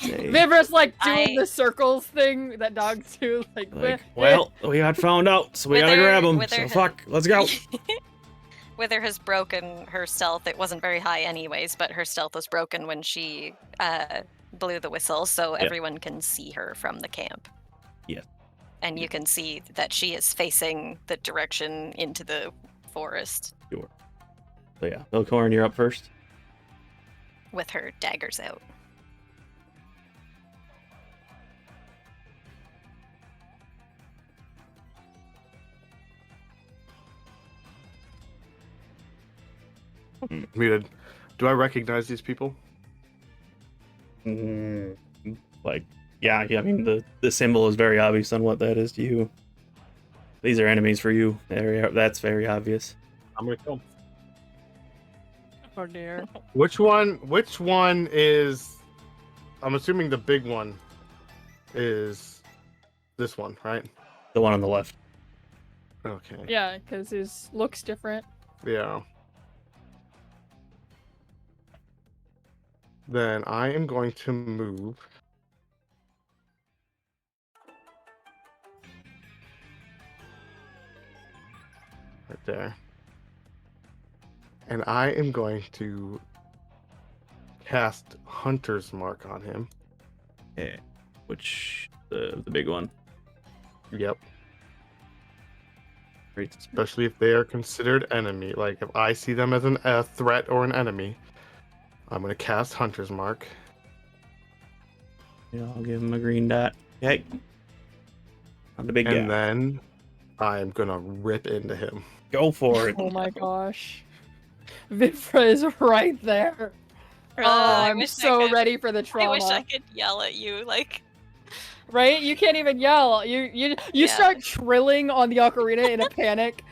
Vivra's like doing I- the circles thing that dogs do. Like well, we got found out, so we gotta grab him. So fuck, let's go. Wythr has broken her stealth. It wasn't very high anyways, but her stealth was broken when she blew the whistle, so everyone can see her from the camp. Yes. And you can see that she is facing the direction into the forest Sure. So yeah, Velkorin, you're up first. with her daggers out. Muted. Do I recognize these people? Like, yeah, I mean, the symbol is very obvious on what that is to you. These are enemies for you. That's very obvious. I'm gonna kill them. oh dear. Which one is? I'm assuming the big one is this one, right? The one on the left. Okay. Yeah, because his looks different. Yeah. Then I am going to move. Right there. And I am going to cast Hunter's Mark on him. Yeah. Which the big one. Yep. Great. Especially if they are considered enemy. Like if I see them as a threat or an enemy, I'm going to cast Hunter's Mark. Yeah, I'll give him a green dot. Okay. On the big And guy. then I'm going to rip into him. Go for it. Oh my gosh. Vivra is right there. Oh, I I'm wish I so could- ready for the I trauma. wish I could yell at you, like, Right? You can't even yell. You Yeah. start trilling on the ocarina in a panic.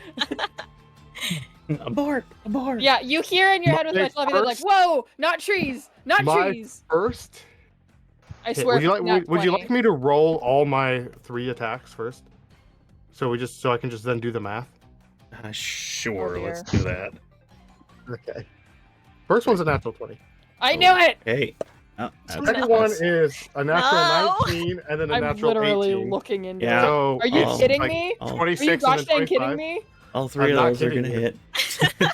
Abort! Abort! Yeah, you hear in your head with My myself, you're like, first- whoa, not trees, not My trees. first I hit. swear. Would you like? nat Would you 20. like me to roll all my 3 attacks first? So I can just then do the math. Sure, Oh, let's dear. do that. Okay. First one's a natural 20. I knew it. Hey. Oh, that's Second one nice. is a natural No. 19 and then a I'm natural literally 18. looking into Yeah. it. So Are you Oh, kidding like me? Are you 26 gosh and dang then kidding 25. me? All three I'm of not those are gonna kidding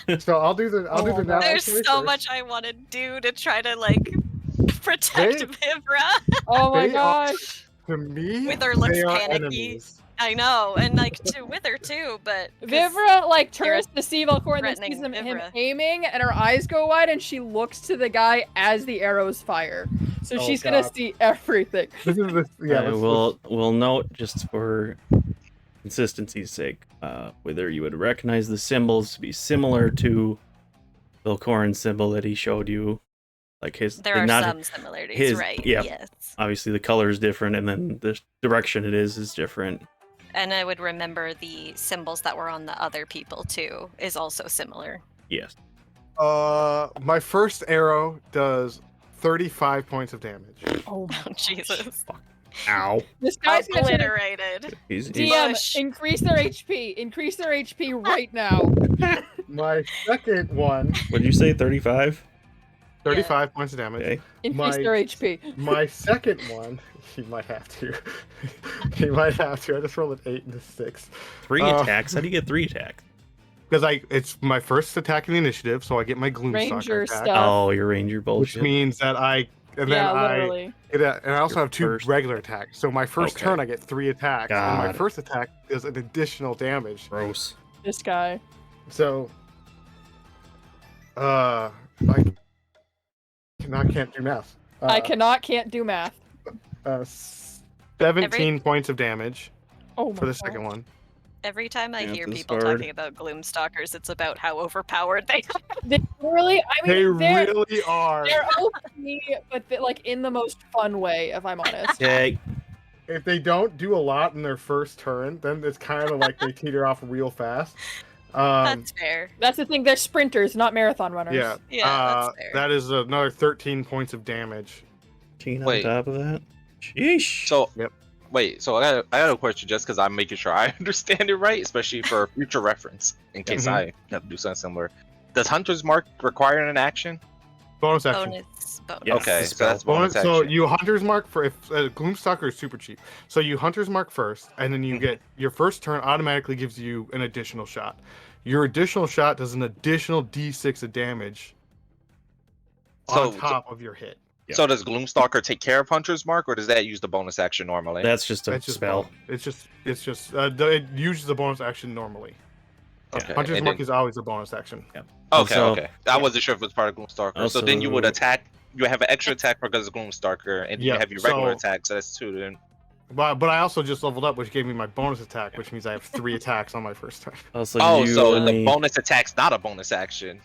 hit. So I'll do the Oh my natural God. there's 20 so first. much I want to do to try to, like, protect They- Vivra. Oh my They are- gosh. To me, Wythr looks they are panicky. enemies. I know, and, like, to Wythr too, but... 'cause Vivra like you're turns to see Velkorin and then threatening sees him Vivra. aiming, and her eyes go wide, and she looks to the guy as the arrows fire. So Oh, she's gonna God. see everything. This is this. Yeah. I will note, just for consistency's sake, whether you would recognize the symbols to be similar to Velkorin's symbol that he showed you. Like his, There are not some similarities, his- right? yeah. Yes. obviously the color is different, and then the direction it is different. And I would remember the symbols that were on the other people too is also similar. Yes. My first arrow does 35 points of damage. Oh Oh, Jesus. Ow. This guy's gonna turn Obliterated. He's DM, Mush. increase their HP. Increase their HP right now. My second one, what did you say? 35. 35 points of damage. Okay. Increase My- their HP. My second one, he might have to. He might have to. I just rolled an 8 and a 6. 3 attacks. How do you get 3 attacks? Because it's my first attack in the initiative, so I get my Gloomstalker Ranger attack, stuff. Oh, your ranger which bullshit. means that I and Yeah, then literally. and I also Your have 2 first- regular attacks. So my first Okay. turn, I get 3 attacks, and Got my it. first attack does an additional damage. Gross. This guy. So, I can't do math. I can't do math. 17 points of damage Oh my for the God. second one. Every time I Yeah, hear this people hard. talking about Gloomstalkers, it's about how overpowered they are. They really, I They mean, they're really are. OP, but like in the most fun way, if I'm honest. Okay. If they don't do a lot in their first turn, then it's kind of like they teeter off real fast. That's fair. That's the thing. They're sprinters, not marathon runners. Yeah. Yeah, that's fair. That is another 13 points of damage. 18 on Wait. top of that. Sheesh. So, Yep. wait. So I got a question, just because I'm making sure I understand it right, especially for future reference, in case Mhm. I have to do something similar. Does Hunter's Mark require an action? Bonus action. Bonus. Yes. Okay, so Spell. that's bonus action. So you hunter's mark for if Gloomstalker is super cheap. So you hunter's mark first, and then you get your first turn automatically gives you an additional shot. Your additional shot does an additional D6 of damage on top of your hit. So does Gloomstalker take care of Hunter's Mark, or does that use the bonus action normally? That's just a That's just spell. It's just it uses the bonus action normally. Okay. Hunter's and mark then- is always a bonus action. Okay, Also- okay. I wasn't sure if it was part of Gloomstalker. So then you would attack. You have an extra attack because of Gloomstalker, and then you Yeah, have your regular so- attack. So that's 2. Then But I also just leveled up, which gave me my bonus attack, which means I have 3 attacks on my first turn. Also, so you the only- bonus attack's not a bonus action.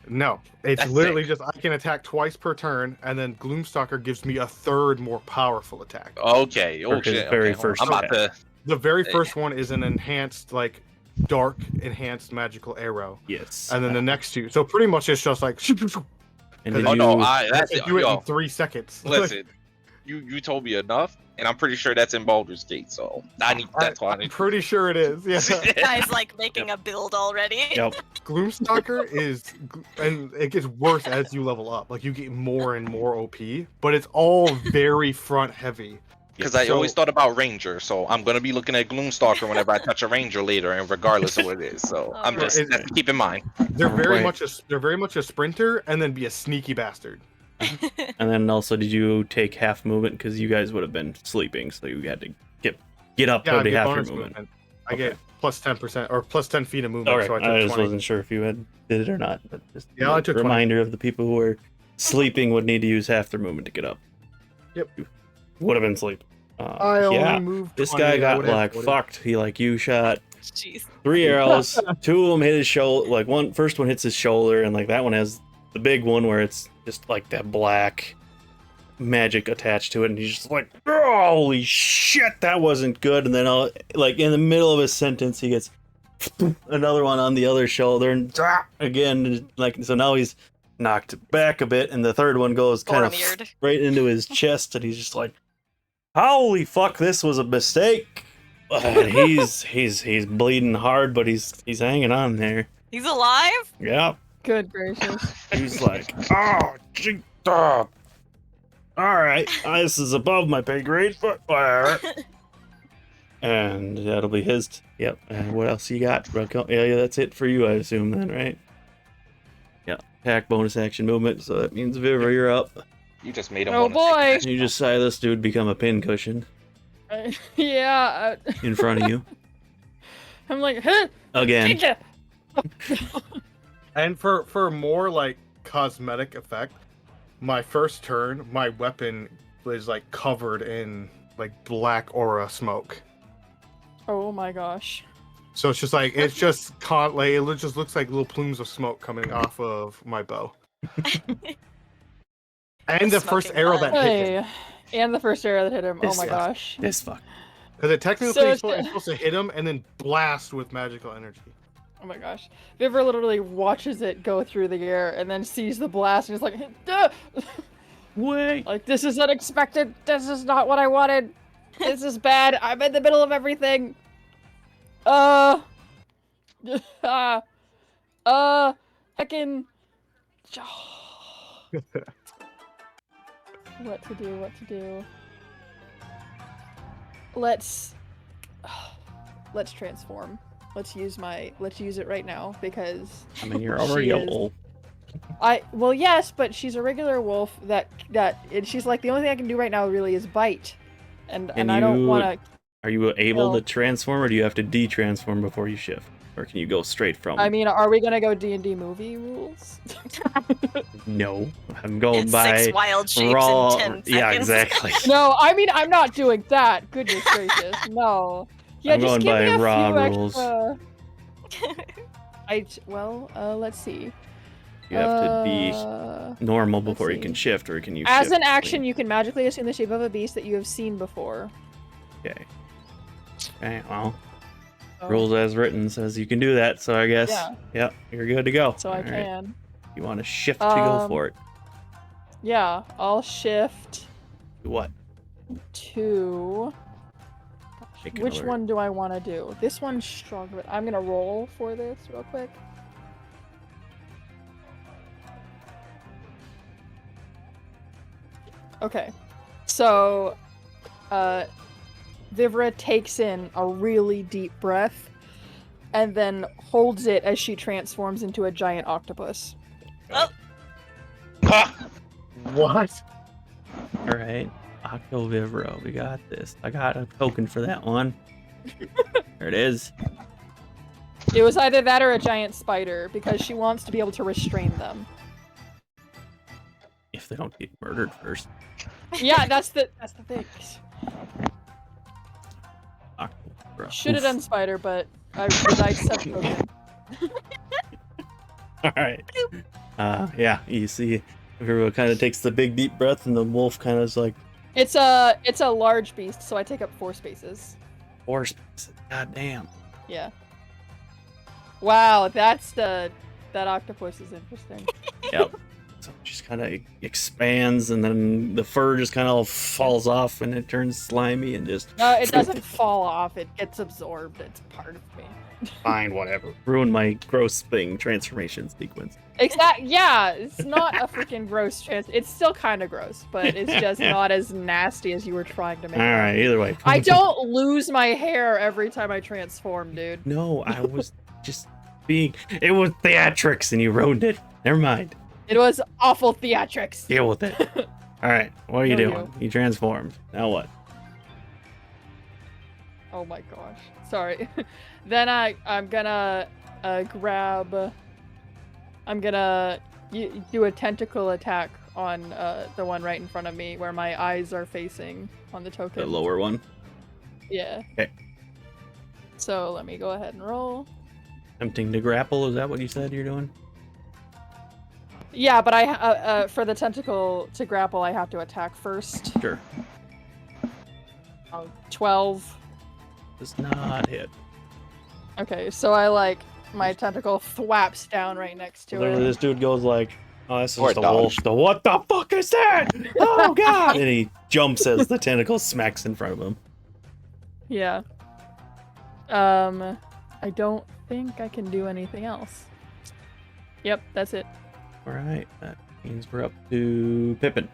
No, it's That's literally sick. just I can attack twice per turn, and then Gloomstalker gives me a third more powerful attack. Okay. For Oh his shit. very Okay, hold on. first I'm about attack. to. The very first one is an enhanced, like, dark enhanced magical arrow, Yes. and then the next 2. So pretty much it's just like, And Cause then Oh you, no! that's That's do it yo. in 3 seconds. Listen, you told me enough, and I'm pretty sure that's in Baldur's Gate. So I need. That's why I I'm need. pretty sure it is. Yeah. Guys, like making a build already. Yep. Gloomstalker is, and it gets worse as you level up. Like you get more and more OP, but it's all very front heavy. Because I So- always thought about Ranger, so I'm gonna be looking at Gloomstalker whenever I touch a Ranger later, and regardless of what it is. So I'm Alright. just that's keep in mind. They're very Right. much a sprinter, and then be a sneaky bastard. And then also, did you take half movement because you guys would have been sleeping, so you had to get up Yeah, I to the get half your bonus movement. movement. I get plus 10% or plus 10 feet of movement. All right, So I I took just 20. wasn't sure if you did it or not. But just Yeah, I took 20. reminder of the people who were sleeping would need to use half their movement to get up. Yep. Would have been sleep. I only yeah, moved this 20, guy I got would have like 40. fucked. He like you shot Jeez. 3 arrows. 2 of them hit his shoulder. Like first one hits his shoulder, and like that one has the big one where it's just like that black magic attached to it, and he's just like, holy shit, that wasn't good. And then like in the middle of his sentence, he gets another one on the other shoulder, and again, like so now he's knocked back a bit, and the third one goes kind of Boromir. right into his chest, and he's just like, holy fuck, this was a mistake. And he's bleeding hard, but he's hanging on there. He's alive? Yeah. Good gracious. He's like, oh, gee, all right, this is above my pay grade, but whatever. And that'll be his. Yep. And what else you got? Yeah, that's it for you, I assume then, right? Yeah. Attack, bonus action, movement. So that means Vivra, you're up. You just made him. Oh wanna boy. take You just saw this dude become a pincushion Yeah. in front of you I'm like, huh? again. Take it. And for more like cosmetic effect, my first turn, my weapon was like covered in like black aura smoke. Oh my gosh. So it's just like it just looks like little plumes of smoke coming off of my bow. And the first Smoking arrow that gun. hit him. Hey. And the first arrow that hit him. Oh This my fuck. gosh. This fuck. Because it technically So is it's- supposed to hit him and then blast with magical energy. Oh my gosh. Vivra literally watches it go through the air and then sees the blast and is like, duh! Wait. Like, this is unexpected. This is not what I wanted. This is bad. I'm in the middle of everything. Heckin'. What to do. Let's transform. Let's use it right now because I mean, you're already She a is- wolf. well, yes, but she's a regular wolf and she's like, the only thing I can do right now really is bite. And Can I don't you- want to. Are you able No. to transform, or do you have to de-transform before you shift? Or can you go straight from? I mean, are we gonna go D&D movie rules? no. I'm going by 6 wild shapes raw. in 10 seconds. Yeah, exactly. No, I mean, I'm not doing that. Goodness gracious, no. Yeah, I'm just going give by me a raw few rules. extra. Let's see. You have to be normal let's before you see. can shift, or can you? As shift an action, clean? you can magically assume the shape of a beast that you have seen before. Okay. Okay. Well, So, rules as written says you can do that, so I guess. Yeah. Yep. You're good to go. So I All right. can. You want to shift to go for it? Yeah, I'll shift What? to. Make Which another- one do I want to do? This one's stronger, but I'm gonna roll for this real quick. Okay. So, Vivra takes in a really deep breath and then holds it as she transforms into a giant octopus. What? All right, Octo Vivro, we got this. I got a token for that one. There it is. It was either that or a giant spider because she wants to be able to restrain them. If they don't get murdered first. Yeah, that's the thing. Octo Vivro. Should have Oof. done spider, but I accept token. All right. Yeah, you see, Vivro kind of takes the big deep breath, and the wolf kind of is like It's a large beast, so I take up 4 spaces. 4 spaces. God damn. Yeah. Wow, that octopus is interesting. Yep. So it just kind of expands, and then the fur just kind of falls off, and it turns slimy and just. No, it doesn't fall off. It gets absorbed. It's part of me. Fine, whatever. Ruin my gross thing transformation sequence. Exactly. Yeah, it's not a freaking gross It's still kind of gross, but it's just not as nasty as you were trying to make All it. right. Either way. I don't lose my hair every time I transform, dude. No, I was just being. It was theatrics, and you ruined it. Never mind. It was awful theatrics. Deal with it. All right. What are you No, doing? You transformed. Now what? Oh my gosh. Sorry. Then I'm gonna grab. I'm gonna do a tentacle attack on the one right in front of me, where my eyes are facing on the token. The lower one. Yeah. Okay. So let me go ahead and roll. Attempting to grapple. Is that what you said you're doing? Yeah, but I for the tentacle to grapple, I have to attack first. Sure. 12. Does not hit. Okay, so I my tentacle thwaps down right next to Literally, it. this dude goes like, "Oh, this Or is the dodge. wolf. The what the fuck is that? Oh god!" And he jumps as the tentacle smacks in front of him. Yeah. I don't think I can do anything else. Yep, that's it. All right, that means we're up to Pippin.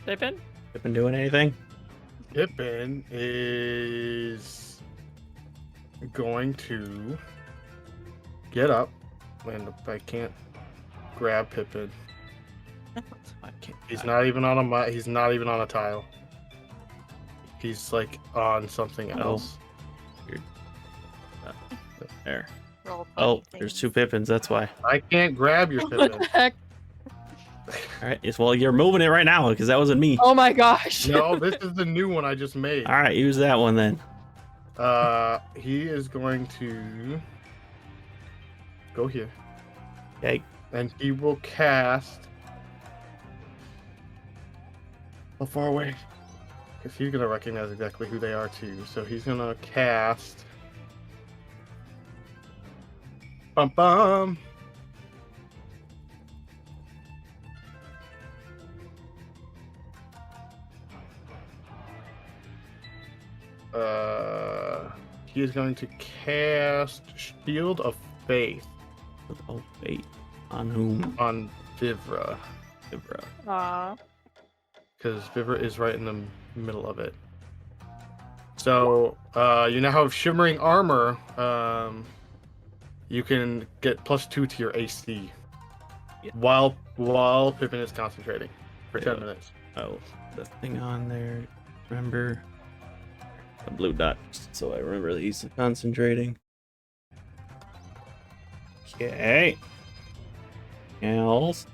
Pippin? Pippin doing anything? Pippin is going to get up, and I can't grab Pippin. I can't. He's not even on he's not even on a tile. He's like on something Oh. else. There. Roll Oh, play there's things. 2 Pippins. That's why. I can't grab your What Pippin. the heck? All right. Yes. Well, you're moving it right now because that wasn't me. Oh my gosh. No, this is the new one I just made. All right, use that one then. He is going to go here, Okay. and he will cast. How far away? Because he's gonna recognize exactly who they are too. So he's gonna cast. Bum bum. He is going to cast Shield of Faith Oh, wait. On whom? on Vivra, Vibra. Aw. because Vivra is right in the middle of it. So you now have Shimmering Armor. You can get +2 to your AC Yeah. while Pippin is concentrating for 10 Yeah. minutes. Oh, the thing on there. Remember a blue dot, so I remember that he's concentrating. Okay. Else.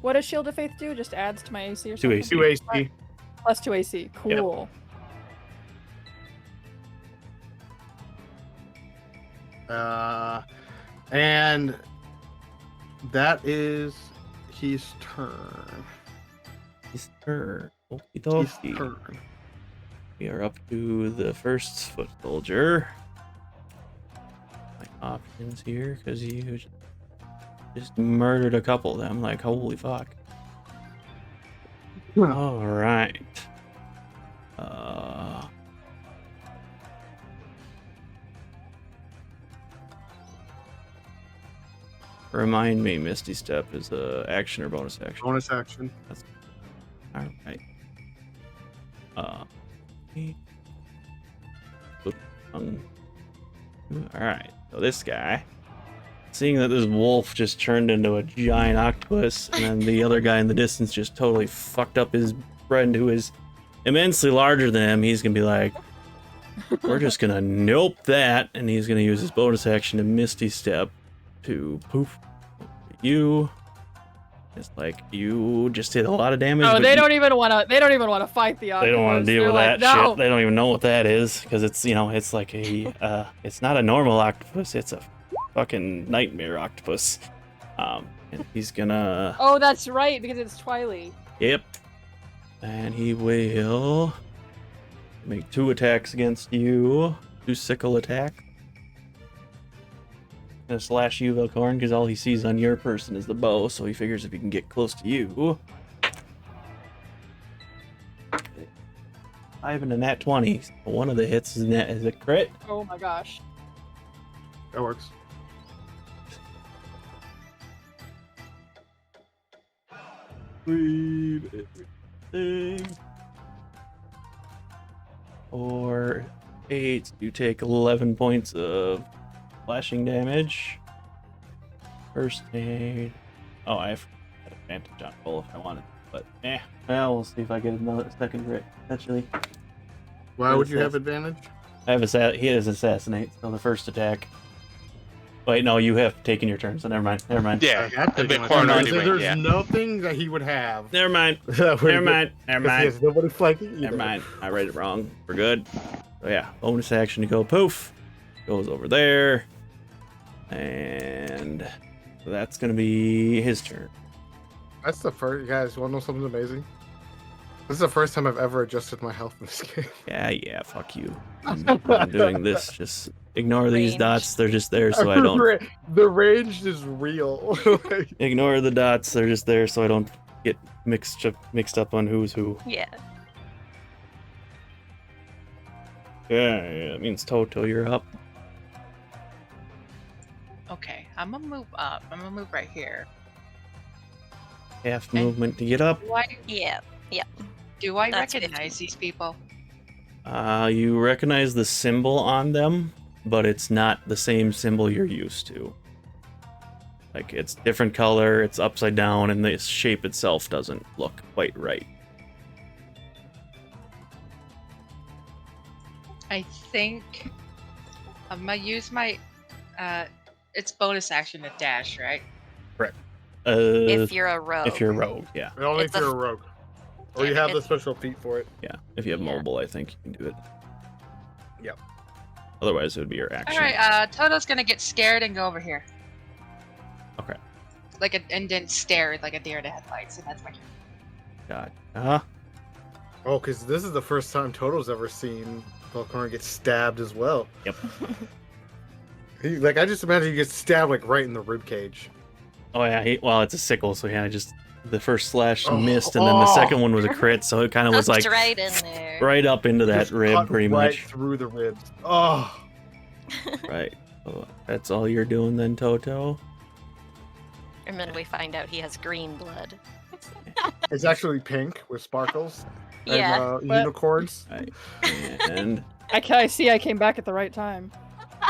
What does Shield of Faith do? Just adds to my AC or 2 something? AC. 2 AC. Plus 2 AC. Cool. And that is his turn. His turn. Okie His dokie. turn. We are up to the first foot soldier. My options here, because you just murdered a couple of them. Like, holy fuck. All right. Remind me, Misty Step is a action or bonus action? Bonus action. All right. All right. So this guy, seeing that this wolf just turned into a giant octopus, and then the other guy in the distance just totally fucked up his friend who is immensely larger than him, he's gonna be like, we're just gonna nope that, and he's gonna use his bonus action to Misty Step to poof you. It's like you just did a lot of damage. Oh, they don't even want to. They don't even want to fight the octopus. They don't want to deal with They're that like, no. shit. They don't even know what that is because it's, you know, it's like a it's not a normal octopus. It's a fucking nightmare octopus. And he's gonna. Oh, that's right, because it's Twili. Yep. And he will make 2 attacks against you. 2 sickle attacks. Gonna slash you, Velkorin, because all he sees on your person is the bow, so he figures if he can get close to you. 5 and a nat 20. So one of the hits is a crit. Oh my gosh. That works. Read everything. 4, 8. You take 11 points of slashing damage. First aid. Oh, I have advantage on roll if I wanted, but well, we'll see if I get another second crit. Actually, Why would you have advantage? I have he has assassinate, so the first attack. Wait, no, you have taken your turn, so never mind. Never mind. Yeah, I got the to big do it. corner So anyway. There's Yeah. nothing that he would have. Never mind. That would Never mind. Never Because he mind. has nobody flanking either. Never mind. I read it wrong. We're good. So yeah, bonus action to go poof. Goes over there. And that's gonna be his turn. That's the first. You guys want to know something amazing? This is the first time I've ever adjusted my health in this game. Yeah, fuck you. I'm doing this. Just ignore these Range. dots. They're just there so I don't. The range is real. Like, Ignore the dots. They're just there so I don't get mixed up on who's who. Yeah. Yeah, it means Toto, you're up. Okay, I'm gonna move up. I'm gonna move right here. Half Okay. movement to get up. Yeah. Do I That's recognize these people? You recognize the symbol on them, but it's not the same symbol you're used to. Like, it's different color, it's upside down, and the shape itself doesn't look quite right. I think I'm gonna use my it's bonus action to dash, right? If you're a rogue. If you're a rogue, yeah. only It's if a- you're a rogue. Or you Yeah, have the it's- special feat for it. Yeah, if you have Yeah. mobile, I think you can do it. Yep. Otherwise, it would be your action. Alright, Toto's gonna get scared and go over here. Okay. And then stare like a deer in the headlights, and that's my turn. God. Oh, because this is the first time Toto's ever seen Velkorin get stabbed as well. Yep. I just imagine he gets stabbed like right in the rib cage. Oh yeah. Well, it's a sickle, so yeah. Just the first slash Oh, missed, and then the oh. second one was a crit, so it kind of was Hooked like right in there. right up into that Just rib, cut pretty right much. through the ribs. Oh, Right. So that's all you're doing then, Toto. And then we find out he has green blood. it's actually pink with sparkles and Yeah. unicorns. Right. And I see. I came back at the right time.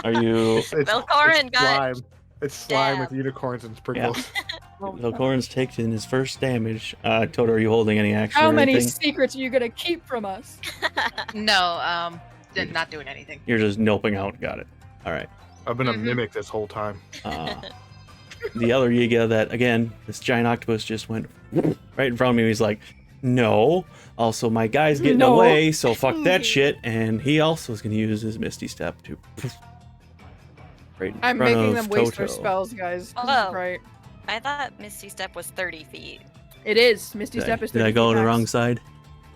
are you? It's Velkorin got slime. It's slime with unicorns and sprinkles. Velkorin's taken his first damage. Toto, are you holding any action? How or many anything? secrets are you gonna keep from us? No, not doing anything. You're just noping out. Got it. All right. I've been a Mhm. mimic this whole time. The other Yiga that, again, this giant octopus just went right in front of me. He's like, no. Also, my guy's getting No. away, so fuck that shit. And he also is going to use his Misty Step to right in I'm front making of them waste their Toto. spells, guys. This is Oh. right. I thought Misty Step was 30 feet. It is. Misty Did Step is. I 30 go on feet the max. wrong side?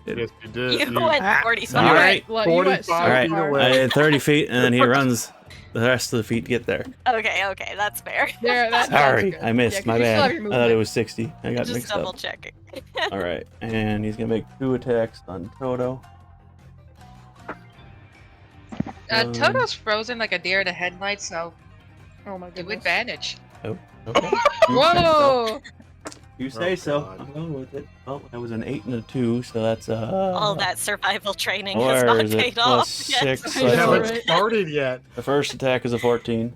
Yes, you did. You went Ah, 45. all right. Well, you went so 45 All right. feet far. away. I had 30 feet, and then he runs the rest of the feet to get there. Okay, that's fair. There, that's Sorry, good. I missed. Yeah, 'cause My you still bad. have I your thought it movement. was 60. I got Just mixed double up. checking. All right, and he's going to make 2 attacks on Toto. Toto's frozen like a deer in the headlights, so Oh my give goodness. advantage. Okay. Whoa! You say Oh, so. God. I'm going with it. Oh, that was an 8 and a 2, so that's All that survival training has where not is it? paid Plus off yet. 6. I We know, haven't right? started yet. The first attack is a 14.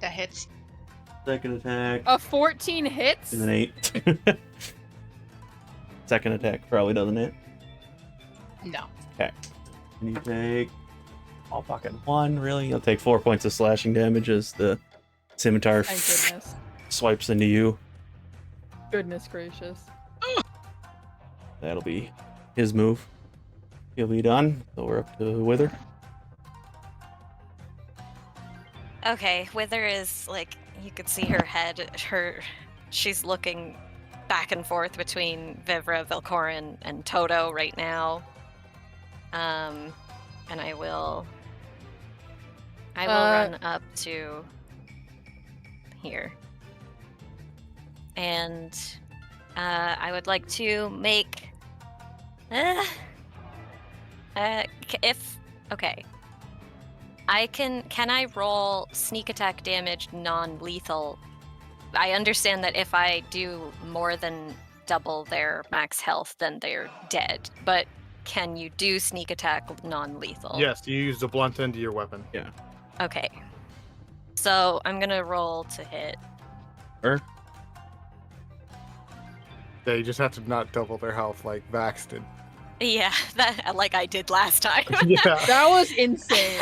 That hits. Second attack A 14 hits? is an 8. Second attack probably doesn't hit. No. And you take fucking 1, really? You'll take 4 points of slashing damage as the scimitar Thank goodness. swipes into you. Goodness gracious. That'll be his move. He'll be done. So we're up to Wythr. Okay, Wythr is like, you could see her head. She's looking back and forth between Vivra, Velkorin, and Toto right now. And I will run up to here. And I would like to make okay. Can I roll sneak attack damage non-lethal? I understand that if I do more than double their max health, then they're dead. But can you do sneak attack non-lethal? Yes, you use the blunt end of your weapon. Okay. So I'm gonna roll to hit. Yeah, you just have to not double their health like Vax did. Yeah, that like I did last time. Yeah. That was insane.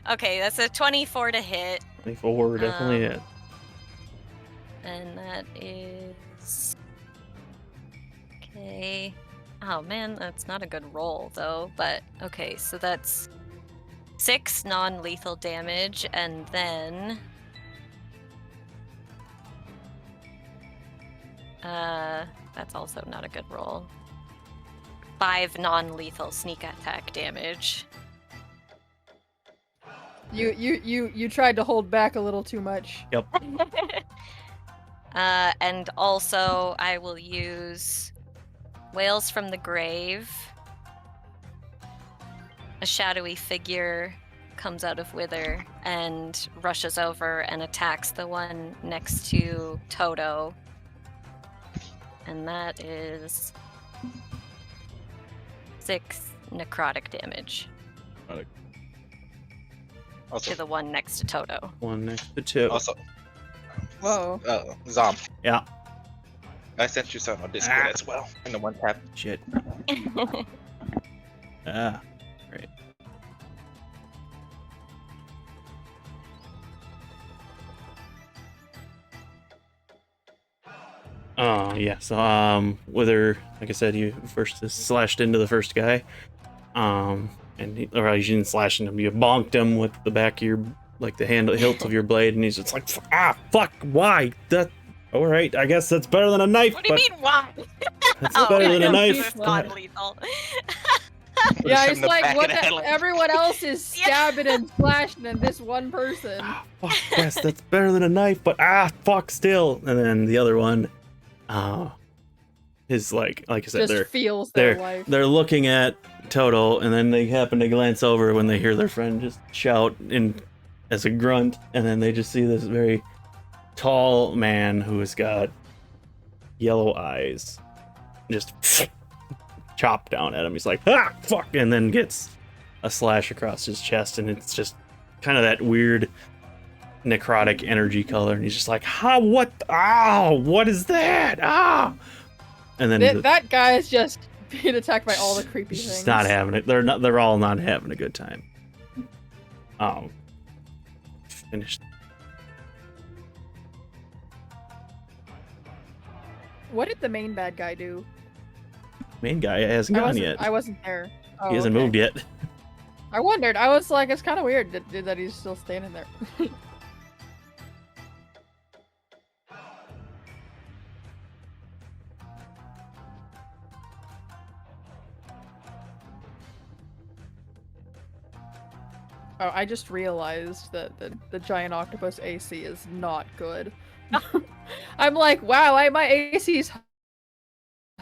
Okay, that's a 24 to hit. 24 definitely hit. And that is... Okay. Oh man, that's not a good roll though, but okay, so that's 6 non-lethal damage, and then... that's also not a good roll. 5 non-lethal sneak attack damage. You tried to hold back a little too much. Yep. And also, I will use Wails from the Grave. A shadowy figure comes out of Wythr and rushes over and attacks the one next to Toto. And that is 6 necrotic damage Also, to the one next to Toto. One next to 2. also, Whoa. Zom, Yeah. I sent you some on Discord as well in the one tab. Shit. Ah. Right. Oh, yeah. So, Wythr, like I said, you first slashed into the first guy. And you didn't slash into him, you bonked him with the back of your, like the hilt of your blade, and he's just like, fuck, why? That, alright, I guess that's better than a knife. What do you mean, why? That's better than a knife. It's non-lethal. Yeah, Him it's in the like back what of the head, like- everyone else is stabbing and slashing, and this one person. Fuck, yes, that's better than a knife, but fuck still. And then the other one, is like I said, Just feels their they're life. they're looking at Toto, and then they happen to glance over when they hear their friend just shout as a grunt, and then they just see this very tall man who has got yellow eyes, just chop down at him. He's like, fuck, and then gets a slash across his chest, and it's just kind of that weird necrotic energy color, and he's just like, what is that? And then That guy is just being attacked by all the creepy he's things. just not having it. They're all not having a good time. Finished. What did the main bad guy do? Main guy hasn't gone yet. I wasn't there. Oh, He hasn't okay. moved yet. I wondered. I was like, it's kind of weird that he's still standing there. Oh, I just realized that the giant octopus AC is not good. I'm like, wow, my AC's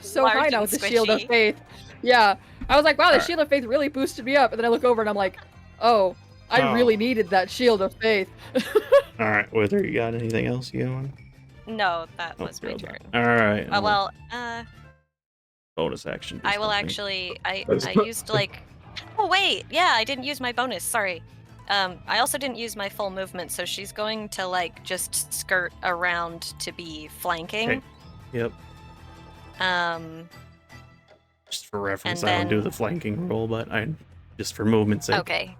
so Large high now and with the Shield of squishy. Faith. Yeah. I was like, wow, the Alright. Shield of Faith really boosted me up. And then I look over and I'm like, oh, I really needed that shield of faith. All right, Wythr, you got anything else you want? No, that was my turn. All right. Well, bonus action. I will something. actually. I used like. Oh wait, yeah, I didn't use my bonus. Sorry. I also didn't use my full movement, so she's going to like just skirt around to be flanking. Okay. Yep. Just for reference, and I don't do then- the flanking roll, but I just for movement's sake. Okay.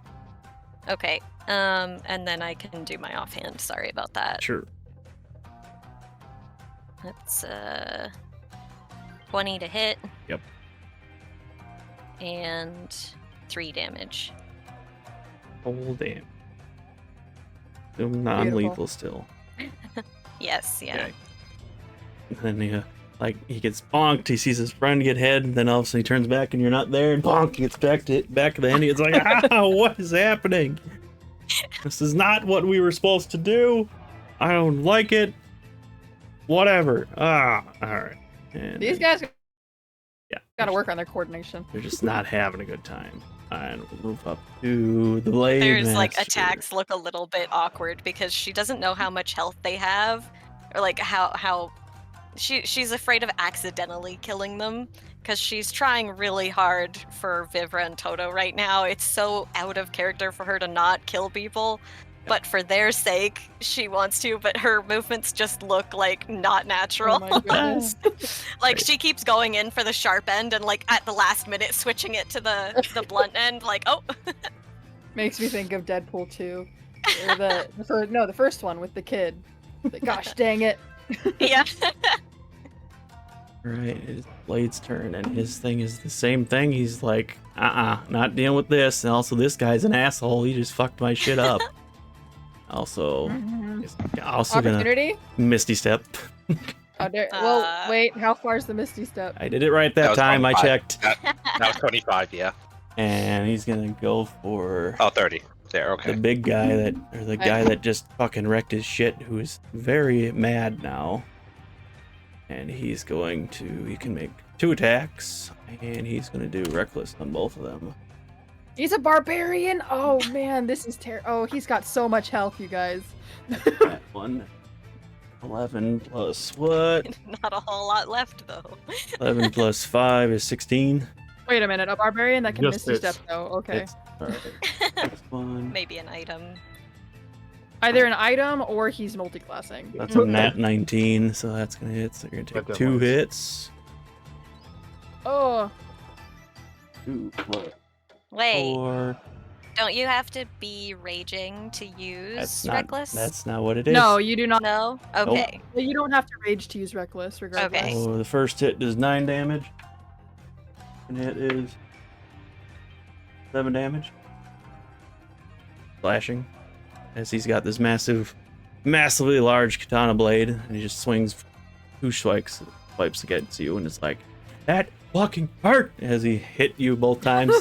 Okay. And then I can do my offhand. Sorry about that. Sure. That's 20 to hit. Yep. And 3 damage. Oh damn. Still non-lethal still. Yes, yeah. Okay. And then he gets bonked. He sees his friend get hit, and then all of a sudden he turns back, and you're not there, and bonk, he gets back to the end. It's like, what is happening? This is not what we were supposed to do. I don't like it. Whatever. All right. And These guys yeah, gotta work on their coordination. they're just not having a good time. And we'll move up to the blade. There's like master. attacks look a little bit awkward because she doesn't know how much health they have, or like how she's afraid of accidentally killing them because she's trying really hard for Vivra and Toto right now. It's so out of character for her to not kill people, but for their sake, she wants to. But her movements just look like not natural. Oh my goodness. Like Right. she keeps going in for the sharp end and like at the last minute switching it to the blunt end. Like, oh. Makes me think of Deadpool 2. Or the first one with the kid. Like, gosh dang it. Yeah. Right, it's Blade's turn, and his thing is the same thing. He's like, not dealing with this. And also, this guy's an asshole. He just fucked my shit up. Also, he's also gonna Opportunity? Misty Step. Oh, well, wait, how far is the Misty Step? I did it right that That was time. I 25. checked. That was 25, yeah. And he's gonna go for Oh, 30. There, okay. the big guy the guy that just fucking wrecked his shit, who is very mad now. And he's going to, he can make 2 attacks, and he's gonna do reckless on both of them. He's a barbarian? Oh man, this is terrible. Oh, he's got so much health, you guys. That one. 11 plus what? Not a whole lot left though. 11 plus 5 is 16. Wait a minute, a barbarian that can Just Misty Step hits. though. Okay. Hits. All right. Next one. Maybe an item. Either an item or he's multi-classing. That's a nat 19, so that's gonna hit. So you're gonna That take 2 definitely hits. Oh, 2 plus Wait, 4. don't you have to be raging to use reckless? That's not what it is. no, you do not. No? Okay. You don't have to rage to use reckless, regardless. Okay. So the first hit does 9 damage. Second hit is 7 damage. Slashing. As he's got this massively large katana blade, and he just swings 2 swipes against you, and it's like, that fucking hurt! As he hit you both times.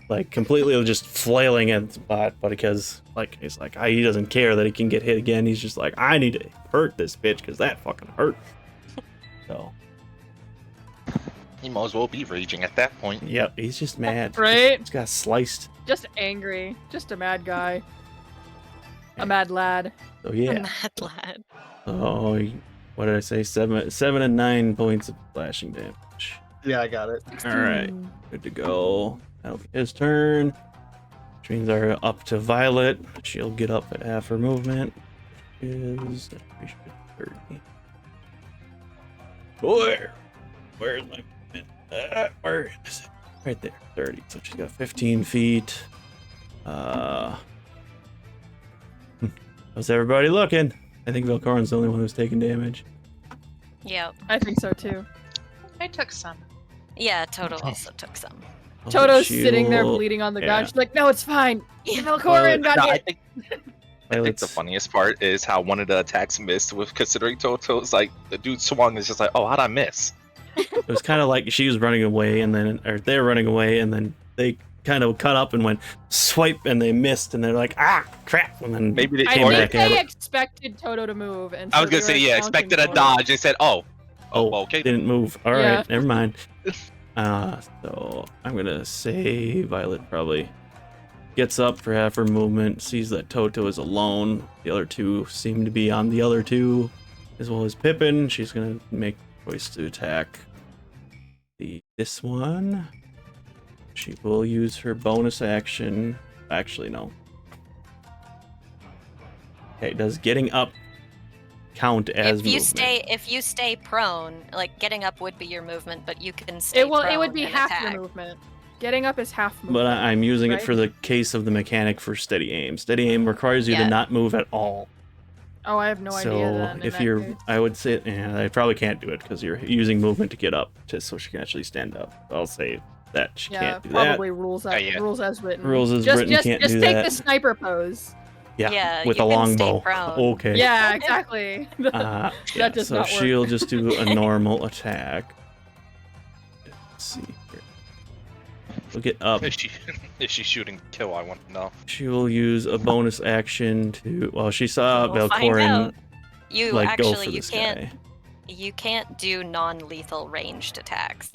Like, completely just flailing at the spot, but because, like, he's like, he doesn't care that he can get hit again. He's just like, I need to hurt this bitch, because that fucking hurt. So, He might as well be raging at that point. yep, he's just mad. Right? He's got sliced. Just angry. Just a mad guy. A mad lad. So, A yeah. mad lad. So, what did I say? 7 and 9 points of slashing damage. Yeah, I got it. All right, good to go. That'll be his turn. Which means they're up to Violet. She'll get up at half her movement. Is 30. Where's my movement? Where is it? Right there, 30. So she's got 15 feet. How's everybody looking? I think Velkorin's the only one who's taking damage. Yep. I think so too. I took some. Yeah, Toto also took some. Toto's She sitting there will- bleeding on the yeah. ground. She's like, no, it's fine. Velkorin got No, I hit. think the Violet's- funniest part is how one of the attacks missed with considering Toto's like the dude swung is just like, oh, how'd I miss? It was kind of like she was running away, and then, or they're running away, and then they kind of cut up and went swipe, and they missed, and they're like, crap, and then Maybe they I came think back at they it. expected Toto to move. And I so was gonna they say, were yeah, accounting expected a for it. dodge. They said, oh, Oh, okay. didn't move. All right, Yeah. never mind. So I'm gonna say Violet probably gets up for half her movement, sees that Toto is alone. The other two seem to be on the other two, as well as Pippin. She's gonna make a choice to attack this one. She will use her bonus action. Actually, no. Okay, does getting up count as movement? If you stay prone, like getting up would be your movement, but you can stay prone. It would be and half attack. your movement. Getting up is half movement. But I'm using right? it for the case of the mechanic for steady aim. Steady aim requires you to Yeah. not move at all. Oh, I have no idea So then. if you're, I would say, I probably can't do it because you're using movement to get up, just so she can actually stand up. I'll say that she can't do probably rules as yeah. rules as written. Rules as just, written, just, can't just do take that. the sniper pose. that. Yeah, with you a can stay longbow. prone. Okay. Yeah, exactly. Yeah, does so not work. she'll just do a normal attack. Let's see here. We'll get up. Is she shooting kill? I want to know. She will use a bonus action to. Well, she saw We'll find Velkorin out. You like go actually for you this can't guy. you can't do non-lethal ranged attacks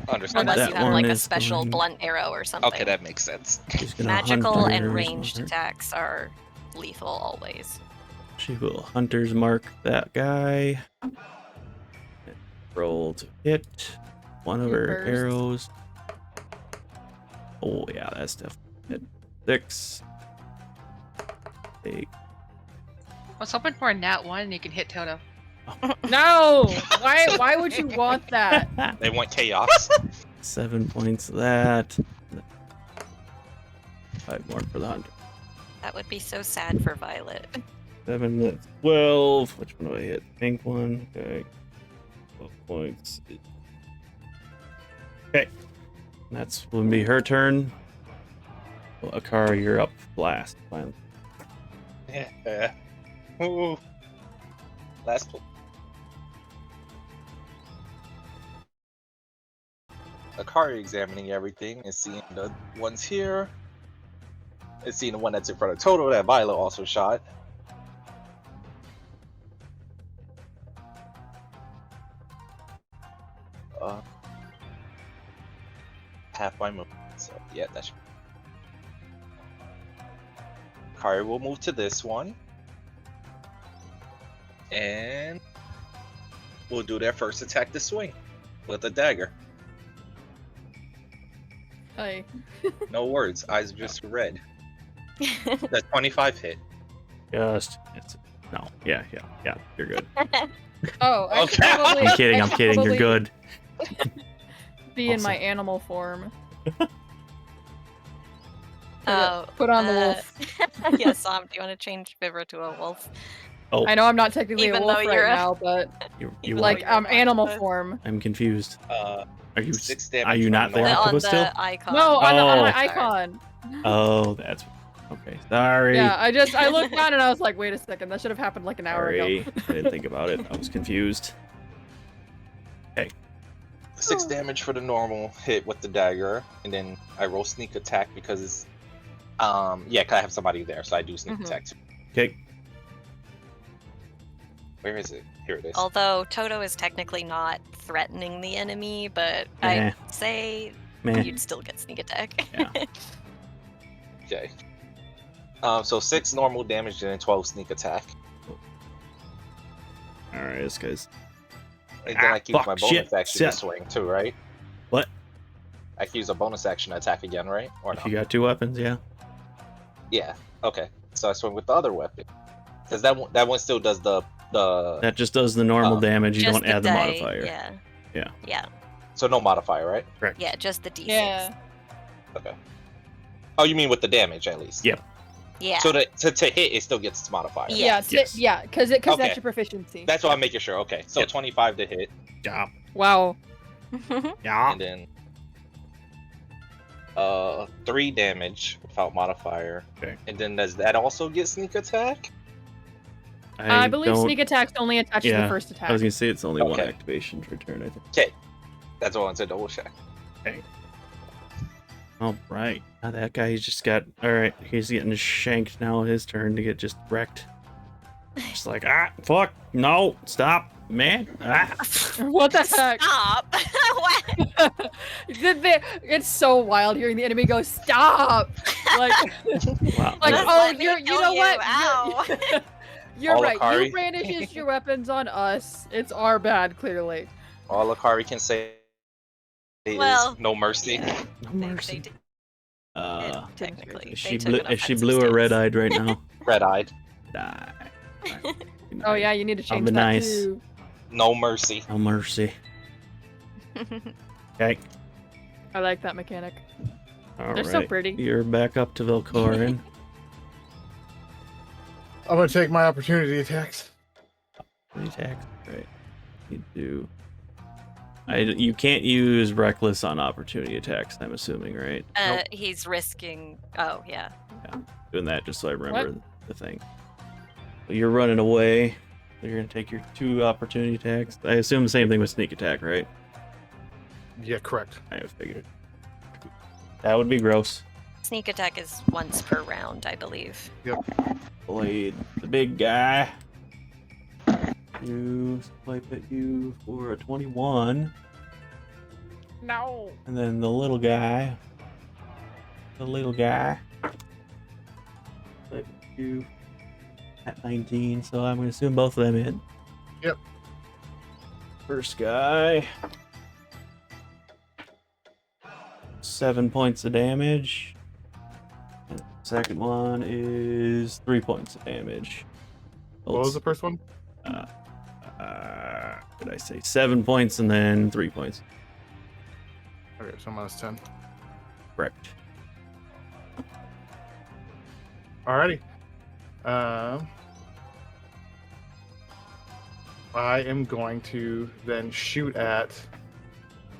Understand unless That you have one like a is special going- blunt arrow or something. Okay, that makes sense. She's gonna Magical Hunter's and ranged Mark. attacks are lethal always. She will Hunter's Mark that guy. Roll to hit. One of her Burst. arrows. Oh yeah, that's definitely hit. 6. 8. I was hoping for a nat 1 and you can hit Toto. No! Why would you want that? They want chaos. 7 points of that. 5 more for the hunter. That would be so sad for Violet. 7 minutes. 12. Which one do I hit? Pink one. Okay. 12 points. Okay. That's gonna be her turn. Well, Akari, you're up. Blast. Finally. Yeah. Ooh. Last pl- Akari examining everything and seeing the ones here. And seeing the one that's in front of Toto that Violet also shot. Half my movement, so yeah, that should. Akari will move to this one. And we'll do their first attack to swing with a dagger. Hi. No words, eyes are just red. That 25 hit. Just. No. Yeah. You're good. Oh, I should Okay. probably. I'm kidding. I I'm should kidding. You're probably good. Be in my Awesome. animal form. Oh, Put on the wolf. Yeah, Sam, do you want to change Vivra to a wolf? Oh, I know I'm not technically Even a wolf though right you're a- now, but you even like? though like I'm you're animal octopus. form. I'm confused. Uh, Are you? 6 damage. Are you from not the normal. on octopus the still? icon. No, on Oh. my icon. Oh, that's okay. Sorry. Yeah, I looked down and I was like, wait a second, that should have happened like an hour Sorry. ago. I didn't think about it. I was confused. 6 damage for the normal hit with the dagger, and then I roll sneak attack because it's yeah, 'cause I have somebody there, so I do sneak Mhm. attack too. Okay. Where is it? Here it is. Although Toto is technically not threatening the enemy, but Meh. I'd say Man. you'd still get sneak attack. Yeah. Okay. So 6 normal damage and then 12 sneak attack, All right, this guy's. and then I can use fuck, my bonus shit, action shit. to swing too, right? What? I can use a bonus action to attack again, right? Or If no? you got 2 weapons, yeah. Yeah. Okay. So I swing with the other weapon, because that one still does the That just does the normal damage. You Just don't add the die, modifier. Yeah. so no modifier, right? Yeah, just the D6. Yeah. Okay. Oh, you mean with the damage at least? Yep. Yeah. So to hit, it still gets its modifier. Yeah. Yes. Yeah, because Okay. that's your proficiency. That's what I'm making sure. Okay. So Yep. 25 to hit, Yeah. Wow. Yeah. and then 3 damage without modifier. Okay. And then does that also get sneak attack? I believe don't- sneak attacks only attach to Yeah, the first attack. I was gonna say it's only one Okay. activation per turn. I think. Okay. That's all I wanted to double check. All right. Now that guy just got. All right. He's getting shanked now. His turn to get just wrecked. Just like fuck, no, stop, man. What the heck? Stop! What? It's so wild hearing the enemy go, "Stop!" Like, Wow. like, Just oh, let me you kill know you, what? ow. You're All right. Akari. You brandished your weapons on us. It's our bad, clearly. All Akari can say Well, is no mercy. yeah. No They mercy. did, Uh, technically. is They she took blue? an Is she offensive blue or stance. red-eyed right now? Red-eyed. Die. Oh yeah, you need to change be that nice. too. No mercy. No mercy. Okay. I like that mechanic. All They're so pretty. You're back up to Velkorin. I'm gonna take my opportunity attacks. Attack. Right. You do. You can't use reckless on opportunity attacks. I'm assuming, right? He's risking. Oh yeah. Doing that just so I remember the thing. So you're running away. You're gonna take your 2 opportunity attacks. I assume the same thing with sneak attack, right? Yeah, correct. I figured. That would be gross. Sneak attack is once per round, I believe. Blade the big guy. You swipe at you for a 21. No. And then the little guy. Swipe at you at 19. So I'm gonna assume both of them in. Yep. First guy. 7 points of damage. And second one is 3 points of damage. What was the first one? Did I say 7 points and then 3 points? Okay, so -10. Correct. Alrighty. I am going to then shoot at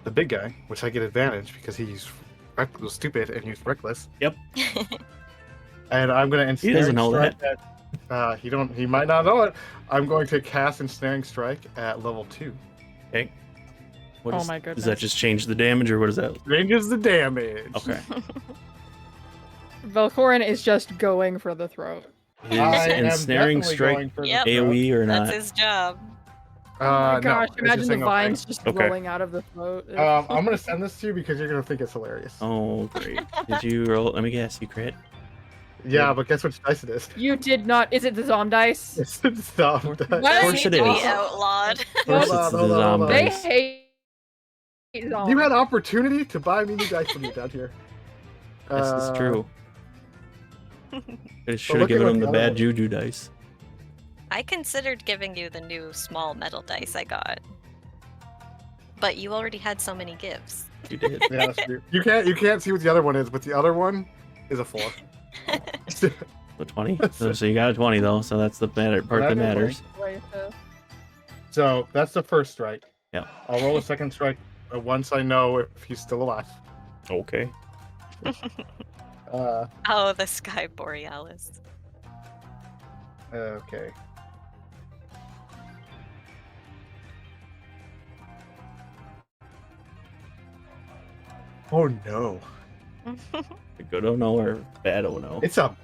the big guy, which I get advantage because he's stupid and he's reckless. Yep. And I'm going to He doesn't know that. He might not know it. I'm going to cast Ensnaring Strike at level 2. Okay. What Oh is- my Does that goodness. just change the damage or what is that? Ranges the damage. Okay. Velkorin is just going for the throat. Is I am ensnaring definitely strike going for the Yep. throat. AoE or That's not? his job. Oh my no, gosh, it's imagine just the single vines thing. just Okay. blowing out of the throat. I'm going to send this to you because you're going to think it's hilarious. Oh, great. Did you roll? Let me guess. You crit? Yeah, but guess which dice it is? You did not. Is it the Zom dice? It's the Zom dice. What? Of course it Need to be is. outlawed. Of course Hold it's on, the hold on. They zombies. hate Zom. You had opportunity to buy me new dice from you down here. This is true. I should have look at given what him the the other bad one- juju dice. I considered giving you the new small metal dice I got. But you already had so many gives. You did. Yeah, that's true. You can't see what the other one is, but the other one is a 4. The 20. So you got a 20 though, so that's the part that matters. So that's the first strike. Yeah. I'll roll a second strike once I know if he's still alive. Okay. Oh, the Sky Borealis. Okay. Oh no! Good oh no or bad oh no? It's a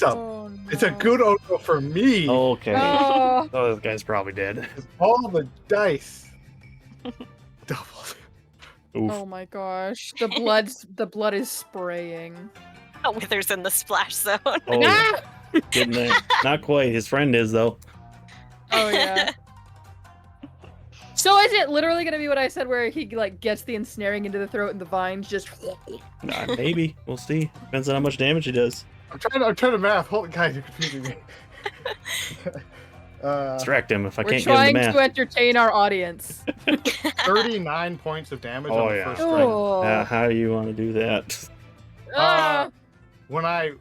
Oh, no. it's a good omen for me. Okay. Oh, Oh, this guy's probably dead. All the dice doubled. Oof. oh my gosh. The blood is spraying. Oh, Wythr's in the splash zone. Oh, Ah! getting there. Not quite. His friend is though. Oh yeah. So is it literally gonna be what I said, where he like gets the ensnaring into the throat and the vines just? Maybe. We'll see. Depends on how much damage he does. I'm trying to math. Holy guys, you're confusing me. Distract him if I We're can't get him trying the math. to entertain our audience. 39 points of damage Oh, on the yeah. first strike. Oh. How do you want to do that? Ah. When I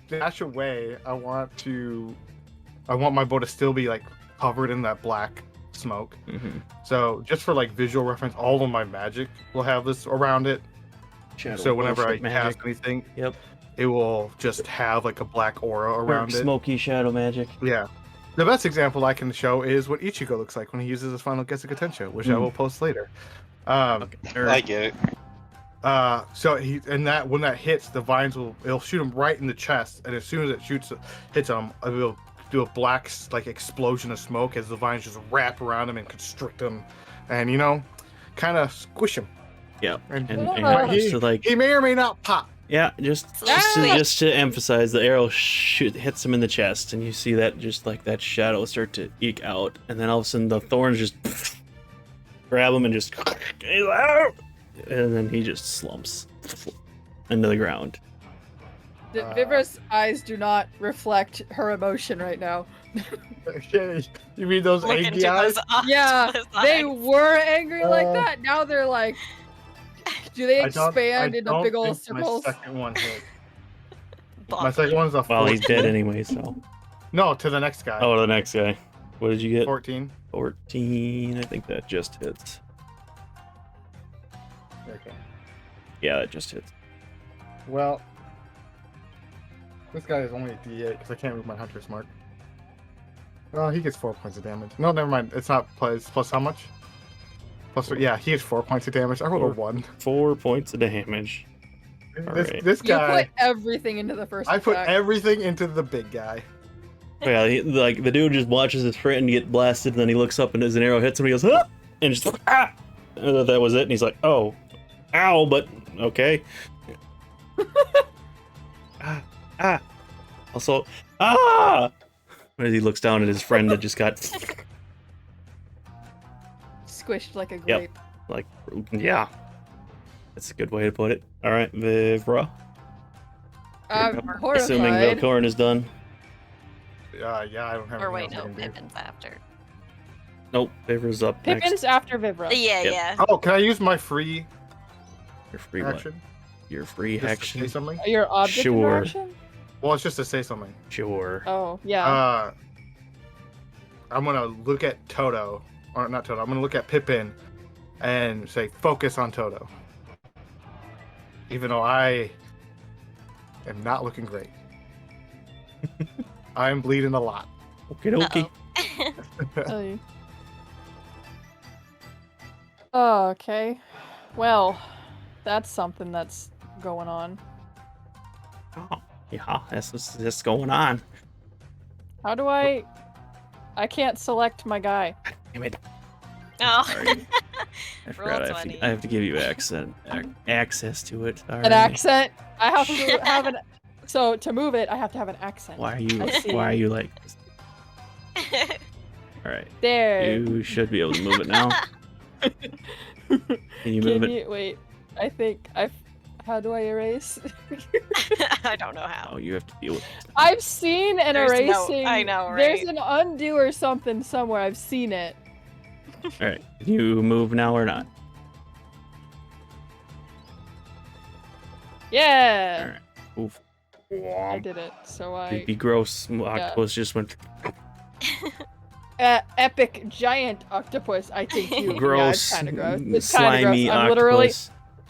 dash away, I want my bow to still be like covered in that black smoke. Mm-hmm. So just for like visual reference, all of my magic will have this around it. So whenever I cast anything, Yep. it will just have like a black aura around it. Smoky shadow magic. Yeah. The best example I can show is what Ichigo looks like when he uses his final Gesuga Tensho, which I will post later. I get it. So when that hits, the vines it'll shoot him right in the chest, and as soon as it hits him, it will do a black like explosion of smoke as the vines just wrap around him and constrict him, and kind of squish him. Yeah. And, Just to, like, he may or may not pop. yeah, just to emphasize, the arrow hits him in the chest, and you see that just like that shadow start to eke out, and then all of a sudden the thorns just grab him and just he's out, and then he just slumps into the ground. Vivra's eyes do not reflect her emotion right now. Okay, you mean those Look angry into eyes? those Yeah, those they eyes. were angry like that. Now they're like, do they expand into big old circles? My second one hit. Bonk. My second one's a 14. Well, he's dead anyway, so. No, to the next guy. Oh, the next guy. What did you get? 14. 14. I think that just hits. Okay. Yeah, that just hits. Well, this guy is only a D8 because I can't move my hunter's mark. Oh, he gets 4 points of damage. No, never mind. It's not plus how much? Yeah, he gets 4 points of damage. I rolled a 1. 4 points of damage. This guy. You put everything into the first I put attack. everything into the big guy. Yeah, like the dude just watches his friend get blasted, and then he looks up and as an arrow hits him, he goes, ah! And just ah! And that was it, and he's like, oh, ow, but okay. Also, as he looks down at his friend that just got Squished like a Yep. grape. like, yeah. That's a good way to put it. All right, Vivra. I'm Assuming horrified. Velkorin is done. Yeah, I don't have Or anything wait, else I no, can do. Pippin's after. Nope, Vivra's up next. Pippin's after Vivra. Yeah, Yep. yeah. Oh, can I use my free Your free what? action? Your free Just to action? say something? Your object Sure. interaction? Well, it's just to say something. Sure. Oh, yeah. I'm gonna look at Toto, or not Toto. I'm gonna look at Pippin, and say focus on Toto. Even though I am not looking great, I am bleeding a lot. Okie dokie. Uh-oh. Oh, okay. Well, that's something that's going on. Oh, yeah, that's what's going on. How do I can't select my guy. Damn it. Oh. Sorry. I forgot Roll 20. I have to give you access to it. Sorry. An accent? I have to have an so to move it, I have to have an accent. Why I see. are you like this? All right. There. You should be able to move it now. Can you move it? Wait. I think how do I erase? I don't know how. Oh, you have to deal with it. I've seen an There's no- erasing. I know, right? There's an undo or something somewhere. I've seen it. All right. Can you move now or not? Yeah. All right. Oof. I did it. So Creepy, gross octopus just went epic giant octopus. I think you. gross, Yeah, it's kind of gross. It's kind of slimy gross. I'm octopus. literally.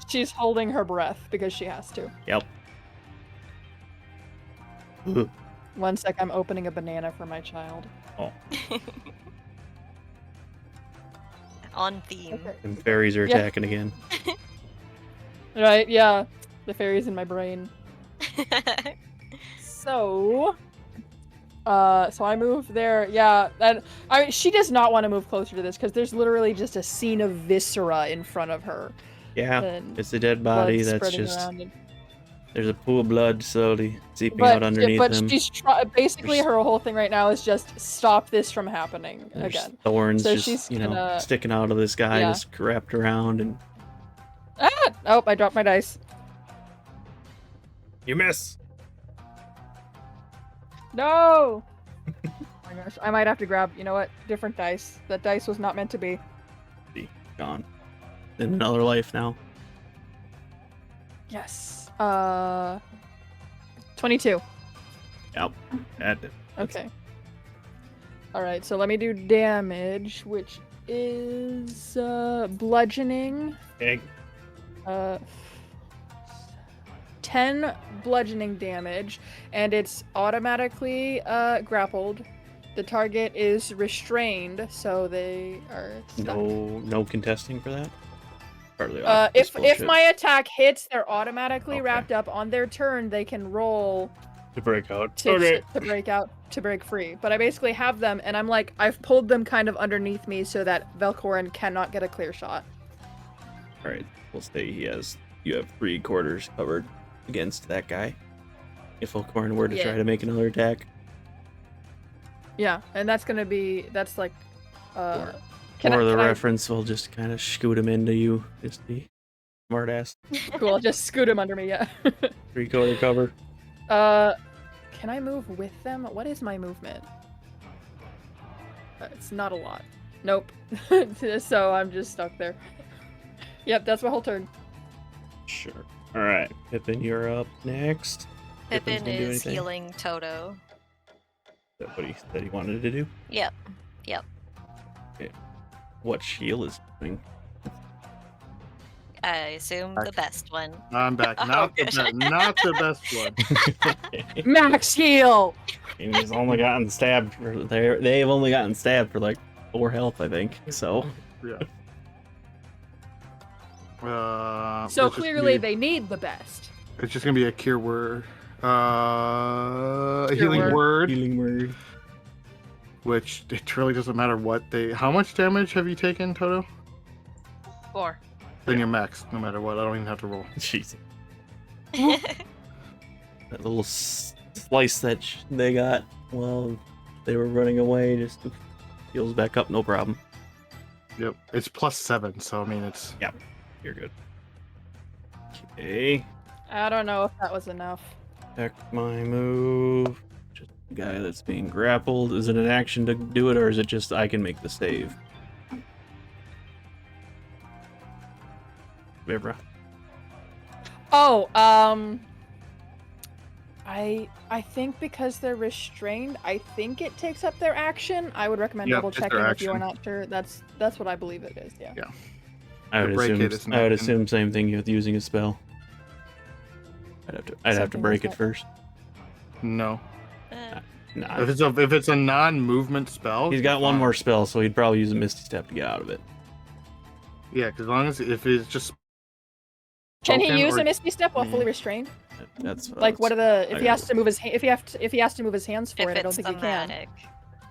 She's holding her breath because she has to. Yep. Ugh. 1 sec. I'm opening a banana for my child. Oh, On theme. Okay. and fairies are Yeah. attacking again. Right? Yeah. The fairy's in my brain. So I move there. Yeah, she does not want to move closer to this because there's literally just a scene of viscera in front of her. Yeah, And it's a dead body blood that's spreading just. around and- There's a pool of blood slowly seeping out underneath but him. she's basically her whole thing right now is just stop this from happening There's again. thorns So just, she's you know, gonna- sticking out of this guy, Yeah. just wrapped around, and Oh, I dropped my dice. you miss. No. Oh my gosh, I might have to grab. You know what? Different dice. That dice was not meant to be. Gone. In another life now. Yes. 22. Yep. That, Okay. All right, so let me do damage, which is bludgeoning. okay. 10 bludgeoning damage, and it's automatically grappled. The target is restrained, so they are stuck. No contesting for that. Partly If my attack hits, they're automatically Okay. wrapped up. On their turn, they can roll to break out. to break out, to break free. But I basically have them, and I'm like, I've pulled them kind of underneath me so that Velkorin cannot get a clear shot. All right, we'll say you have 3/4 covered against that guy. If Velkorin were to Yeah. try to make another attack. Yeah, and that's like, Or can the I- reference will just kind of scoot him into you. Just the smart ass. Cool, just scoot him under me, yeah. 3/4 cover. Can I move with them? What is my movement? It's not a lot. Nope. So I'm just stuck there. Yep, that's my whole turn. Sure. All right, Pippin, you're up next. Pippin's Pippin gonna do is anything? healing Toto. Is that what he said he wanted to do? Yep. What heal is doing? I assume the best one. I'm back. Oh, Not good. not the best one. Max heal! And he's only gotten stabbed for they've only gotten stabbed for like 4 health, I think. So Yeah. So it's just clearly gonna be- they need the best. It's just gonna be a cure word. A Cure healing word, healing word. which it really doesn't matter what they. How much damage have you taken, Toto? 4. Then you're max, no matter what. I don't even have to roll. Jeez. That little slice that they got while they were running away just heals back up, no problem. Yep, it's +7, so I mean it's. You're good. Okay. I don't know if that was enough. Check my move. Just the guy that's being grappled. Is it an action to do it, or is it just I can make the save? Vivra. Oh, I think because they're restrained, I think it takes up their action. I would recommend Yep, double it's their checking if you are action. not sure. That's what I believe it is. Yeah. I would break assume. it is an I would action. assume same thing with using a spell. I'd have to Something break like it that. first. No. Nah. If it's a non-movement spell, He's got one fine. more spell, so he'd probably use a Misty Step to get out of it. Yeah, because as long as if it's just. Can he spoken use or- a Misty Step while Mm. fully restrained? That's Like, what are the if I he has got- to move his if he has to move his hands for If it? I don't it's think he can. thematic.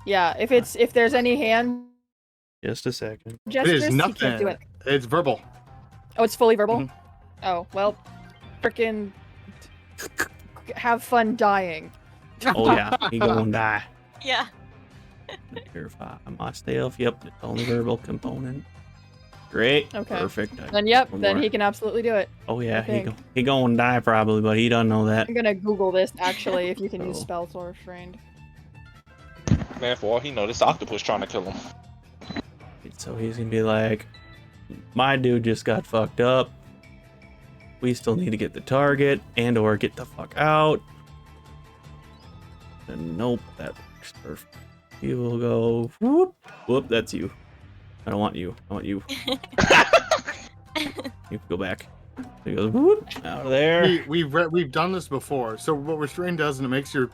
Yeah, if there's any hand Just a second. gestures, he nothing. can't do it. It's verbal. Oh, it's fully verbal. Mhm. Oh well, frickin' have fun dying. Oh yeah, he gonna die. Yeah. Verify my stealth. Yep, it's only verbal component. Great. Okay. Perfect. Then yep, One then more. he can absolutely do it. Oh yeah, I he gonna die probably, but he doesn't know that. I'm gonna Google this actually if you can use Oh. spells or restrained. Man, for all he know, this octopus trying to kill him. So he's gonna be like, my dude just got fucked up. We still need to get the target and/or get the fuck out. And nope, that works perfect. He will go whoop whoop. That's you. I don't want you. I want you. You go back. He goes whoop out of there. We've done this before. So what restrain does, and it makes your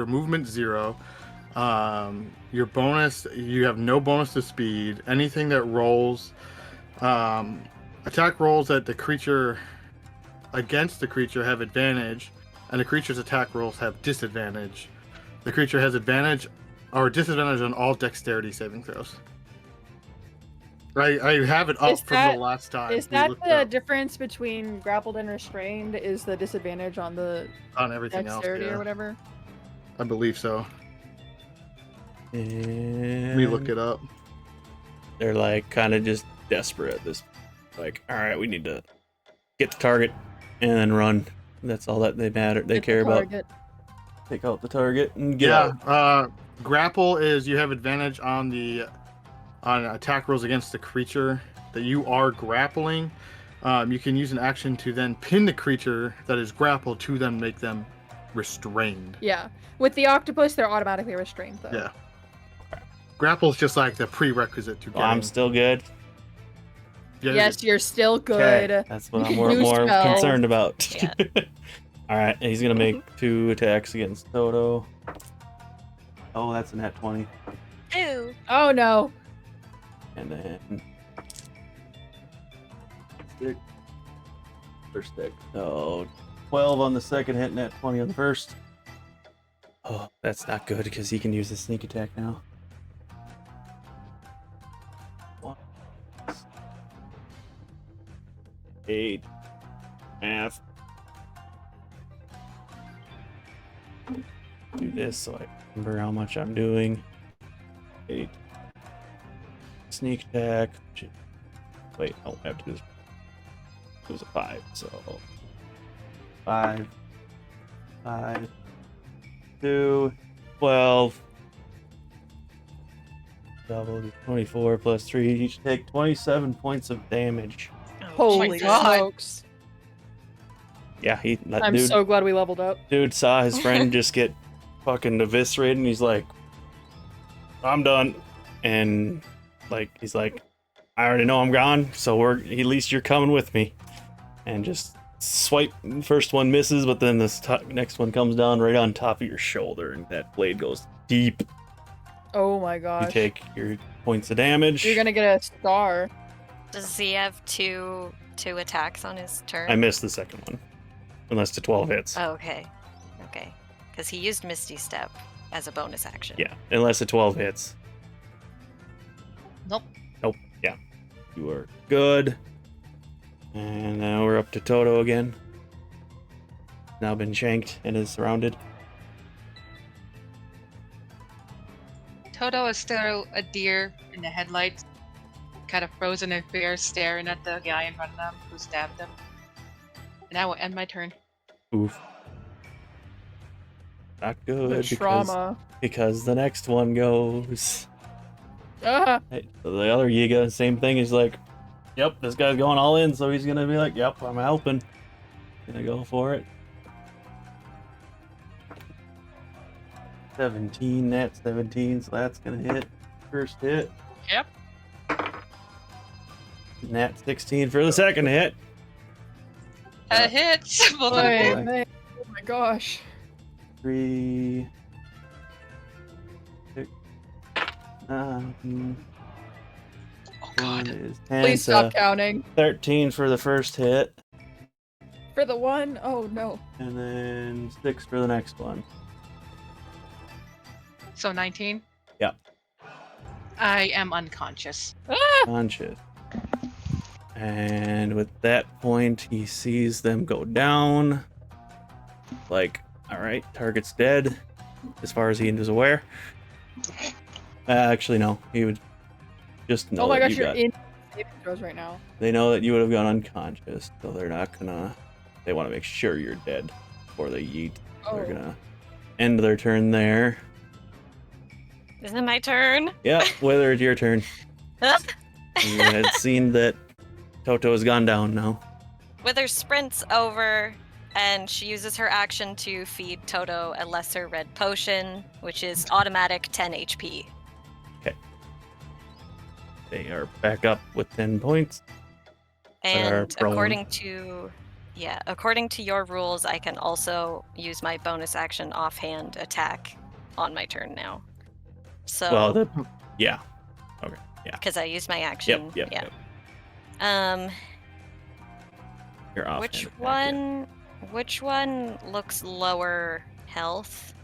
movement 0. Your bonus, you have no bonus to speed. Anything that rolls, attack rolls that the creature against the creature have advantage, and the creature's attack rolls have disadvantage. The creature has advantage or disadvantage on all dexterity saving throws. I have it up Is from that- the last time. Is we that looked it the up difference between grappled and restrained? Is the disadvantage on the on everything else? dexterity Yeah. or whatever? I believe so. And Let me look it up. they're like kind of just desperate at this. Like, all right, we need to get the target and then run. That's all that they matter. They Get the care about. target. Take out the target and get out. Grapple is you have advantage on attack rolls against the creature that you are grappling. You can use an action to then pin the creature that is grappled to then make them restrained. Yeah. With the octopus, they're automatically restrained though. Yeah. Grapple is just like the prerequisite to Well, I'm getting. still good. Yeah, Yes, you're still good. That's what You I'm can more use spells. concerned about. Yeah. All right, he's gonna make 2 attacks against Toto. Oh, that's a nat 20, Ew. Oh no. and then stick. First stick. So 12 on the second hit, nat 20 on the first. Oh, that's not good because he can use the sneak attack now. 8. Math. Do this so I remember how much I'm doing. 8. Sneak attack. Wait, no, I have to do this. It was a 5, so 5, 5, 2, 12. Double 24 plus 3. Each take 27 points of damage. Holy God. smokes. Yeah, I'm dude, so glad we leveled up. dude saw his friend just get fucking eviscerated, and he's like, I'm done. And like, he's like, I already know I'm gone, so at least you're coming with me. And just swipe, first one misses, but then this next one comes down right on top of your shoulder, and that blade goes deep. Oh my gosh. You take your points of damage. You're gonna get a star. Does he have two attacks on his turn? I missed the second one, unless the 12 hits. Oh, okay. Okay. Because he used Misty Step as a bonus action. Yeah, unless the 12 hits. Nope. Nope. Yeah, you are good. And now we're up to Toto again. Now been shanked and is surrounded. Toto is still a deer in the headlights, kind of frozen in fear, staring at the guy in front of them who stabbed him. And I will end my turn. Oof. Not good The trauma. because the next one goes. Ah, Hey, the other Yiga, same thing. He's like, yep, this guy's going all in, so he's gonna be like, yep, I'm helping. Gonna go for it. 17, that's 17, so that's gonna hit. First hit. Yep. Nat 16 for the second hit. That hits. boy, boy. man. Oh my gosh. 3, 6, 9, Oh one god. is 10, Please so stop counting. 13 for the first hit, For the one? Oh no. and then 6 for the next one. So 19? Yep. I am unconscious. Conscious. And with that point, he sees them go down. Like, alright, target's dead, as far as he is aware. Actually, no. He would just know Oh my that gosh, you you're got... in saving throws right now. They know that you would have gone unconscious, so they're not gonna... They want to make sure you're dead before they yeet. Oh. They're gonna end their turn Isn't it my turn? Yeah, Wythr, it's your turn. You had seen that Toto has gone down now. Wythr sprints over and she uses her action to feed Toto a lesser red potion, which is automatic 10 HP. They are back up with 10 points. are And prone. according to your rules, I can also use my bonus action offhand attack on my turn now. So Well, yeah. because I used my action. Yep. You're off. Which one looks lower health?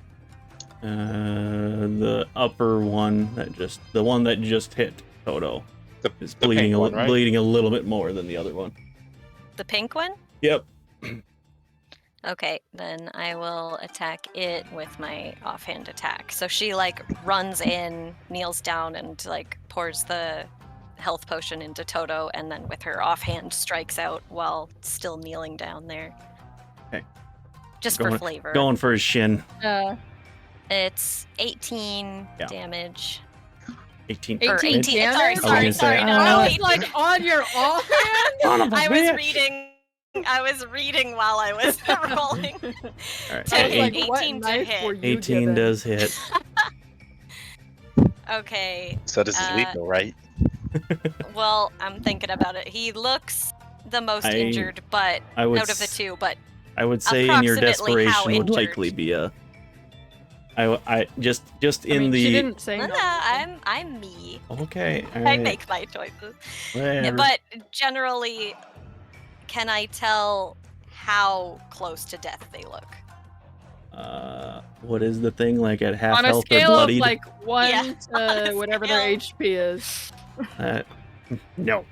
The upper one the one that just hit Toto is The bleeding pink one, right? bleeding a little bit more than the other one. The pink one? Yep. Okay, then I will attack it with my offhand attack. So she like runs in, kneels down, and like pours the health potion into Toto, and then with her offhand strikes out while still kneeling down there. Okay. Just for flavor. Going for his shin. It's 18 Yeah. damage. 18. Or 18 18. damage? Sorry, say, no, I was 18. like on your offhand? Son of a I was bitch. reading while I was rolling. All right. So I was like, 18 what to knife hit. were you 18 given? does hit. Okay. So this is Uh, lethal, right? Well, I'm thinking about it. He looks the most injured, but I would out of the two, but I would say in your approximately how desperation would injured? likely be a. I just I in mean, the. she didn't say no, no. I'm me. Okay. All I right. make my choices. Whatever. But generally, can I tell how close to death they look? What is the thing like at half On a health or scale of bloodied? like 1 Yeah, on to a whatever their scale. HP is. No.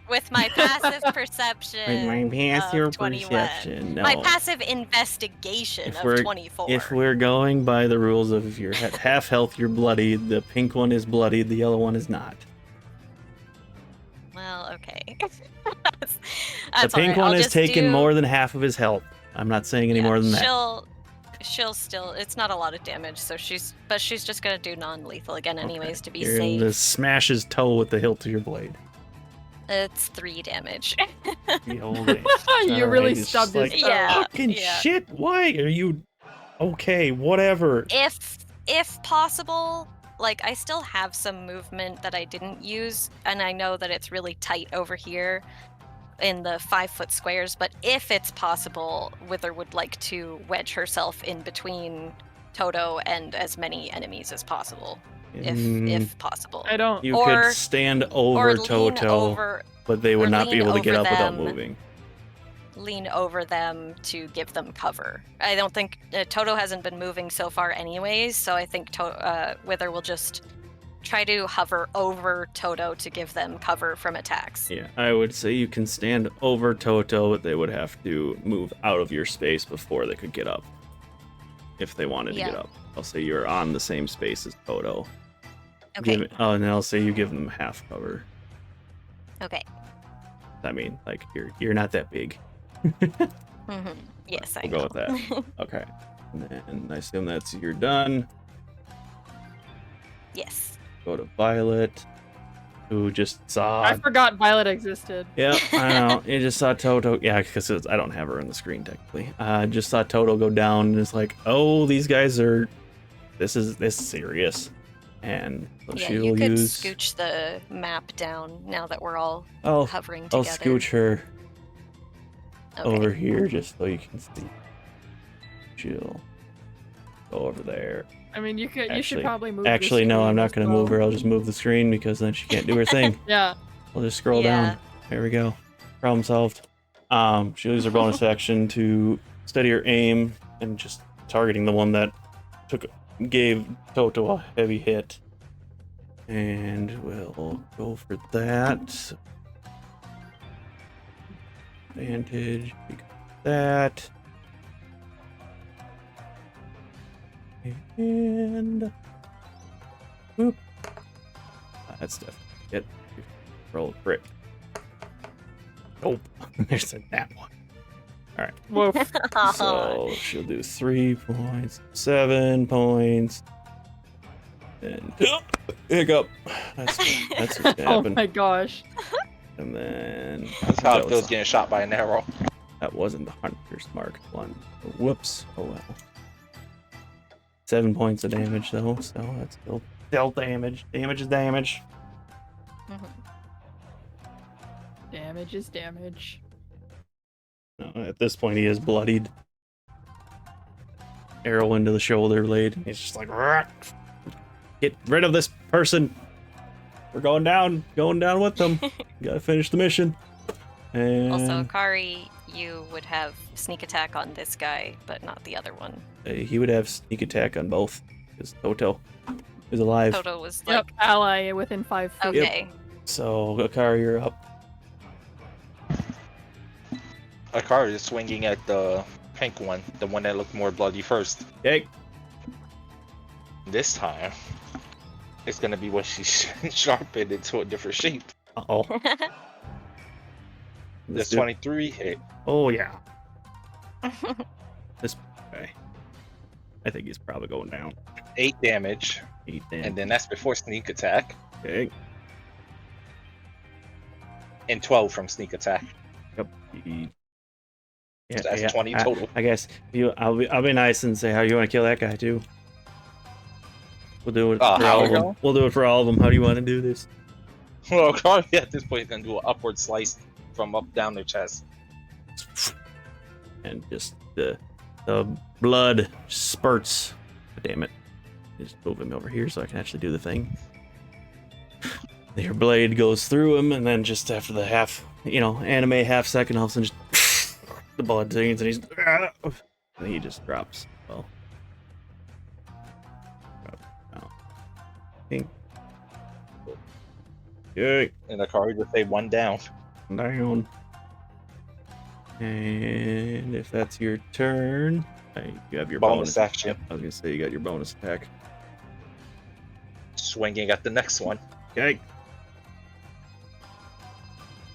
With my passive perception My passive of 21. perception. No. My passive investigation of 24. If we're going by the rules of if you're at half health, you're bloodied. The pink one is bloodied. The yellow one is not. Well, okay. The pink one is taking more than half of his health. I'm not saying any more than that. She'll still. It's not a lot of damage, so she's just gonna do non-lethal again, anyways, to be You're safe. gonna smash his toe with the hilt of your blade. It's 3 damage. The old age. You really Alright, it's stubbed just his like, toe. Yeah, fucking yeah. shit. Why are you? Okay, whatever. If possible, like I still have some movement that I didn't use, and I know that it's really tight over here in the 5-foot squares, but if it's possible, Wythr would like to wedge herself in between Toto and as many enemies as possible. If possible. I don't. You or- could stand Or over lean Toto, over but they would or not be lean able to get over up without them. moving. lean over them to give them cover. I don't think Toto hasn't been moving so far anyways, so I think Wythr will just try to hover over Toto to give them cover from attacks. Yeah, I would say you can stand over Toto, but they would have to move out of your space before they could get up. If they wanted to get up. I'll say you're on the same space as Toto. Okay. And then I'll say you give them half cover. Okay. I mean, like, you're not that big. Mm-hmm. Yes, I We'll know. go with that. Okay. And I assume that's you're done. Yes. Go to Violet, who just saw. I forgot Violet existed. Yeah, I know. You just saw Toto. Yeah, because I don't have her on the screen technically. Just saw Toto go down, and it's like, oh, these guys are. This is serious. And so Yeah, she'll you could use. scooch the map down now that we're all I'll hovering together. I'll scooch her Okay. over here just so you can see. She'll go over there. I mean, you should Actually- probably move. Actually, the no, screen I'm not as going to well. move her. I'll just move the screen because then she can't do her thing. Yeah. I'll just scroll Yeah. down. There we go. Problem solved. She'll use her bonus action to steady her aim and just targeting the one that gave Toto a heavy hit. And we'll go for that. Advantage. That. And whoop. That's definitely it. Roll a crit. Nope. There's that one. Alright. Woof. So she'll do 3 points, 7 points, and hiccup. That's what's Oh happened. my gosh. And then That's how that it was feels getting shot by an arrow. That wasn't the hunter's marked one. Whoops. Oh well. 7 points of damage though, so that's still damage. Damage is damage. Mhm. Damage is damage. No, at this point he is bloodied. Arrow into the shoulder blade. He's just like, "Rah! Get rid of this person. We're going down with them. Gotta finish the mission." And Also, Akari, you would have sneak attack on this guy, but not the other one. he would have sneak attack on both because Toto is alive. Toto was Yep. like, Ally within 5 feet. okay. So Akari, you're up. Akari is swinging at the pink one, the one that looked more bloody first. Okay. This time, it's gonna be when she's sharpened into a different shape. Uh-oh. This 23 hit. Oh yeah. This guy. I think he's probably going down. 8 damage, 8 and then that's before sneak attack, Okay. and 12 from sneak attack. Yep. Yeah, So that's 20 I- total. I guess I'll be nice and say how you want to kill that guy too. We'll do it for how all we of them. go? We'll do it for all of them. How do you want to do this? Well, Akari at this point is gonna do an upward slice from up down their chest. And just the blood spurts. Damn it! Just move him over here so I can actually do the thing. Your blade goes through him, and then just after the anime half second, all of a sudden just the blood drains, and he just drops. Well, okay. And Akari just say 1 down. down. And if that's your turn, you have your Bonus action. Yep, I was gonna say you got your bonus attack. Swinging at the next one. Okay.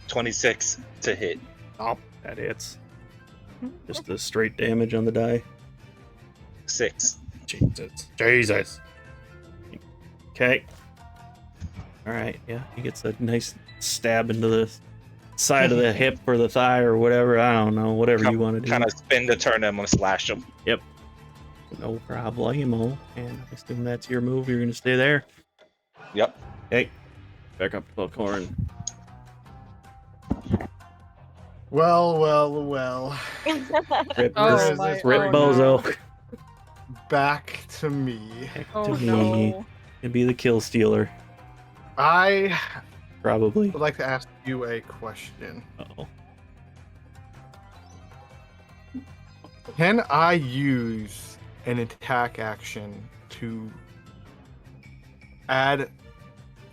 26 to hit. Oh, that hits. Just the straight damage on the die. 6. Jesus. Okay. All right. Yeah, he gets a nice stab into the side of the hip or the thigh or whatever. I don't know. Whatever you want to do. Kind of spin the turn and I'm gonna slash him. Yep. No problemo. And I assume that's your move. You're gonna stay there. Yep. Okay. Back up to Velkorin. Well. Rip, Oh, Bozo. Back to me. Oh, to me. no. It'd be the kill stealer. I Probably. would like to ask you a question. Uh-oh. Can I use an attack action to add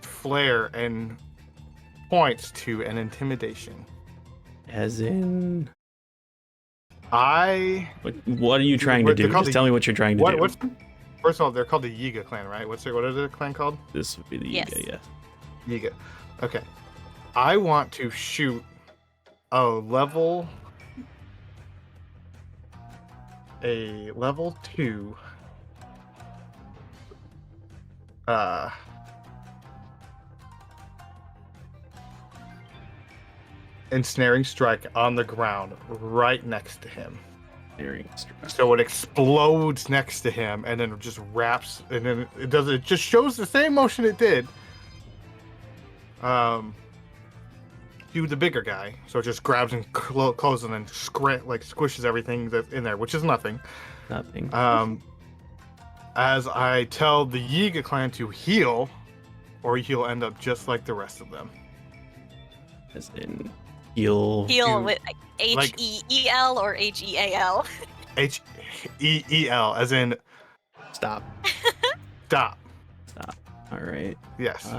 flair and points to an intimidation? As in, what are you trying to do? Just tell me what you're trying to do. First of all, they're called the Yiga clan, right? What is the clan called? This would be the Yes. Yiga, yeah. Yiga. Okay. I want to shoot a level 2 ensnaring strike on the ground right next to him. So it explodes next to him and then it just wraps and then it just shows the same motion it did to the bigger guy. So it just grabs and closes and then squishes everything that's in there, which is nothing. As I tell the Yiga clan to heal, or he'll end up just like the rest of them. As in heal with H-E-E-L or H-E-A-L? H-E-E-L, as in stop. Stop. All right. Yes.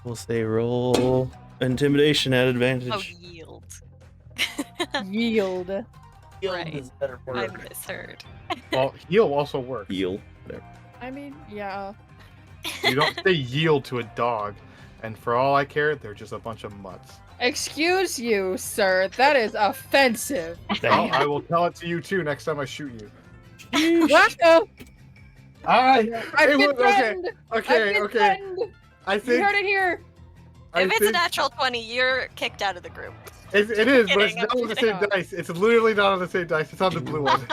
We'll say roll intimidation at advantage. Oh, yield. Yield. Right. Is better I word. misheard. Well, heal also works. Heal. Whatever. I mean, yeah. You don't say yield to a dog, and for all I care, they're just a bunch of mutts. Excuse you, sir. That is offensive. Well, I will tell it to you too next time I shoot you. What? I've I've been okay. threatened. Okay. Threatened. I You think heard it here. If it's a natural 20, you're kicked out of the group. it is, but it's Kidding, not I'm on the kidding. same dice. It's literally not on the same dice. It's on the blue one.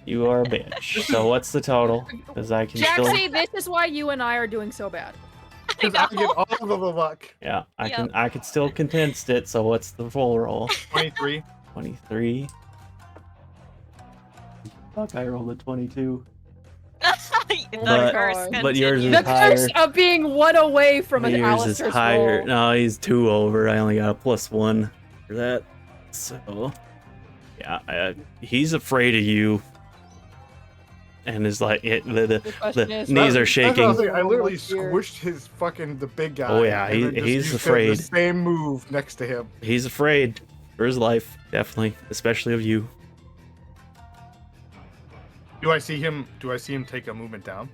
You are a bitch. So what's the total? Because I can still. Jaxie, this is why you and I are doing so bad. Because I get all of the luck. Yeah, I Yep. can. I could still contest it. So what's the full roll? 23. 23. Fuck! I rolled a 22. The curse but yours is The higher. curse of being one away from an Yours is Alistair's higher. roll. No, he's 2 over. I only got a +1 for that. So, yeah, he's afraid of you, and is like the question is, knees are That's what I was shaking. saying. I literally Here. squished his the big guy. Oh, yeah, and then just he's used afraid. The same move next to him. He's afraid for his life, definitely, especially of you. Do I see him take a movement down?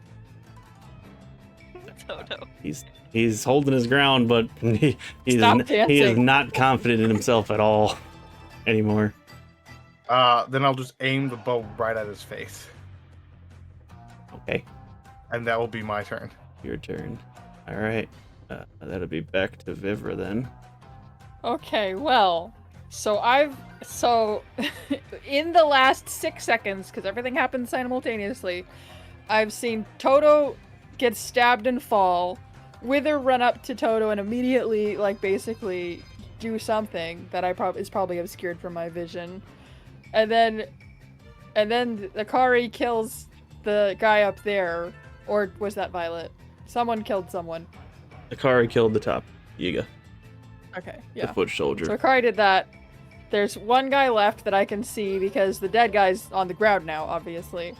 Toto. He's holding his ground, but he is dancing. not confident in himself at all anymore. Then I'll just aim the bow right at his face, Okay, and that will be my turn. your turn. All right, that'll be back to Vivra then. Okay, well, so in the last 6 seconds, because everything happened simultaneously, I've seen Toto get stabbed and fall, Wythr run up to Toto and immediately, basically do something that is probably obscured from my vision, and then Akari kills the guy up there, or was that Violet? Someone killed someone. Akari killed the top Yiga, Okay, the yeah. foot soldier. So Akari did that. There's one guy left that I can see because the dead guy's on the ground now, obviously.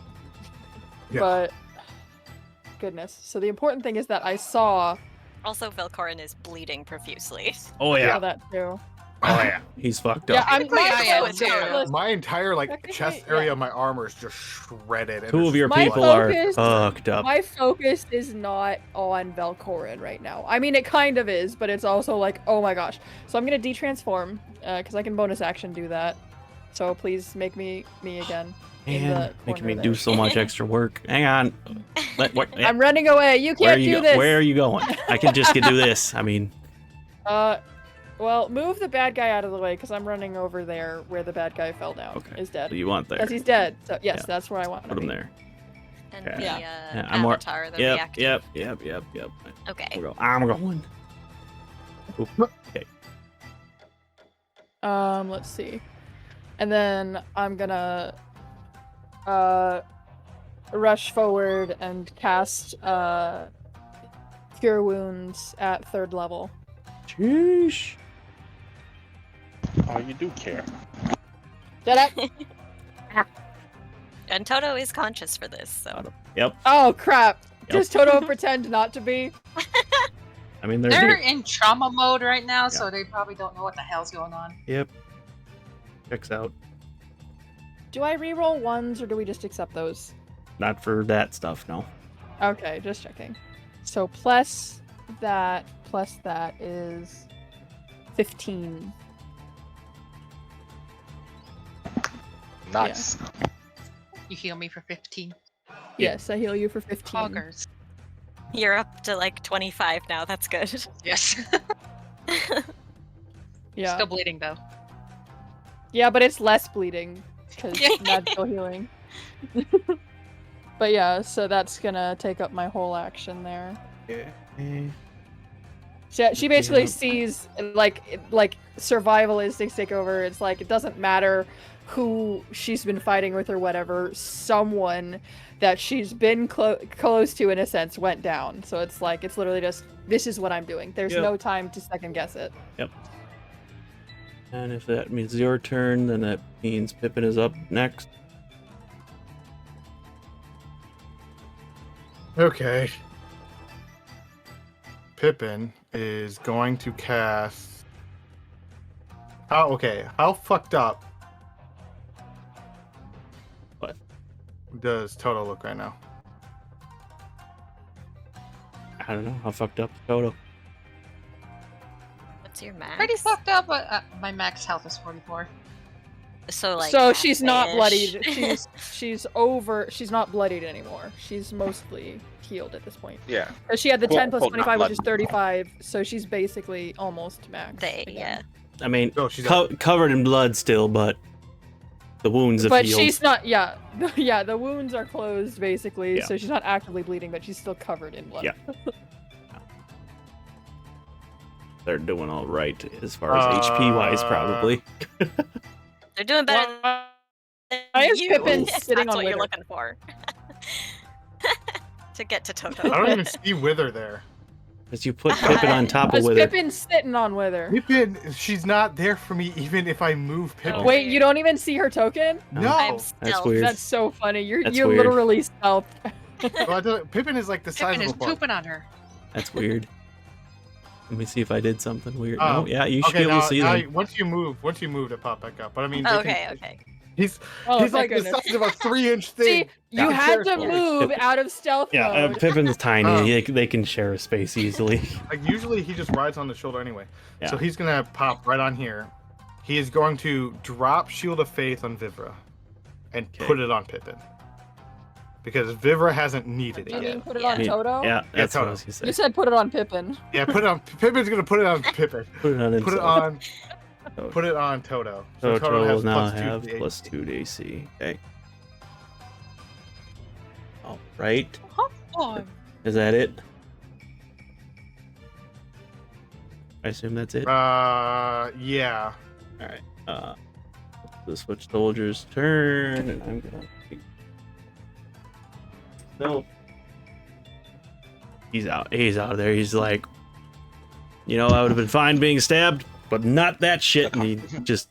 Yeah. But goodness. So the important thing is that I saw Also, Velkorin is bleeding profusely. Oh all yeah, that too. Oh yeah, he's fucked Yeah, up. I am too. listen, My entire like Technically, chest yeah. area of my armor is just shredded. and Two there's of your My people focus- are fucked up. My focus is not on Velkorin right now. I mean, it kind of is, but it's also like, oh my gosh. So I'm gonna detransform, because I can bonus action do that. So please make me again. in the Man, making me corner do there. so much extra work. Hang on. I'm running away. You where are can't you do this. Where are you going? I can just do this. I mean, Well, move the bad guy out of the way because I'm running over there where the bad guy fell down. Okay. Is dead. what do you want there? Because he's dead. So yes, Yeah. that's where I want to Put him be. there. And Okay. the Yeah. I'm more- avatar, the Yep, reactive. yep. Okay. I'm going. Oop. Okay. Let's see. And then I'm gonna rush forward and cast Cure Wounds at 3rd level. Sheesh. Oh, you do care. Did I? And Toto is conscious for this, so. Yep. Oh crap! Does Toto pretend not to be? I mean, They're they're in trauma mode right now, so they probably don't know what the hell's going on. Yep. Checks out. Do I reroll ones or do we just accept those? Not for that stuff, no. Okay, just checking. So plus that is 15. Nice. You heal me for 15. Yes, I heal you for 15. Poggers. You're up to like 25 now, that's good. Yes. Yeah. Still bleeding though. Yeah, but it's less bleeding because magical healing. But yeah, so that's gonna take up my whole action there. Yeah. She basically Yeah. sees like survival instincts take over. It's like it doesn't matter who she's been fighting with or whatever. Someone that she's been close to in a sense went down. So it's like it's literally just this is what I'm doing. There's Yep. no time to second guess it. And if that means your turn, then that means Pippin is up next. Okay. Pippin is going to cast. How fucked up What? does Toto look right now? I don't know. How fucked up is Toto? What's your max? Pretty fucked up, but my max health is 44. So like. So she's not halfway-ish. bloodied. She's over. She's not bloodied anymore. She's mostly healed at this point. Yeah. Because she had the Quote, 10 plus unquote, not 25, which is bloodied. 35. So she's basically almost max. They, again. yeah. I mean, Oh, she's covered in blood still, but the wounds have But healed. she's not. Yeah, yeah. The wounds are closed basically, Yeah. so she's not actively bleeding, but she's still covered in blood. Yeah. They're doing all right as far as HP wise, probably. They're doing better Why than is you. Pippin if sitting that's on what you're Wythr? looking for. To get to I Toto. don't even see Wythr there. As you put Pippin on top of Because Wythr. Pippin's sitting on Wythr. Pippin, she's not there for me even if I move Pippin. Oh. Wait, you don't even see her token? No. I'm That's stealth. weird. That's so funny. You're That's you're weird. literally stealth. Well, Pippin is like the size Pippin of is a book. pooping on her. That's weird. Let me see if I did something weird. Oh, No, yeah, you should Okay, be able now, to see now them. once you move, to pop back up. But I mean, they Okay, can- okay. He's Oh, he's thank like the goodness. size of a 3-inch See, thing. you That's had to terrifying. move out of stealth Yeah, mode. Pippin's tiny. Oh. They can share a space easily. Like usually he just rides on the shoulder anyway. Yeah. So he's gonna pop right on here. He is going to drop Shield of Faith on Vivra and Okay. put it on Pippin. Because Vivra hasn't needed You it mean yet. put it Yeah. on Toto? Yeah, that's what Toto. I was gonna say. You said put it on Pippin. Yeah, put it on. Pippin's gonna put it on Pippin. Put it on Put it himself. on. Put it on Toto. So Toto Toto will has now +2 to have the plus AC. 2 to AC. Okay. All right. Oh, Is that it? I assume that's it. Yeah. All right. The switch soldier's turn, and I'm gonna. No. He's out. He's out of there. He's like, I would have been fine being stabbed, but not that shit. And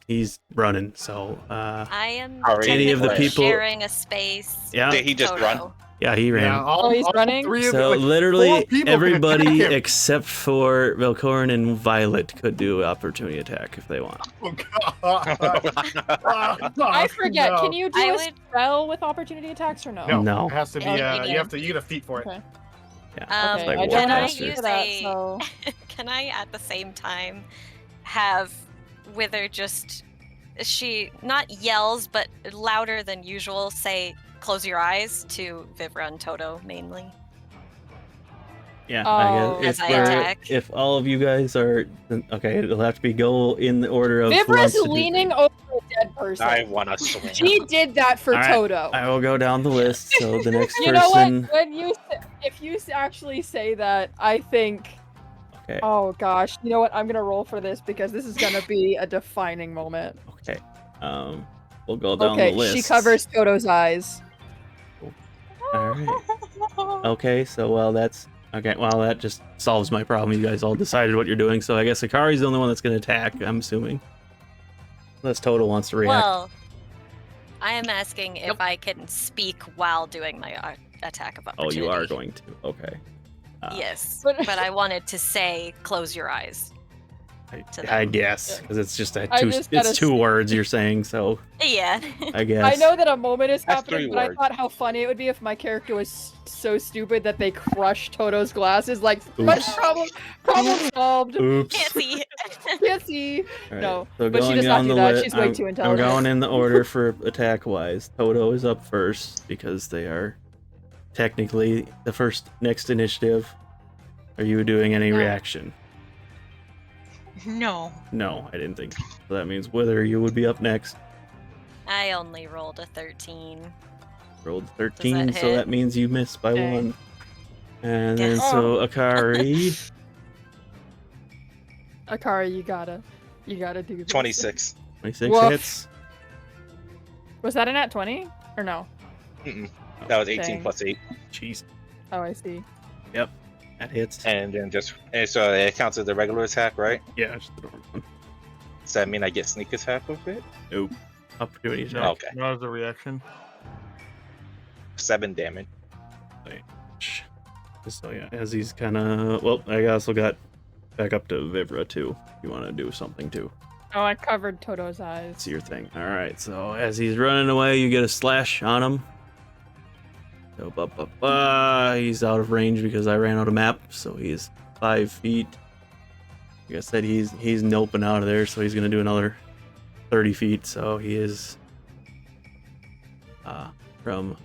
he's running. So, I am Alright. Any of the technically people- sharing a space. yeah. with Did he just Toto. run? Yeah, he ran. all, Oh, he's all running? three of So like, literally 4 people can everybody attack him. except for Velkorin and Violet could do opportunity attack if they want. Oh, God. I forget. No. Can you do I a would- spell with opportunity attacks or no? No, No. it has to be. Okay. You get a feat for it. Okay. Yeah, Okay, like I War don't have Master. to for that, so Can I at the same time have Wythr just she not yells but louder than usual say close your eyes to Vivra and Toto mainly. Yeah, Oh, I guess as I we're- attack. if all of you guys are okay, it'll have to be go in the order of. who Vivra's wants to do leaning things. over a dead person. I want to swing. She did that for All right, Toto. I will go down the list. So the next You know what? person. When if you actually say that, I think. Okay. Oh gosh, you know what? I'm gonna roll for this because this is gonna be a defining moment. Okay. We'll go down Okay, the list. she covers Toto's eyes. All right. Okay, so well that's okay. Well, that just solves my problem. You guys all decided what you're doing, so I guess Akari's the only one that's going to attack. I'm assuming, unless Toto wants to react. Well, I am asking if I can speak while doing my attack of Oh, opportunity. you are going to. Okay. Yes, But- but I wanted to say close your eyes. to I them. guess because it's just I two. just It's gotta 2 words you're saying, so Yeah. I guess. I know that a moment is That's happening, 3 but I words. thought how funny it would be if my character was so stupid that they crushed Toto's glasses. Like, but Oops. problem solved. Oops. Can't see. Can't see. All right, No, so but she going does not down do the that. li- She's way I'm- too I'm intelligent. going in the order for attack wise. Toto is up first because they are technically the first next initiative. Are you doing any No. reaction? No. No, I didn't think. So that means Wythr, you would be up next. I only rolled a 13. Rolled 13, that so hit? that means you missed by Okay. 1. And then Yes. so Akari, Akari, you gotta do this. 26. 26 Woof. hits. Was that a nat 20 or no? Mm-mm. That was 18 Dang. plus 8. Jeez, Oh, I see. that hits. And then so it counts as a regular attack, right? Yeah, just the normal one. Does that mean I get sneak attack with it? Nope. Opportunity attack. Okay. What was the reaction? 7 damage. So yeah, as he's kind of well, I also got back up to Vivra too. If you want to do something too. Oh, I covered Toto's eyes. It's your thing. All right. So as he's running away, you get a slash on him. So he's out of range because I ran out of map. So he's 5 feet. Like I said, he's noping out of there. So he's gonna do another 30 feet. So he is from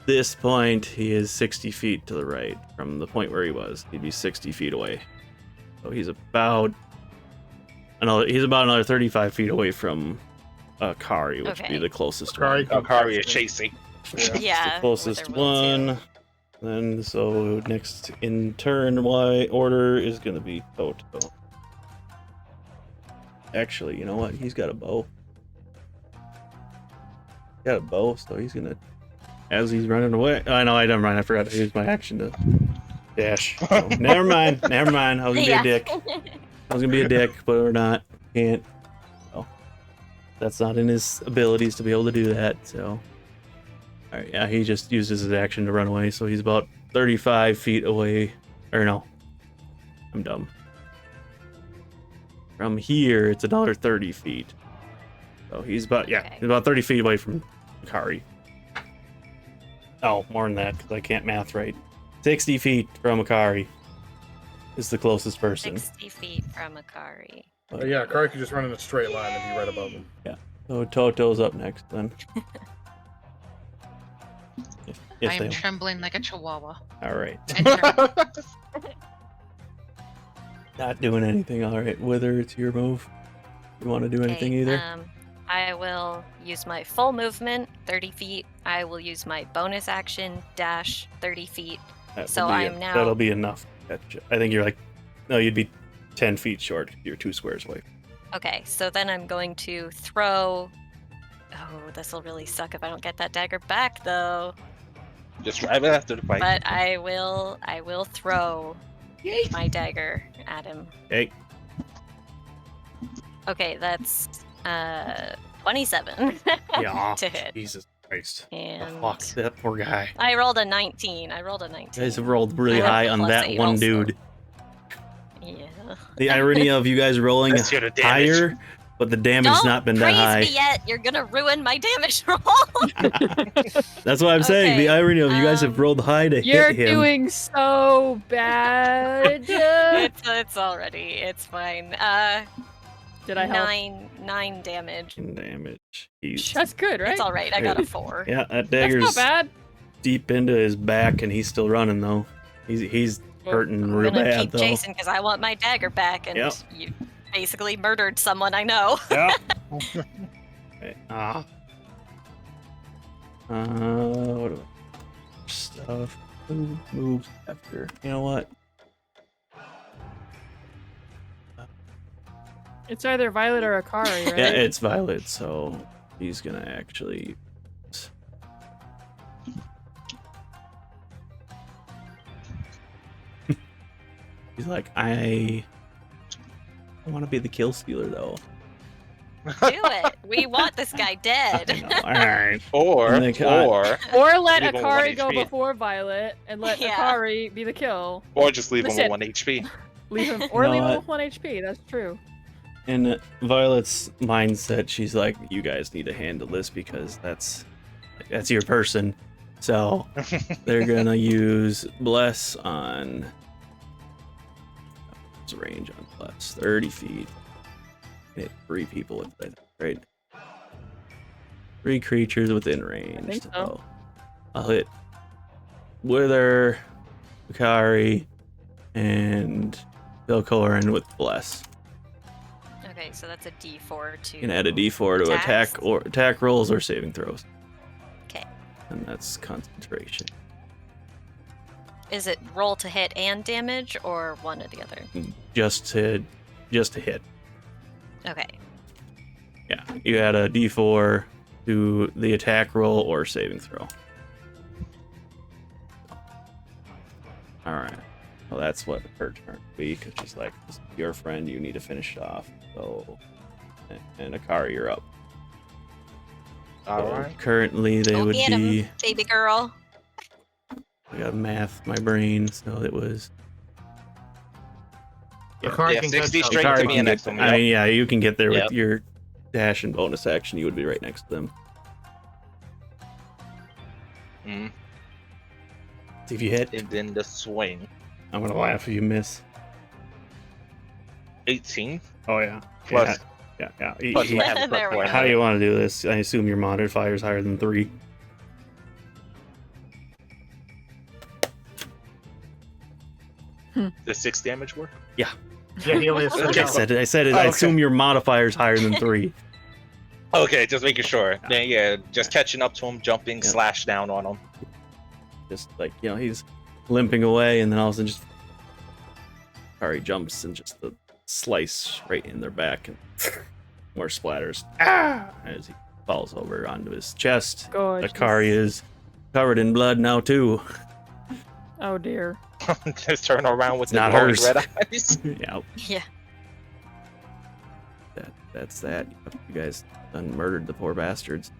this point, he is 60 feet to the right from the point where he was. He'd be 60 feet away. So he's about another 35 feet away from Akari, which would be Okay. the closest Akari one. Akari is chasing. It's Yeah, the closest Wythr will too. one. Then so next in turn Y order is gonna be Toto. Actually, you know what? He's got a bow. So he's gonna, as he's running away. I know, I don't mind. I forgot to use my action to dash. So, never mind. I was gonna be a dick. But we're not. Can't. Oh, that's not in his abilities to be able to do that. So, all right, yeah, he just uses his action to run away. So he's about 35 feet away. Or no, I'm dumb. From here, it's another 30 feet. So he's about Okay. he's about 30 feet away from Akari. Oh, more than that because I can't math right. 60 feet from Akari is the closest person. 60 feet from Akari. But- Yeah, Akari could just run in a straight line and be right above him. So Toto's up next then. If I am they trembling like a chihuahua. all right, Enter. not doing anything. All right, Wythr, it's your move. You want to do anything Okay, either? I will use my full movement, 30 feet. I will use my bonus action, dash, 30 feet. That so will be I am now- That'll be enough. I think you're like, no, you'd be 10 feet short. You're 2 squares away. Okay, so then I'm going to throw. Oh, this will really suck if I don't get that dagger back, though. Just right after the fight. But I will throw my dagger at him. Okay. Okay, that's 27 Yeah. to hit. Jesus Christ. The And fuck, that poor guy. I rolled a 19. You guys have rolled really I have high the on plus that 8 one also. dude. Yeah. The irony of you guys rolling Let's hear the damage. higher, but the damage has Don't not been that praise high. me yet. You're gonna ruin my damage roll. That's what I'm saying. The Okay, irony of you guys have rolled high to You're hit him. doing so bad. it's already. It's fine. Did I help? 9 damage. Damage. He's, That's good, right? It's all right. I got a 4. yeah, that That's dagger's not bad. deep into his back, and he's still running though. He's hurting I'm real gonna bad keep though. chasing because I want my dagger back, and Yep. you basically murdered someone I know. Yeah. Okay, what do I... Stuff. Who moves after? You know what? It's either Violet or Akari, right? Yeah, it's Violet, so he's gonna actually. He's like, I want to be the kill stealer though. Do it. We want this guy I dead. know, all right. Or, And they got- Or let Leave him with Akari 1 go HP. before Violet and let Yeah. Akari be the kill. or just leave him Listen. with 1 HP. Leave him or know leave him what? with 1 HP. That's true. In Violet's mindset, she's like, you guys need to handle this because that's your person. So they're gonna use bless on. What's range on bless? 30 feet. Hit 3 people with it, right? 3 creatures within range. think so. I'll hit Wythr, Akari, and Velkorin with bless. Okay, so that's a D4 to. You can add a D4 to attacks. attack rolls or saving throws. Okay. And that's concentration. Is it roll to hit and damage, or one or the other? Just to hit. Okay. Yeah. You add a D4 to the attack roll or saving throw. Alright. Well, that's what her turn would be, because she's like, this is your friend, you need to finish it off. So, and Akari, you're up. All So right. currently, they Go would get him, be. baby girl. I got math, my brain, so it was. Yeah. Akari Yeah, can 60 catch up. straight Akari to me can and get next to me. I mean, yeah, you can get there Yep. with your dash and bonus action. You would be right next to them. Mm. See if you hit. And then the swing. I'm gonna laugh if you miss. 18. Oh yeah. Plus- Yeah. Plus I have a There we +4. go. How do you want to do this? I assume your modifier is higher than 3. Does 6 damage work? Yeah, he only has I said it. I Okay. assume your modifier is higher than 3. Okay, just making sure. Then yeah, just catching up to him, jumping, Yeah. slash down on him. Just like, he's limping away, and then all of a sudden just Akari jumps and just the slice right in their back, and more splatters. As he falls over onto his chest. Gorgeous. Akari is covered in blood now too. Oh dear. Just turn around with It's the not glowing hers. red eyes. Yeah, Yeah. that's that. You guys done murdered the poor bastards.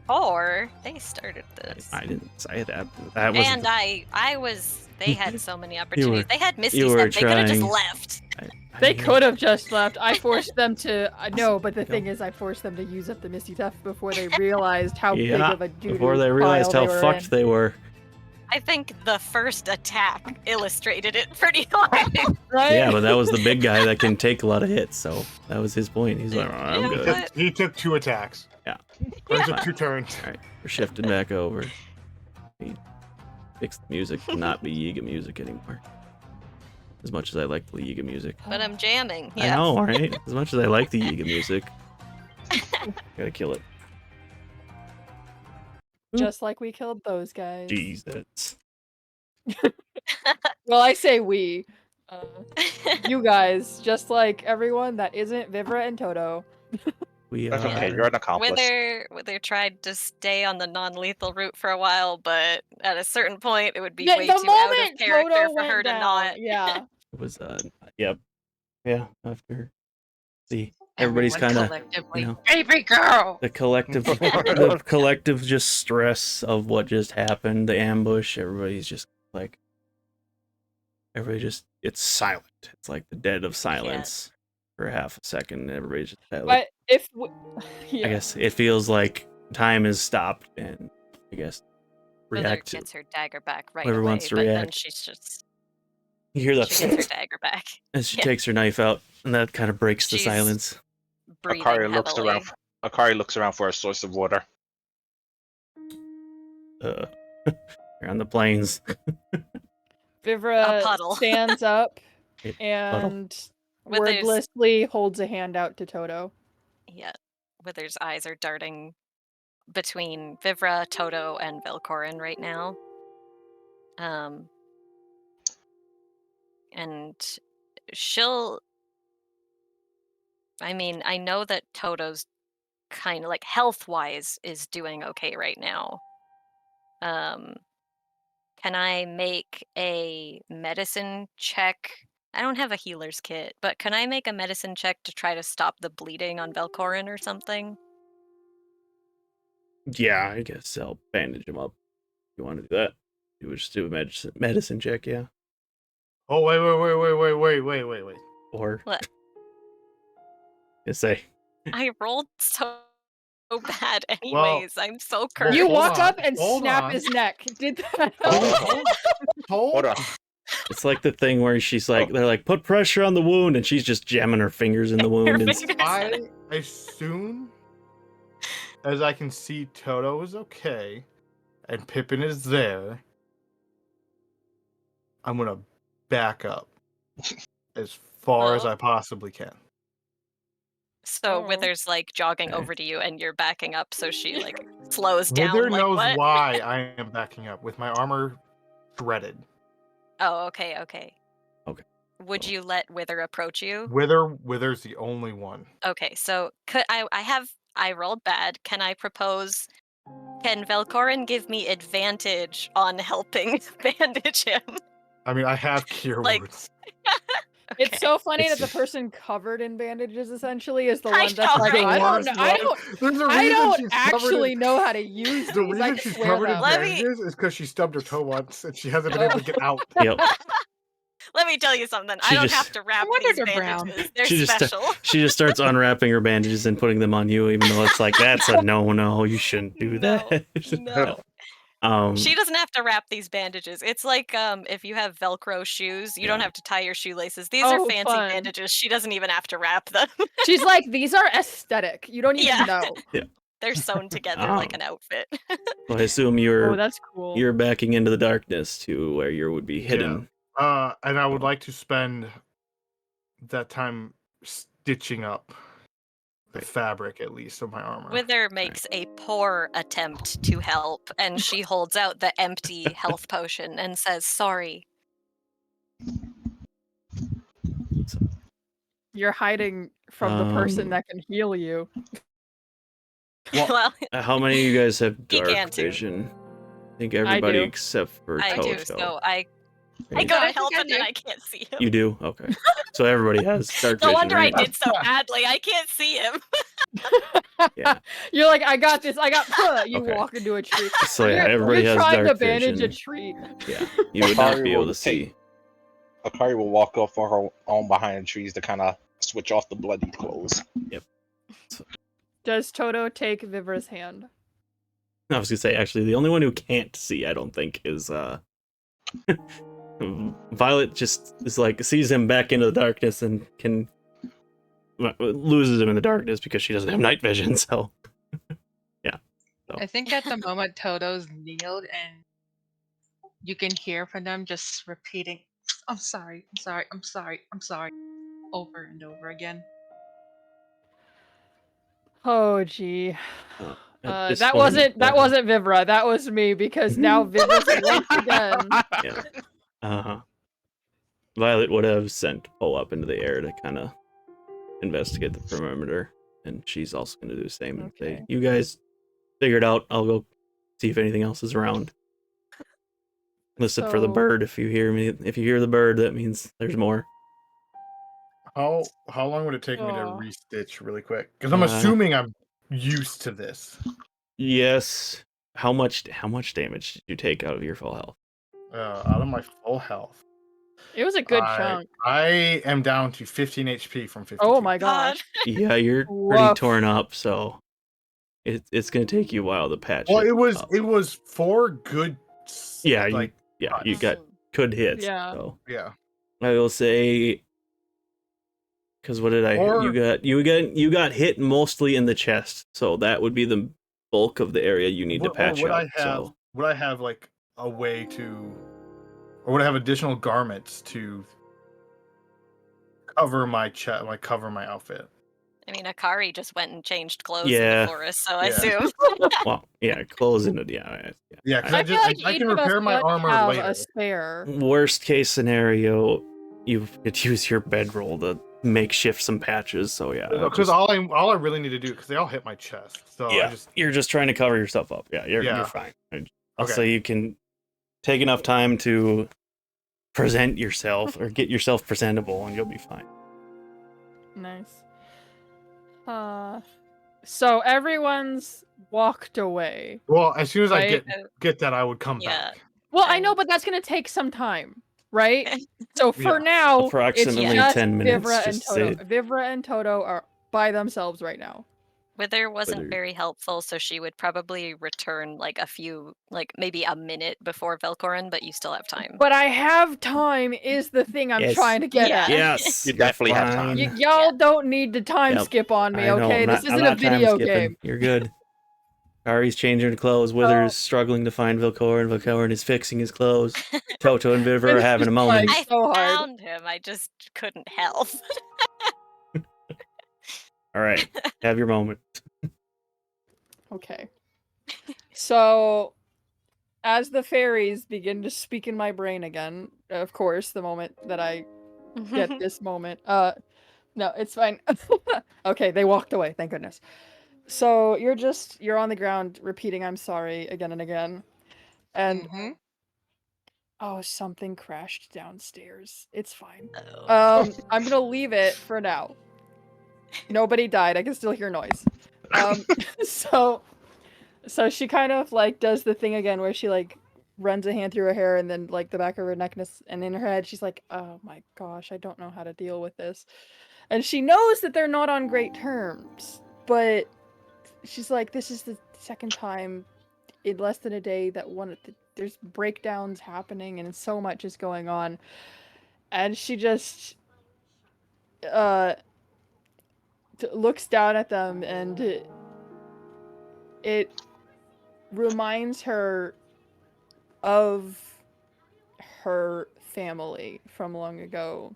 Or they started this. I didn't say that. That was And I was. They had so many opportunities. They had Misty you were step. They could have just trying. left. They could have just left. I forced them to. No, but the thing is, I forced them to use up the Misty Stuff before they realized how big Yeah, of a doo before they realized how fucked they were. I think the first attack illustrated it pretty hard. Right? Yeah, but that was the big guy that can take a lot of hits, so that was his point. He's like, oh, I'm Yeah, good. but- He took 2 attacks. Yeah. Or he took 2 turns. All right, we're shifting back over. We fixed the music to not be Yiga music anymore. As much as I like the Yiga music. But I'm jamming. I Yes. know, right? As much as I like the Yiga music. Gotta kill it. Just like we killed those guys. Jesus. Well, I say we. You guys, just like everyone that isn't Vivra and Toto. We That's are. okay, you're an accomplice. Wythr tried to stay on the non-lethal route for a while, but at a certain point, it would be Yeah, way the too out of moment character Toto for went her to down, not. Yeah. It was, yep. Yeah, after the everybody's Everyone kind of, collectively, you know, baby girl. the collective just stress of what just happened, the ambush. Everybody's just like, it's silent. It's like the dead of silence for half a second. Everybody's just like, But if I guess it feels like time has stopped, and I guess Wythr react. gets her dagger back right Whoever away, wants to but then react. she's just You hear she gets her that dagger back. as she Yeah. takes her knife out, and that kind of breaks the She's silence. breathing Akari heavily. looks around for a source of water. You're on the plains. Vivra puddle. stands up Puddle? and Wythr's- wordlessly holds a hand out to Toto. Yeah, Wythr's eyes are darting between Vivra, Toto, and Velkorin right now. And she'll. I mean, I know that Toto's kind of like health-wise is doing okay right now. Can I make a medicine check? I don't have a healer's kit, but can I make a medicine check to try to stop the bleeding on Velkorin or something? Yeah, I guess I'll bandage him up. If you want to do that? You would just do a medicine check, yeah. Oh wait. Or What? you say, I rolled so bad anyways. I'm so cursed. You hold walk on, up and hold snap on. his neck. Did that Hold on. it's like the thing where she's like, they're like, put pressure on the wound, and she's just jamming her fingers in the wound. And I as soon as I can see Toto is okay and Pippin is there, I'm gonna back up as far as Oh. I possibly can. So Oh. Wither's like jogging Okay. over to you, and you're backing up, so she like slows down. Wythr Like knows what? why I am backing up with my armor shredded. Oh, okay, okay. Okay. Would So- you let Wythr approach you? Wythr's the only one. Okay, so could I rolled bad. Can I propose? Can Velkorin give me advantage on helping bandage him? I mean, I have cure Like- wounds. It's so funny that It's- the person covered in bandages essentially is the I one that's know, like, right? I don't know, There's a I reason don't she's covered actually in, know how to use The these. I reason she's swear covered in that. Let me- bandages is because she stubbed her toe once and she hasn't been able to get out. Yep. Let me tell you something. She I don't just- have to wrap wonder these they're brown. bandages. They're She just- special. She just starts unwrapping her bandages and putting them on you, even though it's like, that's a no, you shouldn't do No, that. no. She doesn't have to wrap these bandages. It's like if you have Velcro shoes, you don't Yeah. have to tie your shoelaces. These are Oh, fancy fun. bandages. She doesn't even have to wrap them. She's like, these are aesthetic. You don't even Yeah. know. They're sewn together like an outfit. So I assume Oh, you're that's cool. you're backing into the darkness to where you would be hidden. And I would like to spend that time stitching up the Right. fabric, at least, of my armor. Wythr makes a poor attempt to help, and she holds out the empty health potion and says, "Sorry." You're hiding from the person Um, that can heal you. Well, How many of you guys have He dark can too. vision? I think everybody do. except for I Toto. do. So I Right? go I to think help I and then do. I can't see him. You do? Okay. So everybody has dark No vision, wonder right? I did so badly. I can't see him. Yeah. You're like, I got this. I got. You Okay. walk into a tree. So yeah, You're- everybody you're has trying dark to bandage vision. a tree. Yeah, you would not be Akari able will to see. Akari will walk off on her own behind the trees to kind of switch off the bloody clothes. Does Toto take Vivra's hand? I was gonna say, actually, the only one who can't see, I don't think, is Violet. Just is like sees him back into the darkness and loses him in the darkness because she doesn't have night vision. So I think at the moment Toto's kneeled and you can hear from them just repeating, I'm sorry, over and over again. Oh, gee. at this That point, wasn't Vivra. That was me because now Vivra's linked again. Yeah. Violet would have sent Poe up into the air to kind of investigate the perimeter, and she's also going to do the same. And say, Okay. you guys figure it out. I'll go see if anything else is around. Listen for the So- bird. If you hear the bird, that means there's more. How long would it take me to Aw. restitch really quick? Because I'm assuming I'm used to this. Yes. How much damage did you take out of your full health? Out of my full health, It was a good chunk. I am down to 15 HP from 52. Oh my God. gosh. Yeah, you're pretty Woof. torn up, so it's gonna take you a while to patch Well, it it up. was 4 good. Yeah, like you cuts. got good hits. Yeah. So Yeah. I will say, because what did you got hit mostly in the chest, so that would be the bulk of the area you need to patch would up. would I have like a way to, or would I have additional garments to cover my chest, like cover my outfit? I mean, Akari just went and changed clothes in Yeah. the forest, so I Yeah. assume. Well, yeah, clothes in it. Yeah. Yeah, because I feel like I each can of us repair my would armor have later. a spare. Worst case scenario, you could use your bedroll to makeshift some patches. So yeah, Because all I really need to do, because they all hit my chest, so yeah, I just you're just trying to cover yourself up. Yeah, you're Yeah. fine. I'll Okay. say you can take enough time to present yourself or get yourself presentable, and you'll be fine. Nice. So everyone's walked away. Well, as soon as I Right? get that, I would come Yeah. back. Well, I know, but that's gonna take some time, right? So for Yeah. now, Approximately it's just 10 minutes. Vivra and Just Toto. say Vivra and Toto are by themselves right now. Wythr wasn't Wythr. very helpful, so she would probably return like maybe a minute before Velkorin, but you still have time. But I have time is the thing I'm Yes. trying to get Yeah. at. yes, You definitely have time. fine. Y'all don't need to time Yep. skip on me, I know, okay? I'm This not isn't a time video skipping. game. You're good. Ari's changing clothes. Wyther's struggling to find Velkorin. Velkorin is fixing his clothes. Toto and Vivra are It's having a just moment. like- I so hard. found him. I just couldn't help. All right, have your moment. Okay. So, as the fairies begin to speak in my brain again, of course, the moment that I get this moment. No, it's fine. Okay, they walked away, thank goodness. So you're on the ground repeating I'm sorry again and again. And Mhm. oh, something crashed downstairs. It's fine. Oh. I'm gonna leave it for now. Nobody died. I can still hear noise. So she kind of like does the thing again where she like runs a hand through her hair and then like the back of her neck, and in her head she's like, oh my gosh, I don't know how to deal with this. And she knows that they're not on great terms, but she's like, this is the second time in less than a day that there's breakdowns happening and so much is going on. And she just looks down at them, and it reminds her of her family from long ago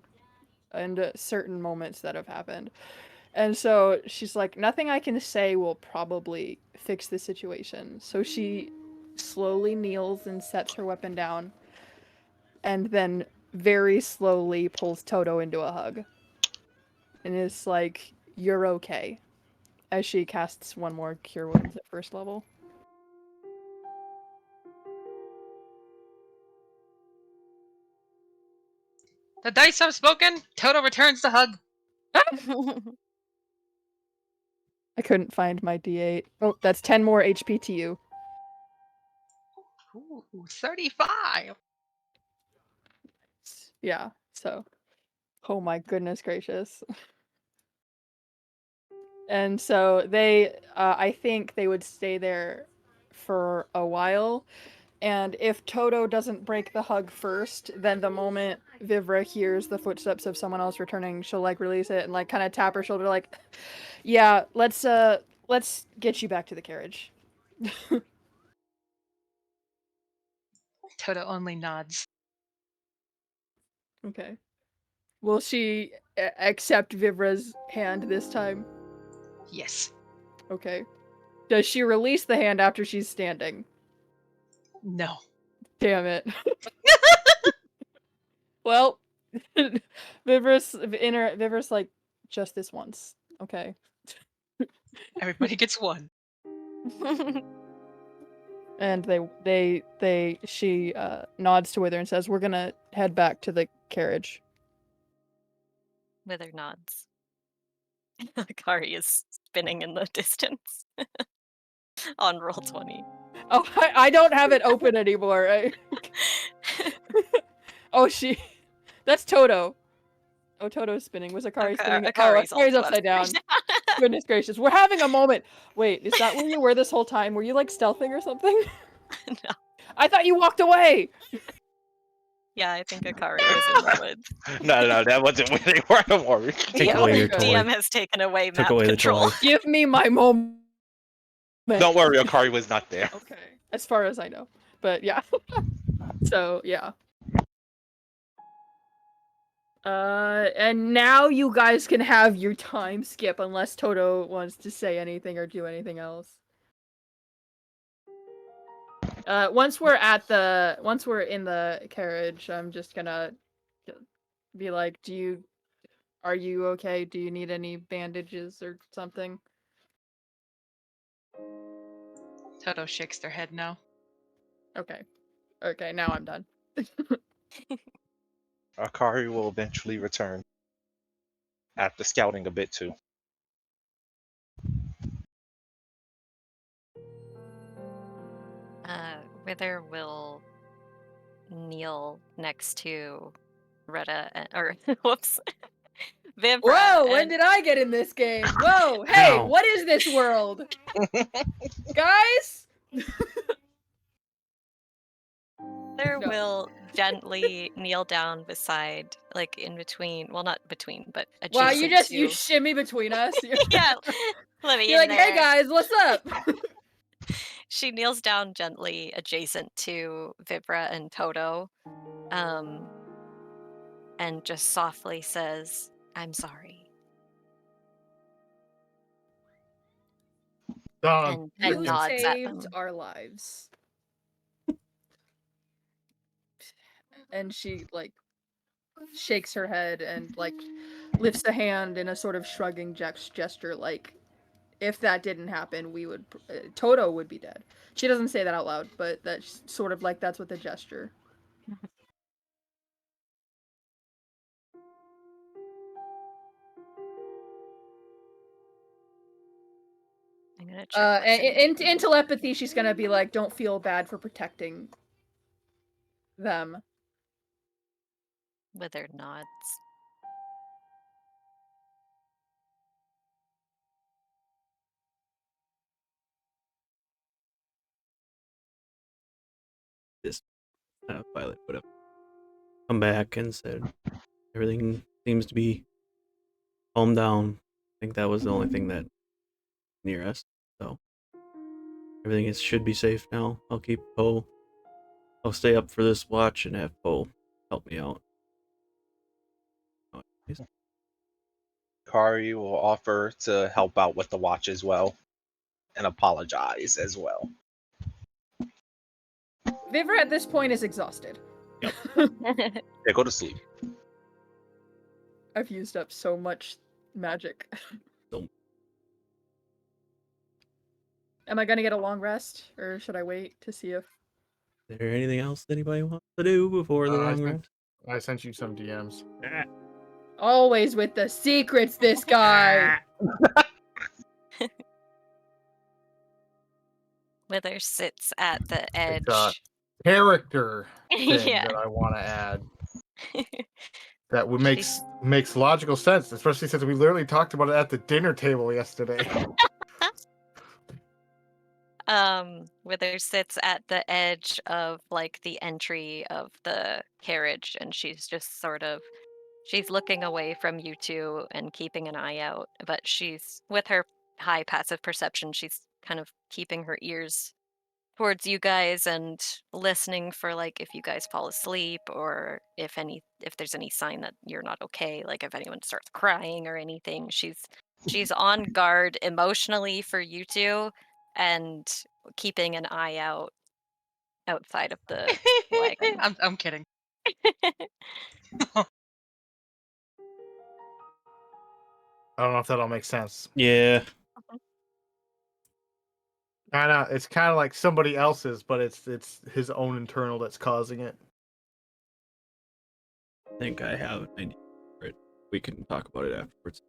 and certain moments that have happened. And so she's like, nothing I can say will probably fix the situation. So she slowly kneels and sets her weapon down, and then very slowly pulls Toto into a hug. And is like, you're okay. As she casts one more Cure Wounds at first level. The dice have spoken. Toto returns the hug. I couldn't find my D8. Oh, that's 10 more HP to you. Ooh, 35. Yeah, so. Oh my goodness gracious. And so they, I think they would stay there for a while. And if Toto doesn't break the hug first, then the moment Vivra hears the footsteps of someone else returning, she'll like release it and like kind of tap her shoulder like, yeah, let's get you back to the carriage. Toto only nods. Okay. Will she accept Vivra's hand this time? Yes. Okay. Does she release the hand after she's standing? No. Damn it. Well, Vivra's like, just this once. Okay. Everybody gets one. And she nods to Wythr and says, we're gonna head back to the carriage. Wythr nods. Akari is spinning in the distance on roll 20. Oh, I don't have it open anymore. Oh, that's Toto. Oh, Toto's spinning. Was Akari spinning? Akari's Akari's also upside down. Goodness gracious. We're having a moment. Wait, is that where you were this whole time? Were you like stealthing or something? No. I thought you walked away. Yeah, I think Akari was in the woods. No, that wasn't where they were. Don't worry. Take away your toy. DM has taken away Took map away the control. toy. Give me my moment. Don't worry, Akari was not there. Okay. As far as I know. But yeah. So, yeah. And now you guys can have your time skip unless Toto wants to say anything or do anything else. Once we're in the carriage, I'm just gonna be like, are you okay? Do you need any bandages or something? Toto shakes their head no. Okay. Okay, now I'm done. Akari will eventually return after scouting a bit too. Wythr will kneel next to Retta, or whoops, Vivra. Whoa, when did I get in this game? Whoa, hey, Ow. what is this world? Guys? Wythr No. will gently kneel down beside, like in between, well, not between, but adjacent Wow, you to... shimmy between us. Yeah, let me You're in like, hey there. guys, what's up? She kneels down gently adjacent to Vivra and Toto, and just softly says, "I'm sorry." And You nods at saved them. our lives. And she like shakes her head and like lifts a hand in a sort of shrugging gesture, like if that didn't happen, we would Toto would be dead. She doesn't say that out loud, but that's sort of like that's what the gesture. I'm gonna check. In telepathy, she's gonna be like, "Don't feel bad for protecting them." Wythr nods. Violet would have come back and said everything seems to be calmed down. I think that was the only thing that near us. So everything should be safe now. I'll keep Poe. I'll stay up for this watch and have Poe help me out. Akari will offer to help out with the watch as well, and apologize as well. Vivra at this point is exhausted. Yeah, go to sleep. I've used up so much magic. Am I gonna get a long rest, or should I wait to see if? Is there anything else anybody wants to do before the long rest? I sent you some DMs. Always with the secrets, this guy. Wythr sits at the edge. It's a character thing Yeah. that I want to add. That would makes logical sense, especially since we literally talked about it at the dinner table yesterday. Wythr sits at the edge of like the entry of the carriage, and she's just sort of looking away from you two and keeping an eye out, but she's with her high passive perception, she's kind of keeping her ears towards you guys and listening for like if you guys fall asleep or if there's any sign that you're not okay, like if anyone starts crying or anything. She's on guard emotionally for you two and keeping an eye out outside of the wagon. I'm kidding. I don't know if that'll make sense. Yeah. It's kind of like somebody else's, but it's his own internal that's causing it. I think I have an idea for it. we can talk about it afterwards.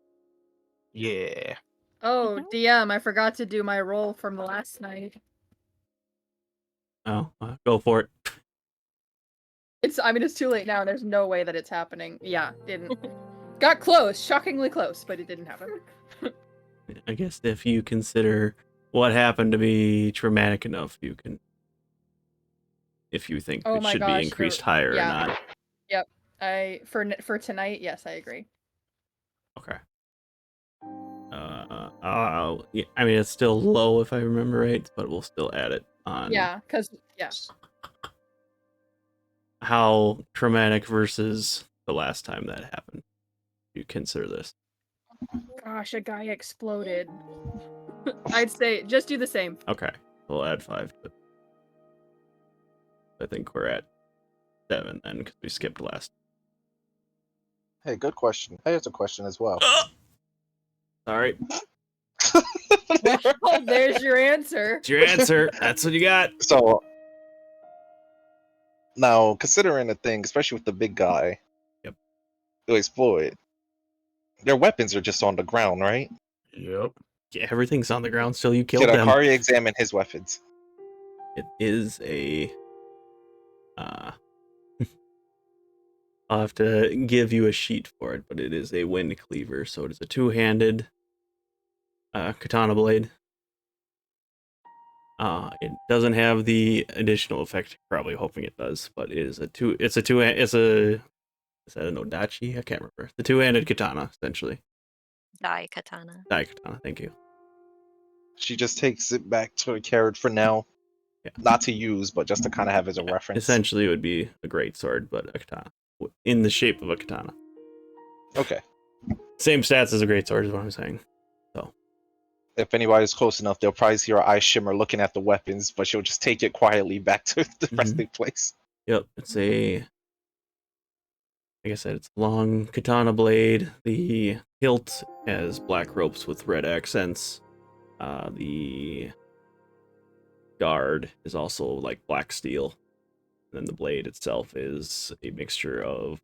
Yeah. Oh, DM, I forgot to do my roll from the last night. Oh, go for it. I mean, it's too late now. There's no way that it's happening. Yeah, didn't. Got close, shockingly close, but it didn't happen. I guess if you consider what happened to be traumatic enough, you can, if you think Oh it my should gosh, be increased you're- higher yeah. or not. Yep. For tonight, yes, I agree. Okay. Yeah, I mean, it's still low if I remember right, but we'll still add it on. Yeah, because How traumatic versus the last time that happened. You consider this. gosh, a guy exploded. I'd say just do the same. Okay, we'll add 5 to it. I think we're at 7 then because we skipped last. Hey, good question. Hey, it's a question as well. Sorry, Well, there's your answer. it's your answer. That's what you got. So now, considering the thing, especially with the big guy, Yep. who exploded, their weapons are just on the ground, right? Yep. Yeah, everything's on the ground still. You killed Can them. Akari examine his weapons? It is a. I'll have to give you a sheet for it, but it is a wind cleaver, so it is a two-handed katana blade. It doesn't have the additional effect you're probably hoping it does, but it is is that an odachi? I can't remember. The two-handed katana, essentially. Dai katana. Dai katana, thank you. She just takes it back to the carriage for now. Yeah. Not to use, but just to kind of have as a reference. Essentially, it would be a great sword, but a katana. In the shape of a katana. Okay. Same stats as a great sword is what I'm saying. If anybody's close enough, they'll probably see her eyes shimmer looking at the weapons, but she'll just take it quietly back to the resting place. Yep, it's a... Like I said, it's a long katana blade. The hilt has black ropes with red accents. The guard is also like black steel. And then the blade itself is a mixture of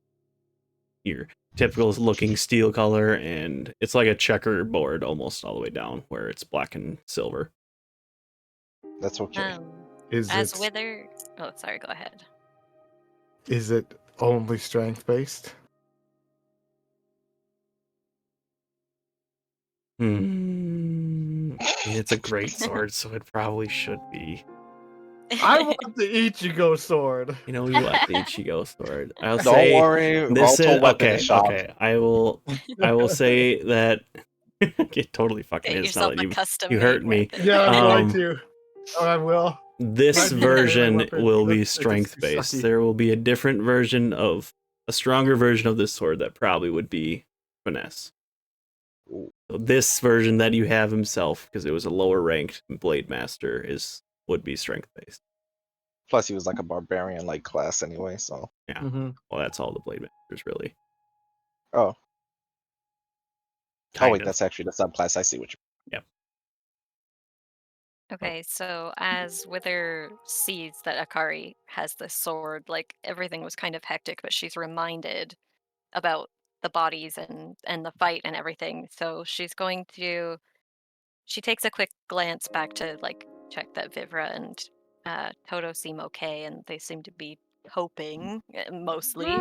your typical looking steel color, and it's like a checkerboard almost all the way down, where it's black and silver. That's okay. Is As it Wythr. Oh, sorry. Go ahead. is it only strength based? It's a great sword, so it probably should be. I want the Ichigo sword. You know, you want the Ichigo sword. I'll Don't say worry, this Rito is weapon okay. is shop. Okay, I will say that it totally fucking Get is. Now yourself that a custom. you hurt me. Yeah, I'm going Um, to. Oh, I will. This Might be a melee version weapon. will be That's just strength too based. sucky. There will be a different version of a stronger version of this sword that probably would be finesse. So this version that you have himself, because it was a lower ranked blade master, would be strength based. Plus, he was like a barbarian like class anyway, so. Yeah. Mhm. Well, that's all the blade masters really. Oh. Oh, Kind wait, of. that's actually the subclass. I see what you. Okay, so as Wythr sees that Akari has this sword, like everything was kind of hectic, but she's reminded about the bodies and the fight and everything. So she takes a quick glance back to like check that Vivra and Toto seem okay, and they seem to be coping mostly.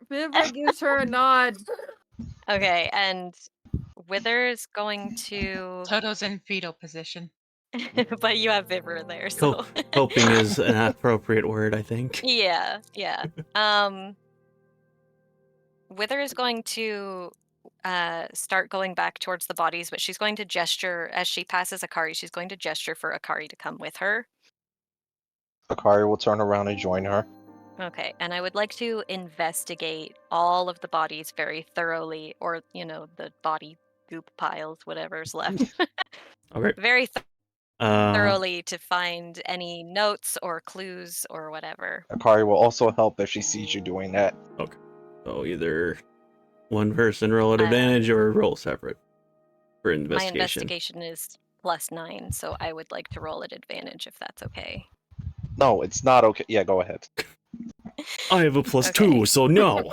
Vivra gives her a nod. Okay, and Wythr is going to, Toto's in fetal position. but you have Vivra there, so Coping is an appropriate word, I think. yeah. Wythr is going to start going back towards the bodies, but she's going to gesture as she passes Akari. She's going to gesture for Akari to come with her. Akari will turn around and join her. Okay, and I would like to investigate all of the bodies very thoroughly, or the body goop piles, whatever's left, Okay. very Uh, thoroughly to find any notes or clues or whatever. Akari will also help if she sees you doing that. so either one person roll at advantage or roll separate for My investigation. investigation is +9, so I would like to roll at advantage if that's okay. No, it's not okay. Yeah, go ahead. I have a +2, Okay. so no.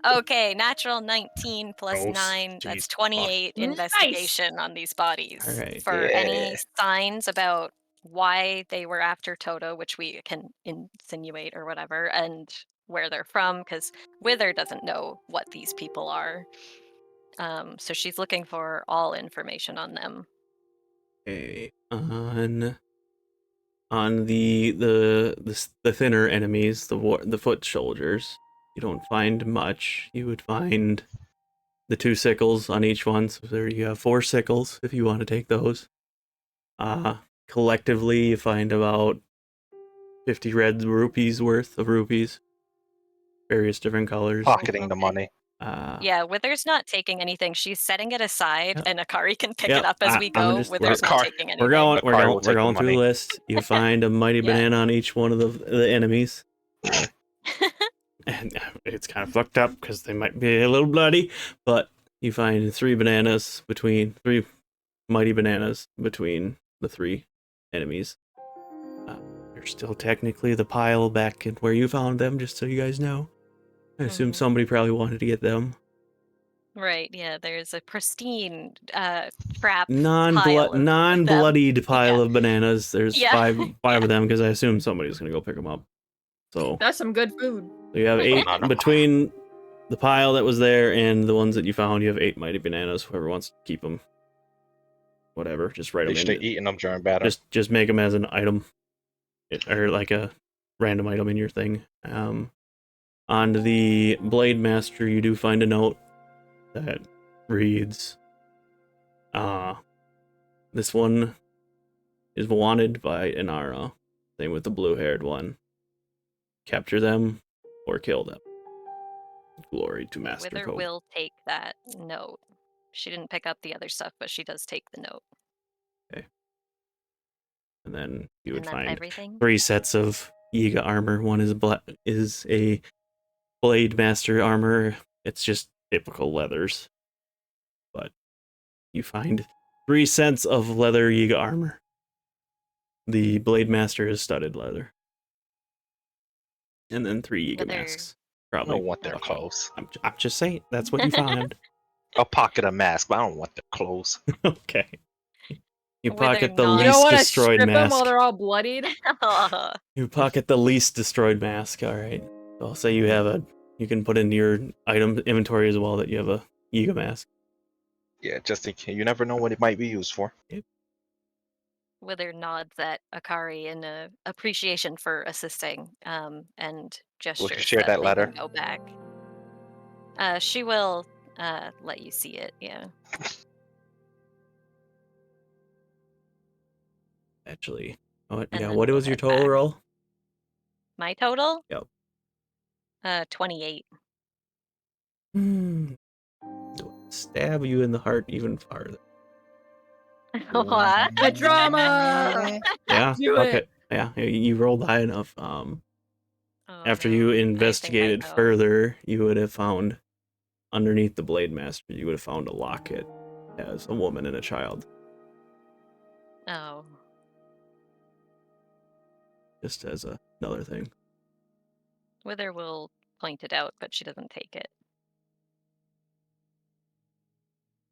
Okay, natural 19 plus Gross. 9. Jeez. That's 28 Nice. investigation on these bodies. All right. For any Yeah. signs about why they were after Toto, which we can insinuate or whatever, and where they're from, because Wythr doesn't know what these people are. So she's looking for all information on them. Okay. On the thinner enemies, the foot soldiers, you don't find much. You would find the 2 sickles on each one, so there you have 4 sickles if you want to take those. Collectively, you find about 50 red rupees worth of rupees, various different colors. Pocketing the Okay. money. Yeah, Wither's not taking anything. She's setting it aside, Yep. and Akari can pick Yep, it up as we go. Wither's not Akari- taking anything. We're going Akari will take the through the money. list. You find a mighty Yeah. banana on each one of the enemies. And it's kind of fucked up because they might be a little bloody, but you find 3 mighty bananas between the 3 enemies. There's still technically the pile back in where you found them, just so you guys know. I assume Mhm. somebody probably wanted to get them. Right, yeah, there's a pristine trap pile Non-bloodied pile Yeah. of bananas. There's Yeah. 5 of them because I assume somebody's gonna go pick them up. So That's some good food. you have 8 No. between the pile that was there and the ones that you found. You have 8 mighty bananas. Whoever wants to keep them, whatever, just write They them should have in. eaten them during battle. Just make them as an item, or like a random item in your thing. On the Blade Master, you do find a note that reads, this one is wanted by Inara. Same with the blue-haired one. Capture them or kill them. Glory to Master Wither Code. will take that note. She didn't pick up the other stuff, but she does take the note. And then you would And that's find everything? 3 sets of Yiga armor. One is a Blade Master armor. It's just typical leathers. But you find 3 sets of leather Yiga armor. The Blade Master is studded leather. And then 3 Yiga Whether- masks. I Probably. don't want their Okay. clothes. I'm just saying, that's what you found. I'll pocket a mask, but I don't want their clothes. Okay. You Whether pocket the not- You don't least want to destroyed strip them mask. while they're all bloodied? You pocket the least destroyed mask, alright. So I'll say you can put into your item inventory as well that you have a Yiga mask. Yeah, just in case. You never know what it might be used for. Wither nods at Akari in appreciation for assisting, and gestures share that they letter? can go back. She will let you see it, yeah. Actually, And yeah, then what we'll was your head total back. roll? My total? Yep. 28. Stab you in the heart even farther. What? The drama! Yeah, Do fuck it. it. Yeah, you rolled high enough. Oh, After no. you I think I investigated know. further, you would have found underneath the Blade Master, you would have found a locket as a woman and a child. Oh. Just as another thing. Wither will point it out, but she doesn't take it.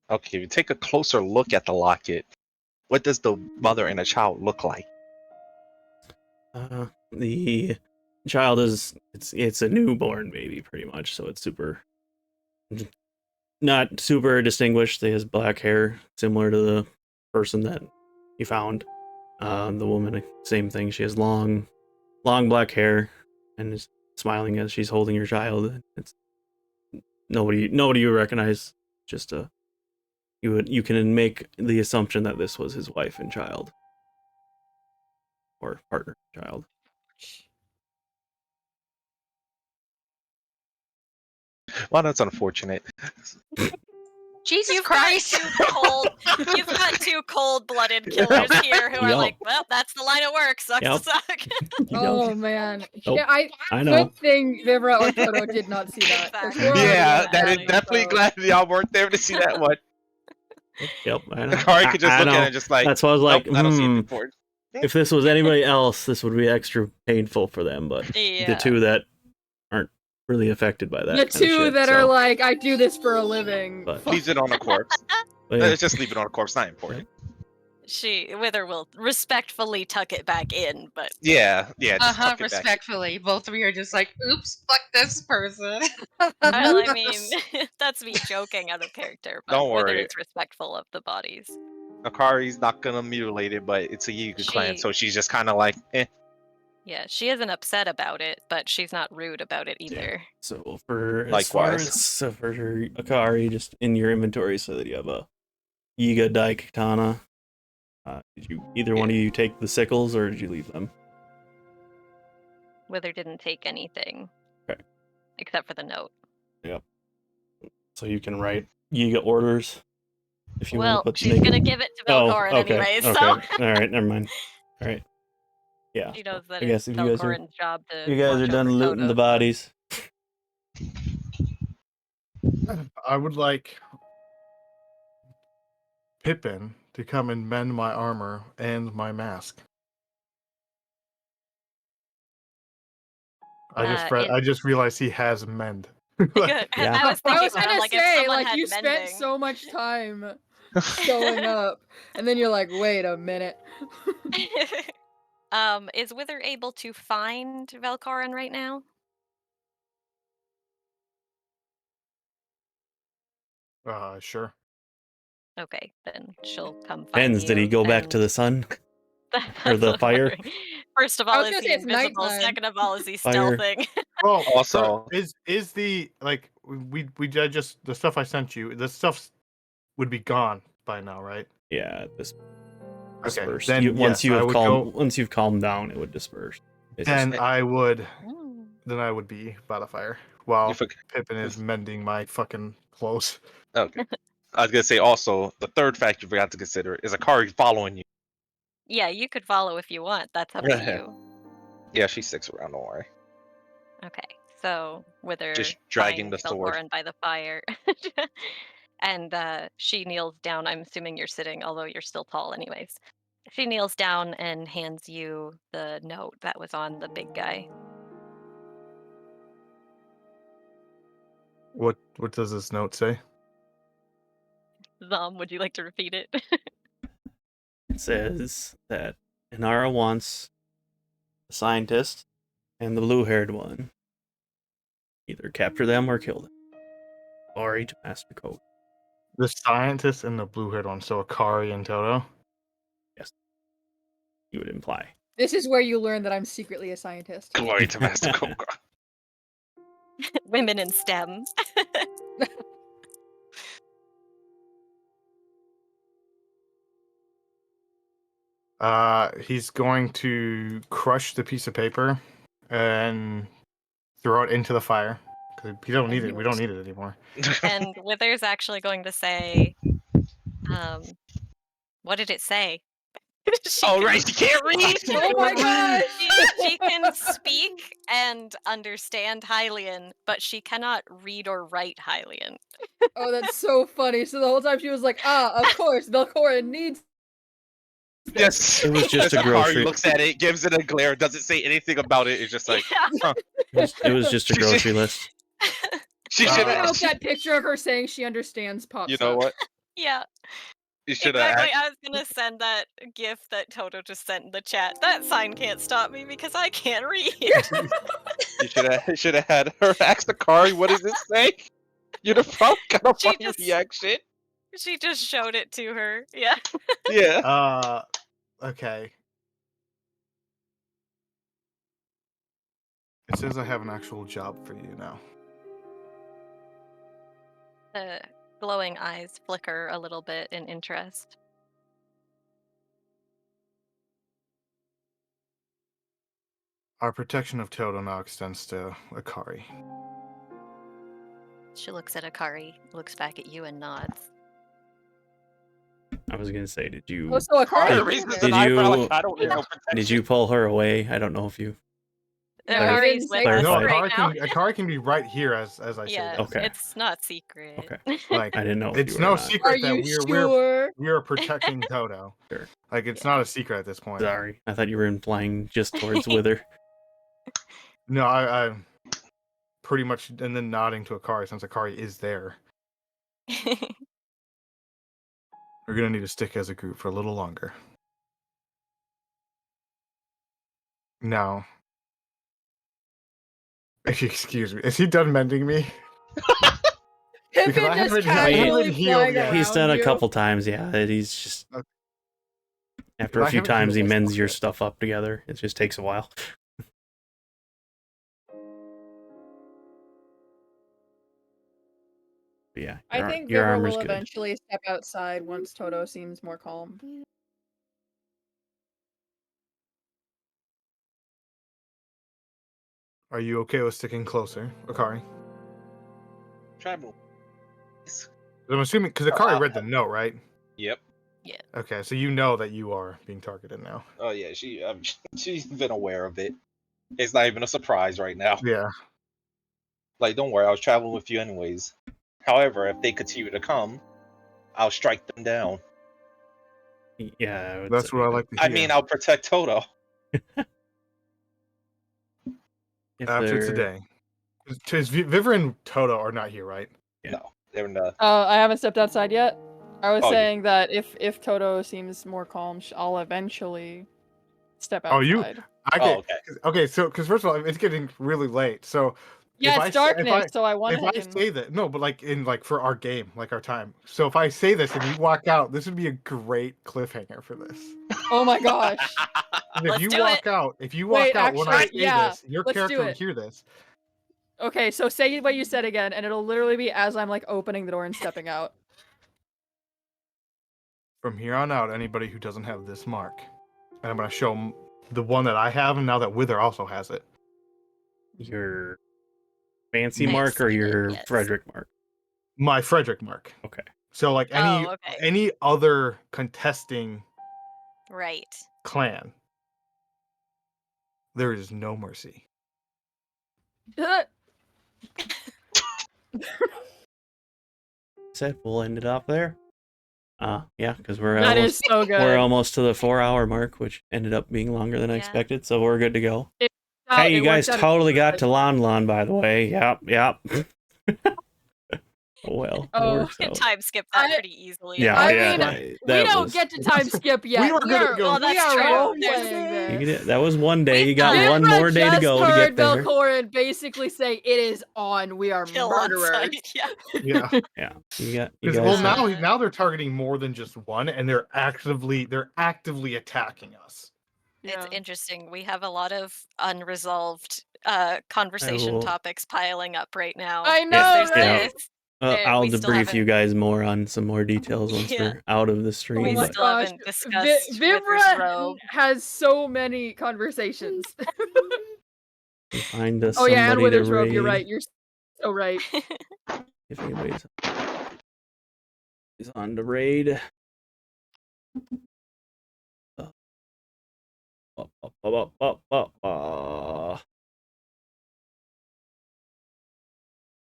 Okay, if you take a closer look at the locket, what does the mother and the child look like? The child it's a newborn baby pretty much, so it's not super distinguished. They has black hair, similar to the person that you found. The woman, same thing. She has long black hair and is smiling as she's holding your child. It's nobody you recognize. Just you can make the assumption that this was his wife and child, or partner child. Well, that's unfortunate. Jesus You've Christ! You've got 2 cold-blooded killers here who are Yup. like, well, that's the line of work. Sucks Yup. to suck. Oh man. Nope. Yeah, I know. Good thing Vivra or Toto did not see that. 'cause Exactly. we're already Yeah, at that is that, definitely so- glad y'all weren't there to see that one. Yep, I know. Akari could just I look know. at it just like, That's why I was like, nope, I don't see it before. if this was anybody else, this would be extra painful for them. But Yeah. the 2 that aren't really affected by that. The kind of two shit, that so- are like, I do this for a living. But- Leaves it on a corpse. but yeah, Let's just leave it on a corpse. Not important. Wythr will respectfully tuck it back in, but Yeah. Just Uh-huh, tuck it back. respectfully. Both of you are just like, oops, fuck this person. I mean, that's me joking out of character. But Don't Wythr worry. is respectful of the bodies. Akari's not gonna mutilate it, but it's a Yiga clan, She- so she's just kind of like, eh. Yeah, she isn't upset about it, but she's not rude about it either. so for Akari, just in your inventory, so that you have a Yiga Dai Katana. Did you either one of you take the sickles, or did you leave them? Wythr didn't take anything. Okay. Except for the note. So you can write Yiga orders if you Well, want to put. she's gonna give it to Velkorin anyway, so All right, never mind. All right. Yeah. she knows that I guess it's if you guys are- Velkorin's job to. You guys watch are done over looting Toto. the bodies. I would like Pippin to come and mend my armor and my mask. I just realized he has mend. Good. Yeah. I was I thinking was that. gonna I'm like, if say, someone like, had you spent mending. so much time showing up, and then you're like, wait a minute. Is Wythr able to find Velkorin right now? Sure. Okay, then she'll come find Pens, did he you, go back to and- the sun? That's or the what I'm fire? wondering. First of I all, was is gonna he say it's invisible? nighttime. Second of all, is he Fire. stealthing? Well, Also- is the like I just the stuff I sent you, the stuff would be gone by now, right? Yeah, this Okay, disperse. then Once yes, I would go. once you've calmed down, it would disperse. It's Then just- I would Ooh. be by the fire while You forgot. Pippin is mending my fucking clothes. Okay. I was gonna say also the third fact you forgot to consider is Akari following you. Yeah, you could follow if you want. That's up to you. Yeah, she sticks around. Don't worry. Okay, so Wythr Just dragging finds the sword. Velkorin by the fire, and she kneels down. I'm assuming you're sitting, although you're still tall, anyways. She kneels down and hands you the note that was on the big guy. What does this note say? Would you like to repeat it? It says that Inara wants the scientist and the blue-haired one. Either capture them or kill them. Sorry to Master Code. The scientist and the blue-haired one, so Akari and Toto. You would imply. This is where you learn that I'm secretly a scientist. Glory to Master Koga. Women in STEM. He's going to crush the piece of paper and throw it into the fire. 'Cause he don't need it. We don't need it anymore. And Wythr's actually going to say, what did it say? Oh right, she can't read. Oh my gosh! She can speak and understand Hylian, but she cannot read or write Hylian. Oh, that's so funny. So the whole time she was like, of course, Velkorin needs. Yes. It was just As a grocery. Akari looks at it, gives it a glare, doesn't say anything about it. It's just like It was just a She should- grocery list. she Uh, should I have. hope that picture of her saying she understands pops You know up. what? Yeah, You should have. exactly. I was gonna send that gif that Toto just sent in the chat. That sign can't stop me because I can't read. You should have had her ask Akari, "What does this say?" You'd have probably got a She funny just- reaction. She just showed it to her. Yeah. Yeah. Okay. It says I have an actual job for you now. The glowing eyes flicker a little bit in interest. Our protection of Toto now extends to Akari. She looks at Akari, looks back at you, and nods. I was gonna say, did you Oh, so Akari Akari. raises Did an eyebrow you- like, I don't need no protection. did you pull her away? I don't know if you. No, I Akari's didn't with say us No, Clarify. right now. Akari can be right here as I say Yeah, this. Okay. it's not secret. Okay. Like I didn't know. If it's you were no or not. Are secret that you we're sure? we're protecting Toto. Sure. Like it's not a secret at this point. Sorry, I thought you were implying just towards Wythr. No, I pretty much, and then nodding to Akari since Akari is there. We're gonna need to stick as a group for a little longer. Now, if you excuse me, is he done mending me? Because I Pippin just haven't casually healed flying yet. around He's done a you. couple times, yeah. He's just after I a few haven't times he healed mends myself your yet. stuff up together. It just takes a while. But yeah, I think your Vivra armor's will good. eventually step outside once Toto seems more calm. Are you okay with sticking closer, Akari? Tribal. I'm assuming because Akari read the note, right? Yep. Okay, so you know that you are being targeted now. Oh yeah, she's been aware of it. It's not even a surprise right now. Yeah. Like, don't worry, I was traveling with you anyways. However, if they continue to come, I'll strike them down. Yeah, I would That's say what I that. like to I hear. mean, I'll protect Toto. If After they're- today. Because Vivra and Toto are not here, right? Yeah. No, they're in the. I haven't stepped outside yet. I was Oh, yeah. saying that if Toto seems more calm, I'll eventually step outside. Oh, you? Oh, okay. Okay, so, because first of all, it's getting really late. So, Yeah, if it's I say- darkness, so I want if I to. say that, no, but like in like for our game, like our time. So if I say this and you walk out, this would be a great cliffhanger for this. Oh my gosh! And if Let's you do walk it. out, when I actually, say yeah, this, your let's do character will it. hear this. Okay, so say what you said again, and it'll literally be as I'm like opening the door and stepping out. From here on out, anybody who doesn't have this mark, and I'm gonna show them the one that I have, and now that Wythr also has it. your fancy I mark or see it, your yes. Frederick mark? My Frederick mark. Okay. So like Oh, okay. any other contesting Right. clan, there is no mercy. Said we'll end it off there. Yeah, because we're That almost is so good. we're almost to the 4-hour mark, which ended up being longer than I Yeah. expected, so we're good to go. Oh, Hey, you it guys worked out totally got good. to Lon, by the way. Yep. Oh well, it Oh. works out. Time skip that I- pretty easily. Yeah, I yeah. mean, that we don't was- get to time skip yet. We were gonna go- Well, that's we are true. role-playing You this. get it. That was one day. We've You got done- one Vivra more day to just go to heard get there. Velkorin basically say, "It is on. We are Kill on murderers." sight. Yeah. Yeah. Yeah, you got. You Because guys. well now they're targeting more than just one, and they're actively attacking us. It's Yeah. interesting. We have a lot of unresolved conversation will- topics piling up right now. I know, There's right? this, I'll we still debrief you haven't- guys more on some more details once Yeah. we're out of the Oh stream. We my but still gosh, haven't discussed Wythr's Vivra robe. has so many conversations. you find us Oh yeah, and somebody with to his robe, you're raid. right. You're so right. If anybody's is on the raid.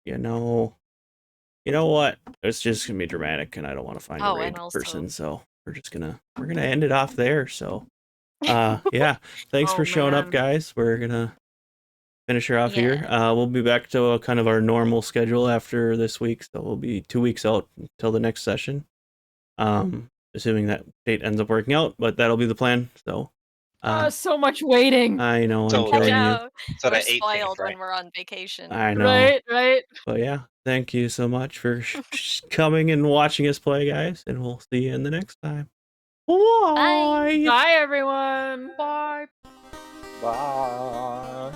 You know what? It's just gonna be dramatic, and I don't want to find Oh, a raid and also- person, so we're gonna end it off there. So, yeah, thanks Oh, for showing up, man. guys. We're gonna finish her off here. Yeah. We'll be back to kind of our normal schedule after this week, so we'll be 2 weeks out until the next session. Assuming that date ends up working out, but that'll be the plan. So, So much waiting. I know So- I'm I killing you. know. So We're the 18th, spoiled right? when we're on vacation. I know. Right. But yeah, thank you so much for coming and watching us play, guys, and we'll see you in the next time. Bye. Bye, everyone. Bye. Bye.